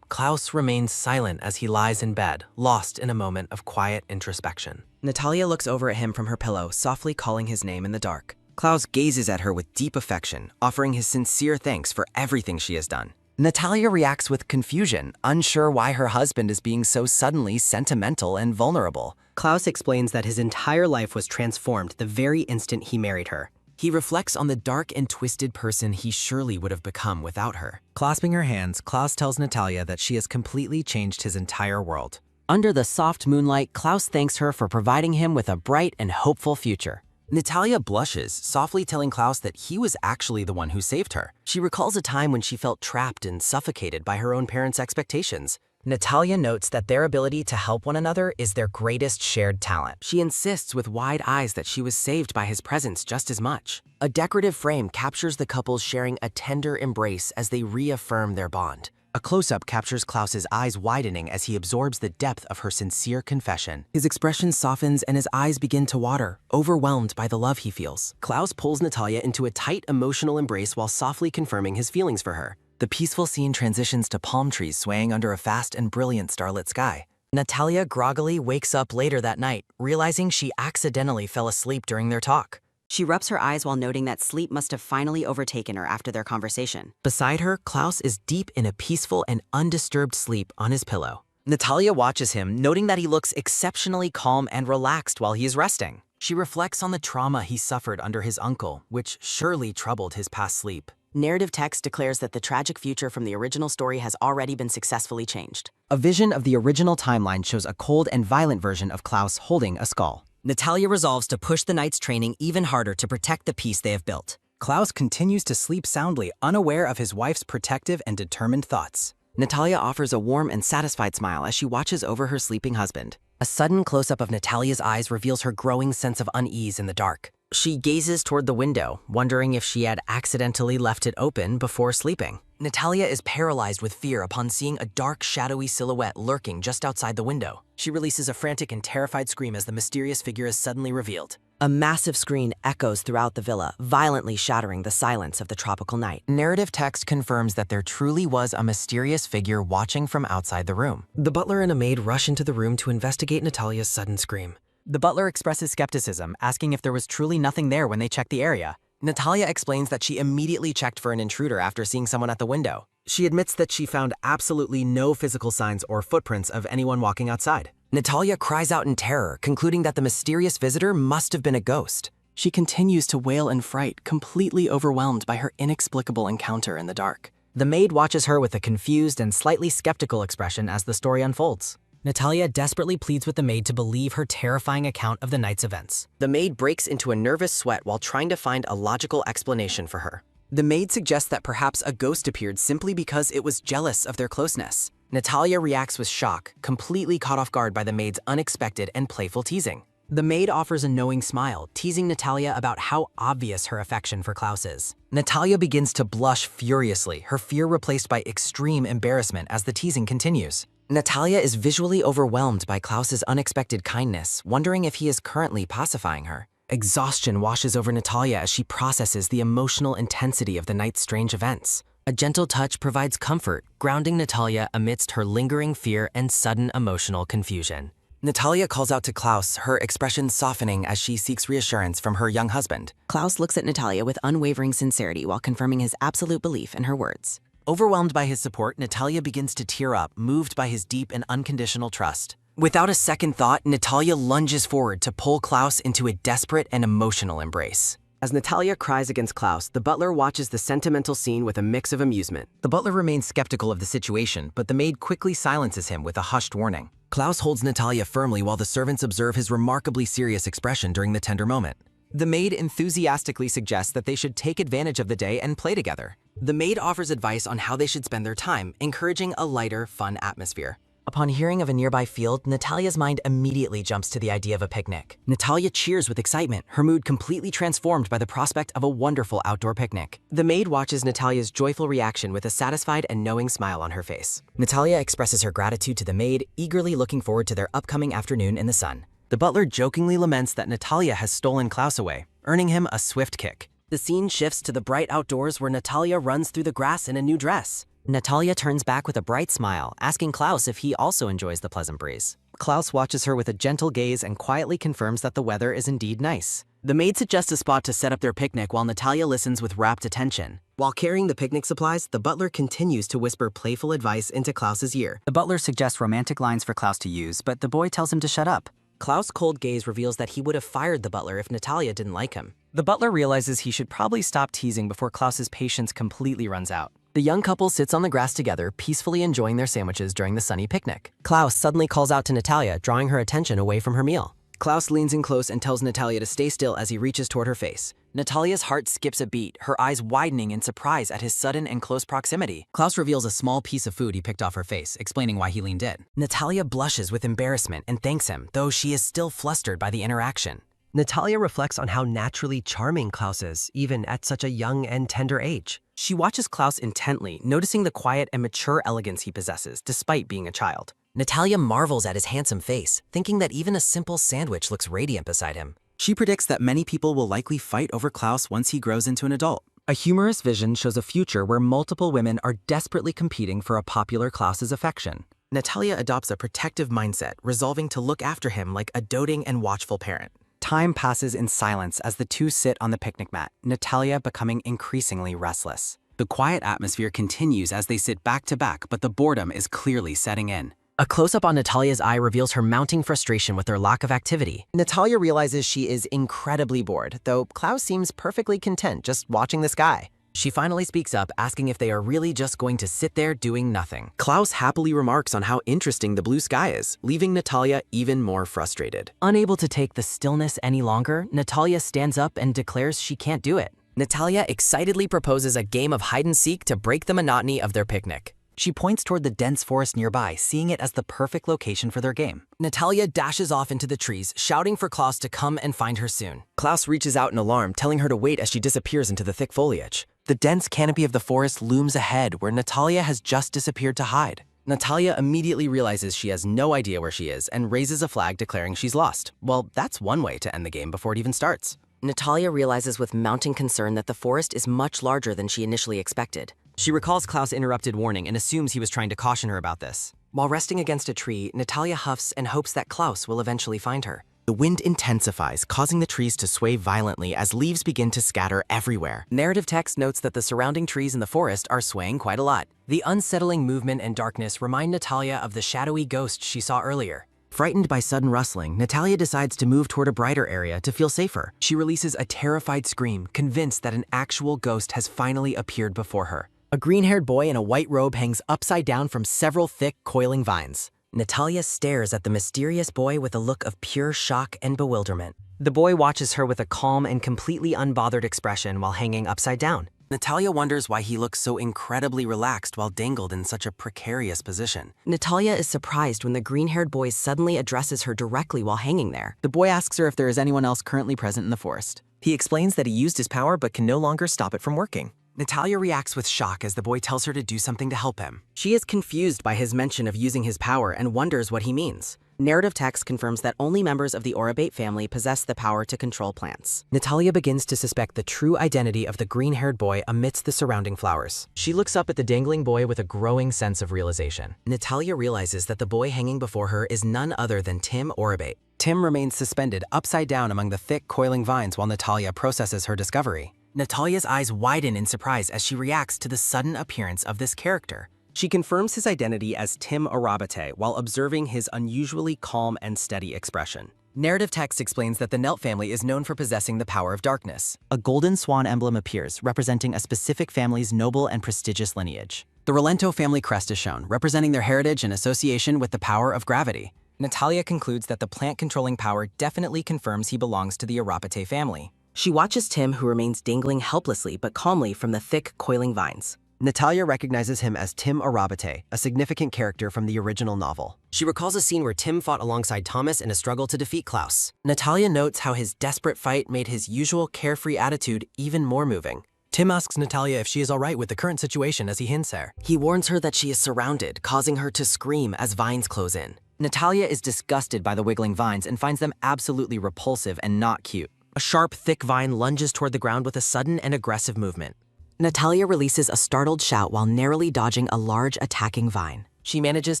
Klaus remains silent as he lies in bed, lost in a moment of quiet introspection. Natalia looks over at him from her pillow, softly calling his name in the dark. Klaus gazes at her with deep affection, offering his sincere thanks for everything she has done. Natalia reacts with confusion, unsure why her husband is being so suddenly sentimental and vulnerable. Klaus explains that his entire life was transformed the very instant he married her. He reflects on the dark and twisted person he surely would have become without her. Clasping her hands, Klaus tells Natalia that she has completely changed his entire world. Under the soft moonlight, Klaus thanks her for providing him with a bright and hopeful future. Natalia blushes, softly telling Klaus that he was actually the one who saved her. She recalls a time when she felt trapped and suffocated by her own parents' expectations. Natalia notes that their ability to help one another is their greatest shared talent. She insists with wide eyes that she was saved by his presence just as much. A decorative frame captures the couple sharing a tender embrace as they reaffirm their bond. A close-up captures Klaus's eyes widening as he absorbs the depth of her sincere confession. His expression softens and his eyes begin to water, overwhelmed by the love he feels. Klaus pulls Natalia into a tight emotional embrace while softly confirming his feelings for her. The peaceful scene transitions to palm trees swaying under a vast and brilliant starlit sky. Natalia groggily wakes up later that night, realizing she accidentally fell asleep during their talk. She rubs her eyes while noting that sleep must have finally overtaken her after their conversation. Beside her, Klaus is deep in a peaceful and undisturbed sleep on his pillow. Natalia watches him, noting that he looks exceptionally calm and relaxed while he is resting. She reflects on the trauma he suffered under his uncle, which surely troubled his past sleep. Narrative text declares that the tragic future from the original story has already been successfully changed. A vision of the original timeline shows a cold and violent version of Klaus holding a skull. Natalia resolves to push the Knight's training even harder to protect the peace they have built. Klaus continues to sleep soundly, unaware of his wife's protective and determined thoughts. Natalia offers a warm and satisfied smile as she watches over her sleeping husband. A sudden close-up of Natalia's eyes reveals her growing sense of unease in the dark. She gazes toward the window, wondering if she had accidentally left it open before sleeping. Natalia is paralyzed with fear upon seeing a dark, shadowy silhouette lurking just outside the window. She releases a frantic and terrified scream as the mysterious figure is suddenly revealed. A massive scream echoes throughout the villa, violently shattering the silence of the tropical night. Narrative text confirms that there truly was a mysterious figure watching from outside the room. The butler and a maid rush into the room to investigate Natalia's sudden scream. The butler expresses skepticism, asking if there was truly nothing there when they checked the area. Natalia explains that she immediately checked for an intruder after seeing someone at the window. She admits that she found absolutely no physical signs or footprints of anyone walking outside. Natalia cries out in terror, concluding that the mysterious visitor must have been a ghost. She continues to wail in fright, completely overwhelmed by her inexplicable encounter in the dark. The maid watches her with a confused and slightly skeptical expression as the story unfolds. Natalia desperately pleads with the maid to believe her terrifying account of the night's events. The maid breaks into a nervous sweat while trying to find a logical explanation for her. The maid suggests that perhaps a ghost appeared simply because it was jealous of their closeness. Natalia reacts with shock, completely caught off guard by the maid's unexpected and playful teasing. The maid offers a knowing smile, teasing Natalia about how obvious her affection for Klaus is. Natalia begins to blush furiously, her fear replaced by extreme embarrassment as the teasing continues. Natalia is visually overwhelmed by Klaus's unexpected kindness, wondering if he is currently pacifying her. Exhaustion washes over Natalia as she processes the emotional intensity of the night's strange events. A gentle touch provides comfort, grounding Natalia amidst her lingering fear and sudden emotional confusion. Natalia calls out to Klaus, her expression softening as she seeks reassurance from her young husband. Klaus looks at Natalia with unwavering sincerity while confirming his absolute belief in her words. Overwhelmed by his support, Natalia begins to tear up, moved by his deep and unconditional trust. Without a second thought, Natalia lunges forward to pull Klaus into a desperate and emotional embrace. As Natalia cries against Klaus, the butler watches the sentimental scene with a mix of amusement. The butler remains skeptical of the situation, but the maid quickly silences him with a hushed warning. Klaus holds Natalia firmly while the servants observe his remarkably serious expression during the tender moment. The maid enthusiastically suggests that they should take advantage of the day and play together. The maid offers advice on how they should spend their time, encouraging a lighter, fun atmosphere. Upon hearing of a nearby field, Natalia's mind immediately jumps to the idea of a picnic. Natalia cheers with excitement, her mood completely transformed by the prospect of a wonderful outdoor picnic. The maid watches Natalia's joyful reaction with a satisfied and knowing smile on her face. Natalia expresses her gratitude to the maid, eagerly looking forward to their upcoming afternoon in the sun. The butler jokingly laments that Natalia has stolen Klaus away, earning him a swift kick. The scene shifts to the bright outdoors where Natalia runs through the grass in a new dress. Natalia turns back with a bright smile, asking Klaus if he also enjoys the pleasant breeze. Klaus watches her with a gentle gaze and quietly confirms that the weather is indeed nice. The maid suggests a spot to set up their picnic while Natalia listens with rapt attention. While carrying the picnic supplies, the butler continues to whisper playful advice into Klaus's ear. The butler suggests romantic lines for Klaus to use, but the boy tells him to shut up. Klaus' cold gaze reveals that he would have fired the butler if Natalia didn't like him. The butler realizes he should probably stop teasing before Klaus's patience completely runs out. The young couple sits on the grass together, peacefully enjoying their sandwiches during the sunny picnic. Klaus suddenly calls out to Natalia, drawing her attention away from her meal. Klaus leans in close and tells Natalia to stay still as he reaches toward her face. Natalia's heart skips a beat, her eyes widening in surprise at his sudden and close proximity. Klaus reveals a small piece of food he picked off her face, explaining why he leaned in. Natalia blushes with embarrassment and thanks him, though she is still flustered by the interaction. Natalia reflects on how naturally charming Klaus is, even at such a young and tender age. She watches Klaus intently, noticing the quiet and mature elegance he possesses, despite being a child. Natalia marvels at his handsome face, thinking that even a simple sandwich looks radiant beside him. She predicts that many people will likely fight over Klaus once he grows into an adult. A humorous vision shows a future where multiple women are desperately competing for a popular Klaus's affection. Natalia adopts a protective mindset, resolving to look after him like a doting and watchful parent. Time passes in silence as the two sit on the picnic mat, Natalia becoming increasingly restless. The quiet atmosphere continues as they sit back to back, but the boredom is clearly setting in. A close-up on Natalia's eye reveals her mounting frustration with their lack of activity. Natalia realizes she is incredibly bored, though Klaus seems perfectly content just watching the sky. She finally speaks up, asking if they are really just going to sit there doing nothing. Klaus happily remarks on how interesting the blue sky is, leaving Natalia even more frustrated. Unable to take the stillness any longer, Natalia stands up and declares she can't do it. Natalia excitedly proposes a game of hide-and-seek to break the monotony of their picnic. She points toward the dense forest nearby, seeing it as the perfect location for their game. Natalia dashes off into the trees, shouting for Klaus to come and find her soon. Klaus reaches out in alarm, telling her to wait as she disappears into the thick foliage. The dense canopy of the forest looms ahead where Natalia has just disappeared to hide. Natalia immediately realizes she has no idea where she is and raises a flag declaring she's lost. Well, that's one way to end the game before it even starts. Natalia realizes with mounting concern that the forest is much larger than she initially expected. She recalls Klaus' interrupted warning and assumes he was trying to caution her about this. While resting against a tree, Natalia huffs and hopes that Klaus will eventually find her. The wind intensifies, causing the trees to sway violently as leaves begin to scatter everywhere. Narrative text notes that the surrounding trees in the forest are swaying quite a lot. The unsettling movement and darkness remind Natalia of the shadowy ghost she saw earlier. Frightened by sudden rustling, Natalia decides to move toward a brighter area to feel safer. She releases a terrified scream, convinced that an actual ghost has finally appeared before her. A green-haired boy in a white robe hangs upside down from several thick, coiling vines. Natalia stares at the mysterious boy with a look of pure shock and bewilderment. The boy watches her with a calm and completely unbothered expression while hanging upside down. Natalia wonders why he looks so incredibly relaxed while dangled in such a precarious position. Natalia is surprised when the green-haired boy suddenly addresses her directly while hanging there. The boy asks her if there is anyone else currently present in the forest. He explains that he used his power but can no longer stop it from working. Natalia reacts with shock as the boy tells her to do something to help him. She is confused by his mention of using his power and wonders what he means. Narrative text confirms that only members of the Orobate family possess the power to control plants. Natalia begins to suspect the true identity of the green-haired boy amidst the surrounding flowers. She looks up at the dangling boy with a growing sense of realization. Natalia realizes that the boy hanging before her is none other than Tim Orobate. Tim remains suspended upside down among the thick, coiling vines while Natalia processes her discovery. Natalia's eyes widen in surprise as she reacts to the sudden appearance of this character. She confirms his identity as Tim Orobate while observing his unusually calm and steady expression. Narrative text explains that the Nelt family is known for possessing the power of darkness. A golden swan emblem appears, representing a specific family's noble and prestigious lineage. The Rolento family crest is shown, representing their heritage and association with the power of gravity. Natalia concludes that the plant-controlling power definitely confirms he belongs to the Orobate family. She watches Tim, who remains dangling helplessly but calmly from the thick, coiling vines. Natalia recognizes him as Tim Orobate, a significant character from the original novel. She recalls a scene where Tim fought alongside Thomas in a struggle to defeat Klaus. Natalia notes how his desperate fight made his usual carefree attitude even more moving. Tim asks Natalia if she is alright with the current situation as he hints her. He warns her that she is surrounded, causing her to scream as vines close in. Natalia is disgusted by the wiggling vines and finds them absolutely repulsive and not cute. A sharp, thick vine lunges toward the ground with a sudden and aggressive movement. Natalia releases a startled shout while narrowly dodging a large attacking vine. She manages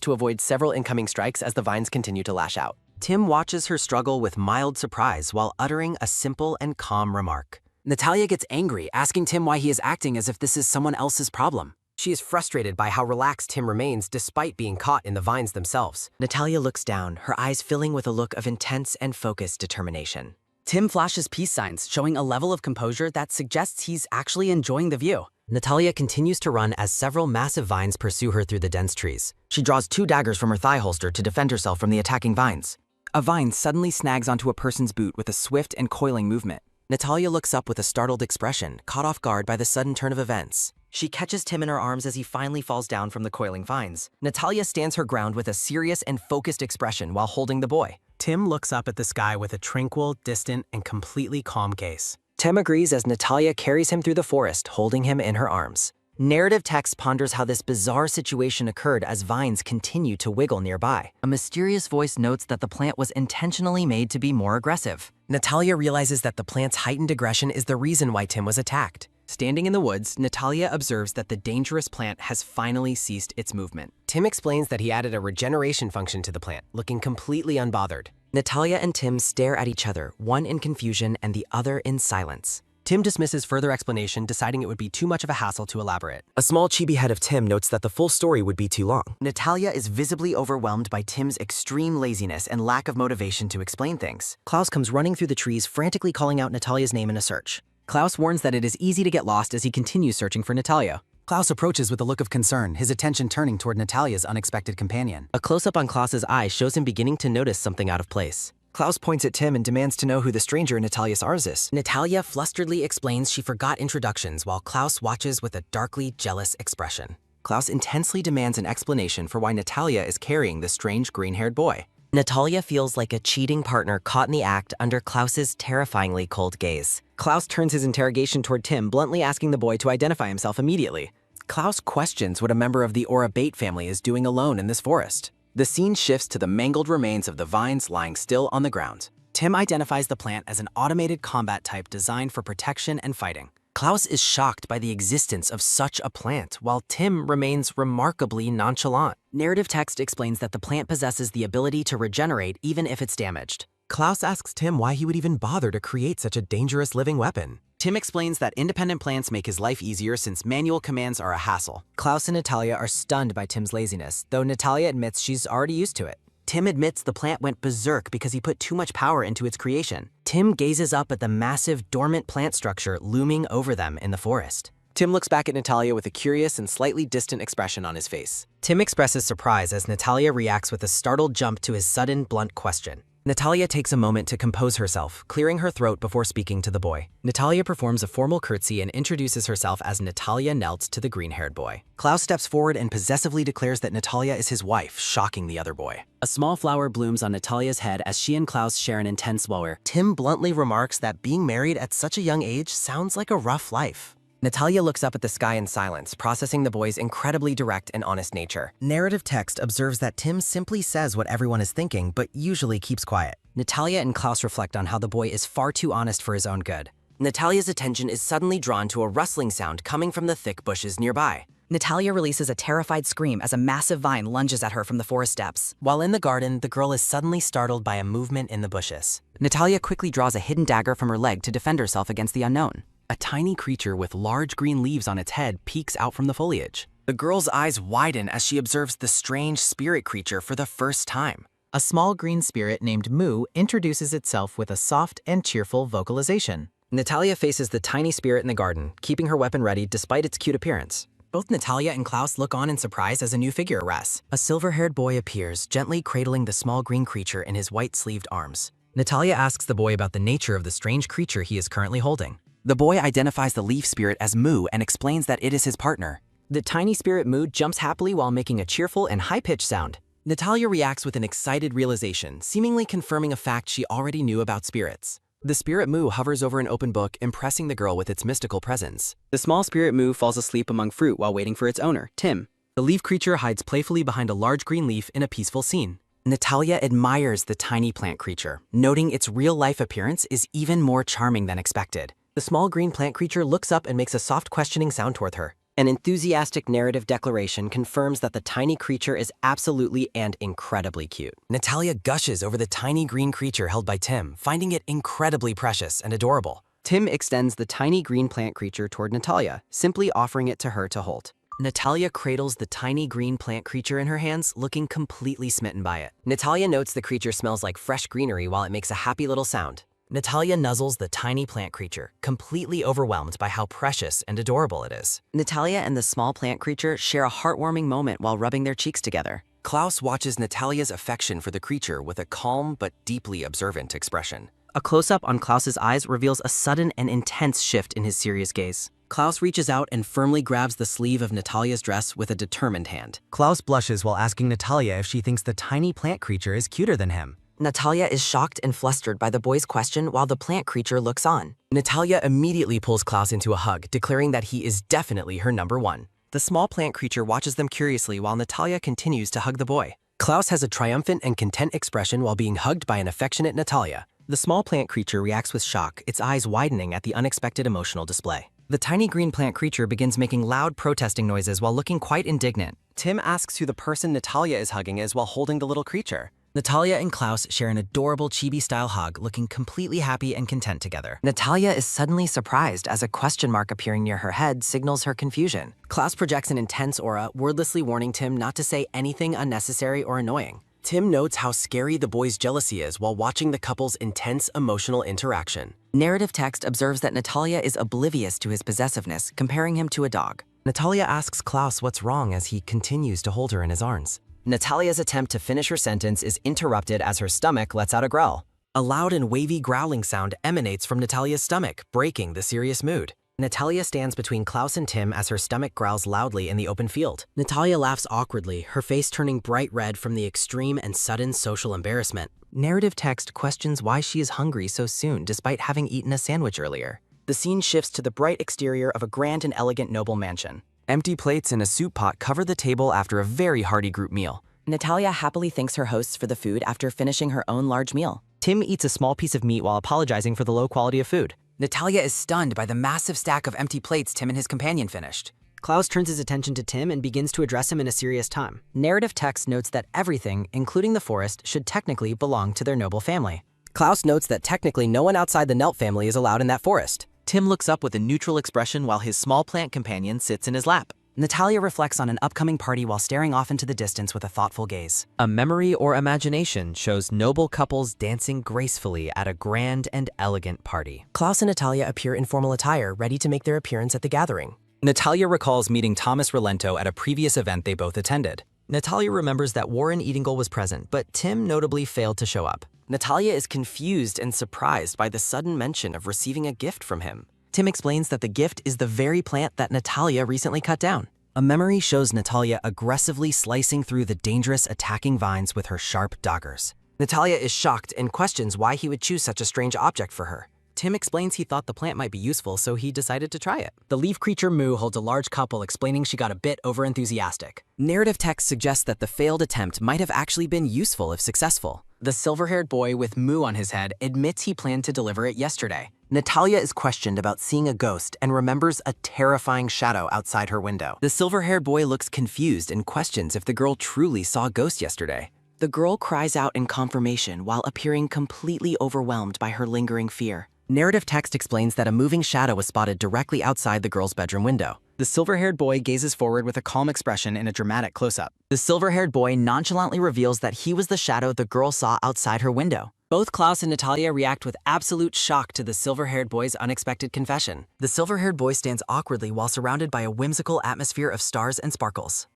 to avoid several incoming strikes as the vines continue to lash out. Tim watches her struggle with mild surprise while uttering a simple and calm remark. Natalia gets angry, asking Tim why he is acting as if this is someone else's problem. She is frustrated by how relaxed Tim remains despite being caught in the vines themselves. Natalia looks down, her eyes filling with a look of intense and focused determination. Tim flashes peace signs, showing a level of composure that suggests he's actually enjoying the view. Natalia continues to run as several massive vines pursue her through the dense trees. She draws 2 daggers from her thigh holster to defend herself from the attacking vines. A vine suddenly snags onto a person's boot with a swift and coiling movement. Natalia looks up with a startled expression, caught off guard by the sudden turn of events. She catches Tim in her arms as he finally falls down from the coiling vines. Natalia stands her ground with a serious and focused expression while holding the boy. Tim looks up at the sky with a tranquil, distant, and completely calm gaze. Tim agrees as Natalia carries him through the forest, holding him in her arms. Narrative text ponders how this bizarre situation occurred as vines continue to wiggle nearby. A mysterious voice notes that the plant was intentionally made to be more aggressive. Natalia realizes that the plant's heightened aggression is the reason why Tim was attacked. Standing in the woods, Natalia observes that the dangerous plant has finally ceased its movement. Tim explains that he added a regeneration function to the plant, looking completely unbothered. Natalia and Tim stare at each other, one in confusion and the other in silence. Tim dismisses further explanation, deciding it would be too much of a hassle to elaborate. A small chibi head of Tim notes that the full story would be too long. Natalia is visibly overwhelmed by Tim's extreme laziness and lack of motivation to explain things. Klaus comes running through the trees, frantically calling out Natalia's name in a search. Klaus warns that it is easy to get lost as he continues searching for Natalia. Klaus approaches with a look of concern, his attention turning toward Natalia's unexpected companion. A close-up on Klaus's eye shows him beginning to notice something out of place. Klaus points at Tim and demands to know who the stranger in Natalia's arms is. Natalia flusteredly explains she forgot introductions while Klaus watches with a darkly jealous expression. Klaus intensely demands an explanation for why Natalia is carrying the strange green-haired boy. Natalia feels like a cheating partner caught in the act under Klaus's terrifyingly cold gaze. Klaus turns his interrogation toward Tim, bluntly asking the boy to identify himself immediately. Klaus questions what a member of the Aura Bait family is doing alone in this forest. The scene shifts to the mangled remains of the vines lying still on the ground. Tim identifies the plant as an automated combat type designed for protection and fighting. Klaus is shocked by the existence of such a plant, while Tim remains remarkably nonchalant. Narrative text explains that the plant possesses the ability to regenerate even if it's damaged. Klaus asks Tim why he would even bother to create such a dangerous living weapon. Tim explains that independent plants make his life easier since manual commands are a hassle. Klaus and Natalia are stunned by Tim's laziness, though Natalia admits she's already used to it. Tim admits the plant went berserk because he put too much power into its creation. Tim gazes up at the massive, dormant plant structure looming over them in the forest. Tim looks back at Natalia with a curious and slightly distant expression on his face. Tim expresses surprise as Natalia reacts with a startled jump to his sudden, blunt question. Natalia takes a moment to compose herself, clearing her throat before speaking to the boy. Natalia performs a formal curtsy and introduces herself as Natalia Nelts to the green-haired boy. Klaus steps forward and possessively declares that Natalia is his wife, shocking the other boy. A small flower blooms on Natalia's head as she and Klaus share an intense woe. Tim bluntly remarks that being married at such a young age sounds like a rough life. Natalia looks up at the sky in silence, processing the boy's incredibly direct and honest nature. Narrative text observes that Tim simply says what everyone is thinking, but usually keeps quiet. Natalia and Klaus reflect on how the boy is far too honest for his own good. Natalia's attention is suddenly drawn to a rustling sound coming from the thick bushes nearby. Natalia releases a terrified scream as a massive vine lunges at her from the forest depths. While in the garden, the girl is suddenly startled by a movement in the bushes. Natalia quickly draws a hidden dagger from her leg to defend herself against the unknown. A tiny creature with large green leaves on its head peeks out from the foliage. The girl's eyes widen as she observes the strange spirit creature for the first time. A small green spirit named Moo introduces itself with a soft and cheerful vocalization. Natalia faces the tiny spirit in the garden, keeping her weapon ready despite its cute appearance. Both Natalia and Klaus look on in surprise as a new figure arrests. A silver-haired boy appears, gently cradling the small green creature in his white-sleeved arms. Natalia asks the boy about the nature of the strange creature he is currently holding. The boy identifies the leaf spirit as Moo and explains that it is his partner. The tiny spirit Moo jumps happily while making a cheerful and high-pitched sound. Natalia reacts with an excited realization, seemingly confirming a fact she already knew about spirits. The spirit Moo hovers over an open book, impressing the girl with its mystical presence. The small spirit Moo falls asleep among fruit while waiting for its owner, Tim. The leaf creature hides playfully behind a large green leaf in a peaceful scene. Natalia admires the tiny plant creature, noting its real-life appearance is even more charming than expected. The small green plant creature looks up and makes a soft questioning sound toward her. An enthusiastic narrative declaration confirms that the tiny creature is absolutely and incredibly cute. Natalia gushes over the tiny green creature held by Tim, finding it incredibly precious and adorable. Tim extends the tiny green plant creature toward Natalia, simply offering it to her to hold. Natalia cradles the tiny green plant creature in her hands, looking completely smitten by it. Natalia notes the creature smells like fresh greenery while it makes a happy little sound. Natalia nuzzles the tiny plant creature, completely overwhelmed by how precious and adorable it is. Natalia and the small plant creature share a heartwarming moment while rubbing their cheeks together. Klaus watches Natalia's affection for the creature with a calm but deeply observant expression. A close-up on Klaus's eyes reveals a sudden and intense shift in his serious gaze. Klaus reaches out and firmly grabs the sleeve of Natalia's dress with a determined hand. Klaus blushes while asking Natalia if she thinks the tiny plant creature is cuter than him. Natalia is shocked and flustered by the boy's question while the plant creature looks on. Natalia immediately pulls Klaus into a hug, declaring that he is definitely her number one. The small plant creature watches them curiously while Natalia continues to hug the boy. Klaus has a triumphant and content expression while being hugged by an affectionate Natalia. The small plant creature reacts with shock, its eyes widening at the unexpected emotional display. The tiny green plant creature begins making loud protesting noises while looking quite indignant. Tim asks who the person Natalia is hugging is while holding the little creature. Natalia and Klaus share an adorable chibi-style hug, looking completely happy and content together. Natalia is suddenly surprised as a question mark appearing near her head signals her confusion. Klaus projects an intense aura, wordlessly warning Tim not to say anything unnecessary or annoying. Tim notes how scary the boy's jealousy is while watching the couple's intense emotional interaction. Narrative text observes that Natalia is oblivious to his possessiveness, comparing him to a dog. Natalia asks Klaus what's wrong as he continues to hold her in his arms. Natalia's attempt to finish her sentence is interrupted as her stomach lets out a growl. A loud and wavy growling sound emanates from Natalia's stomach, breaking the serious mood. Natalia stands between Klaus and Tim as her stomach growls loudly in the open field. Natalia laughs awkwardly, her face turning bright red from the extreme and sudden social embarrassment. Narrative text questions why she is hungry so soon despite having eaten a sandwich earlier. The scene shifts to the bright exterior of a grand and elegant noble mansion. Empty plates and a soup pot cover the table after a very hearty group meal. Natalia happily thanks her hosts for the food after finishing her own large meal. Tim eats a small piece of meat while apologizing for the low quality of food. Natalia is stunned by the massive stack of empty plates Tim and his companion finished. Klaus turns his attention to Tim and begins to address him in a serious tone. Narrative text notes that everything, including the forest, should technically belong to their noble family. Klaus notes that technically no one outside the Nelt family is allowed in that forest. Tim looks up with a neutral expression while his small plant companion sits in his lap. Natalia reflects on an upcoming party while staring off into the distance with a thoughtful gaze. A memory or imagination shows noble couples dancing gracefully at a grand and elegant party. Klaus and Natalia appear in formal attire, ready to make their appearance at the gathering. Natalia recalls meeting Thomas Relento at a previous event they both attended. Natalia remembers that Warren Eatingle was present, but Tim notably failed to show up. Natalia is confused and surprised by the sudden mention of receiving a gift from him. Tim explains that the gift is the very plant that Natalia recently cut down. A memory shows Natalia aggressively slicing through the dangerous attacking vines with her sharp daggers. Natalia is shocked and questions why he would choose such a strange object for her. Tim explains he thought the plant might be useful, so he decided to try it. The leaf creature Moo holds a large couple, explaining she got a bit overenthusiastic. Narrative text suggests that the failed attempt might have actually been useful if successful. The silver-haired boy with Moo on his head admits he planned to deliver it yesterday. Natalia is questioned about seeing a ghost and remembers a terrifying shadow outside her window. The silver-haired boy looks confused and questions if the girl truly saw a ghost yesterday. The girl cries out in confirmation while appearing completely overwhelmed by her lingering fear. Narrative text explains that a moving shadow was spotted directly outside the girl's bedroom window. The silver-haired boy gazes forward with a calm expression in a dramatic close-up. The silver-haired boy nonchalantly reveals that he was the shadow the girl saw outside her window. Both Klaus and Natalia react with absolute shock to the silver-haired boy's unexpected confession. The silver-haired boy stands awkwardly while surrounded by a whimsical atmosphere of stars and sparkles.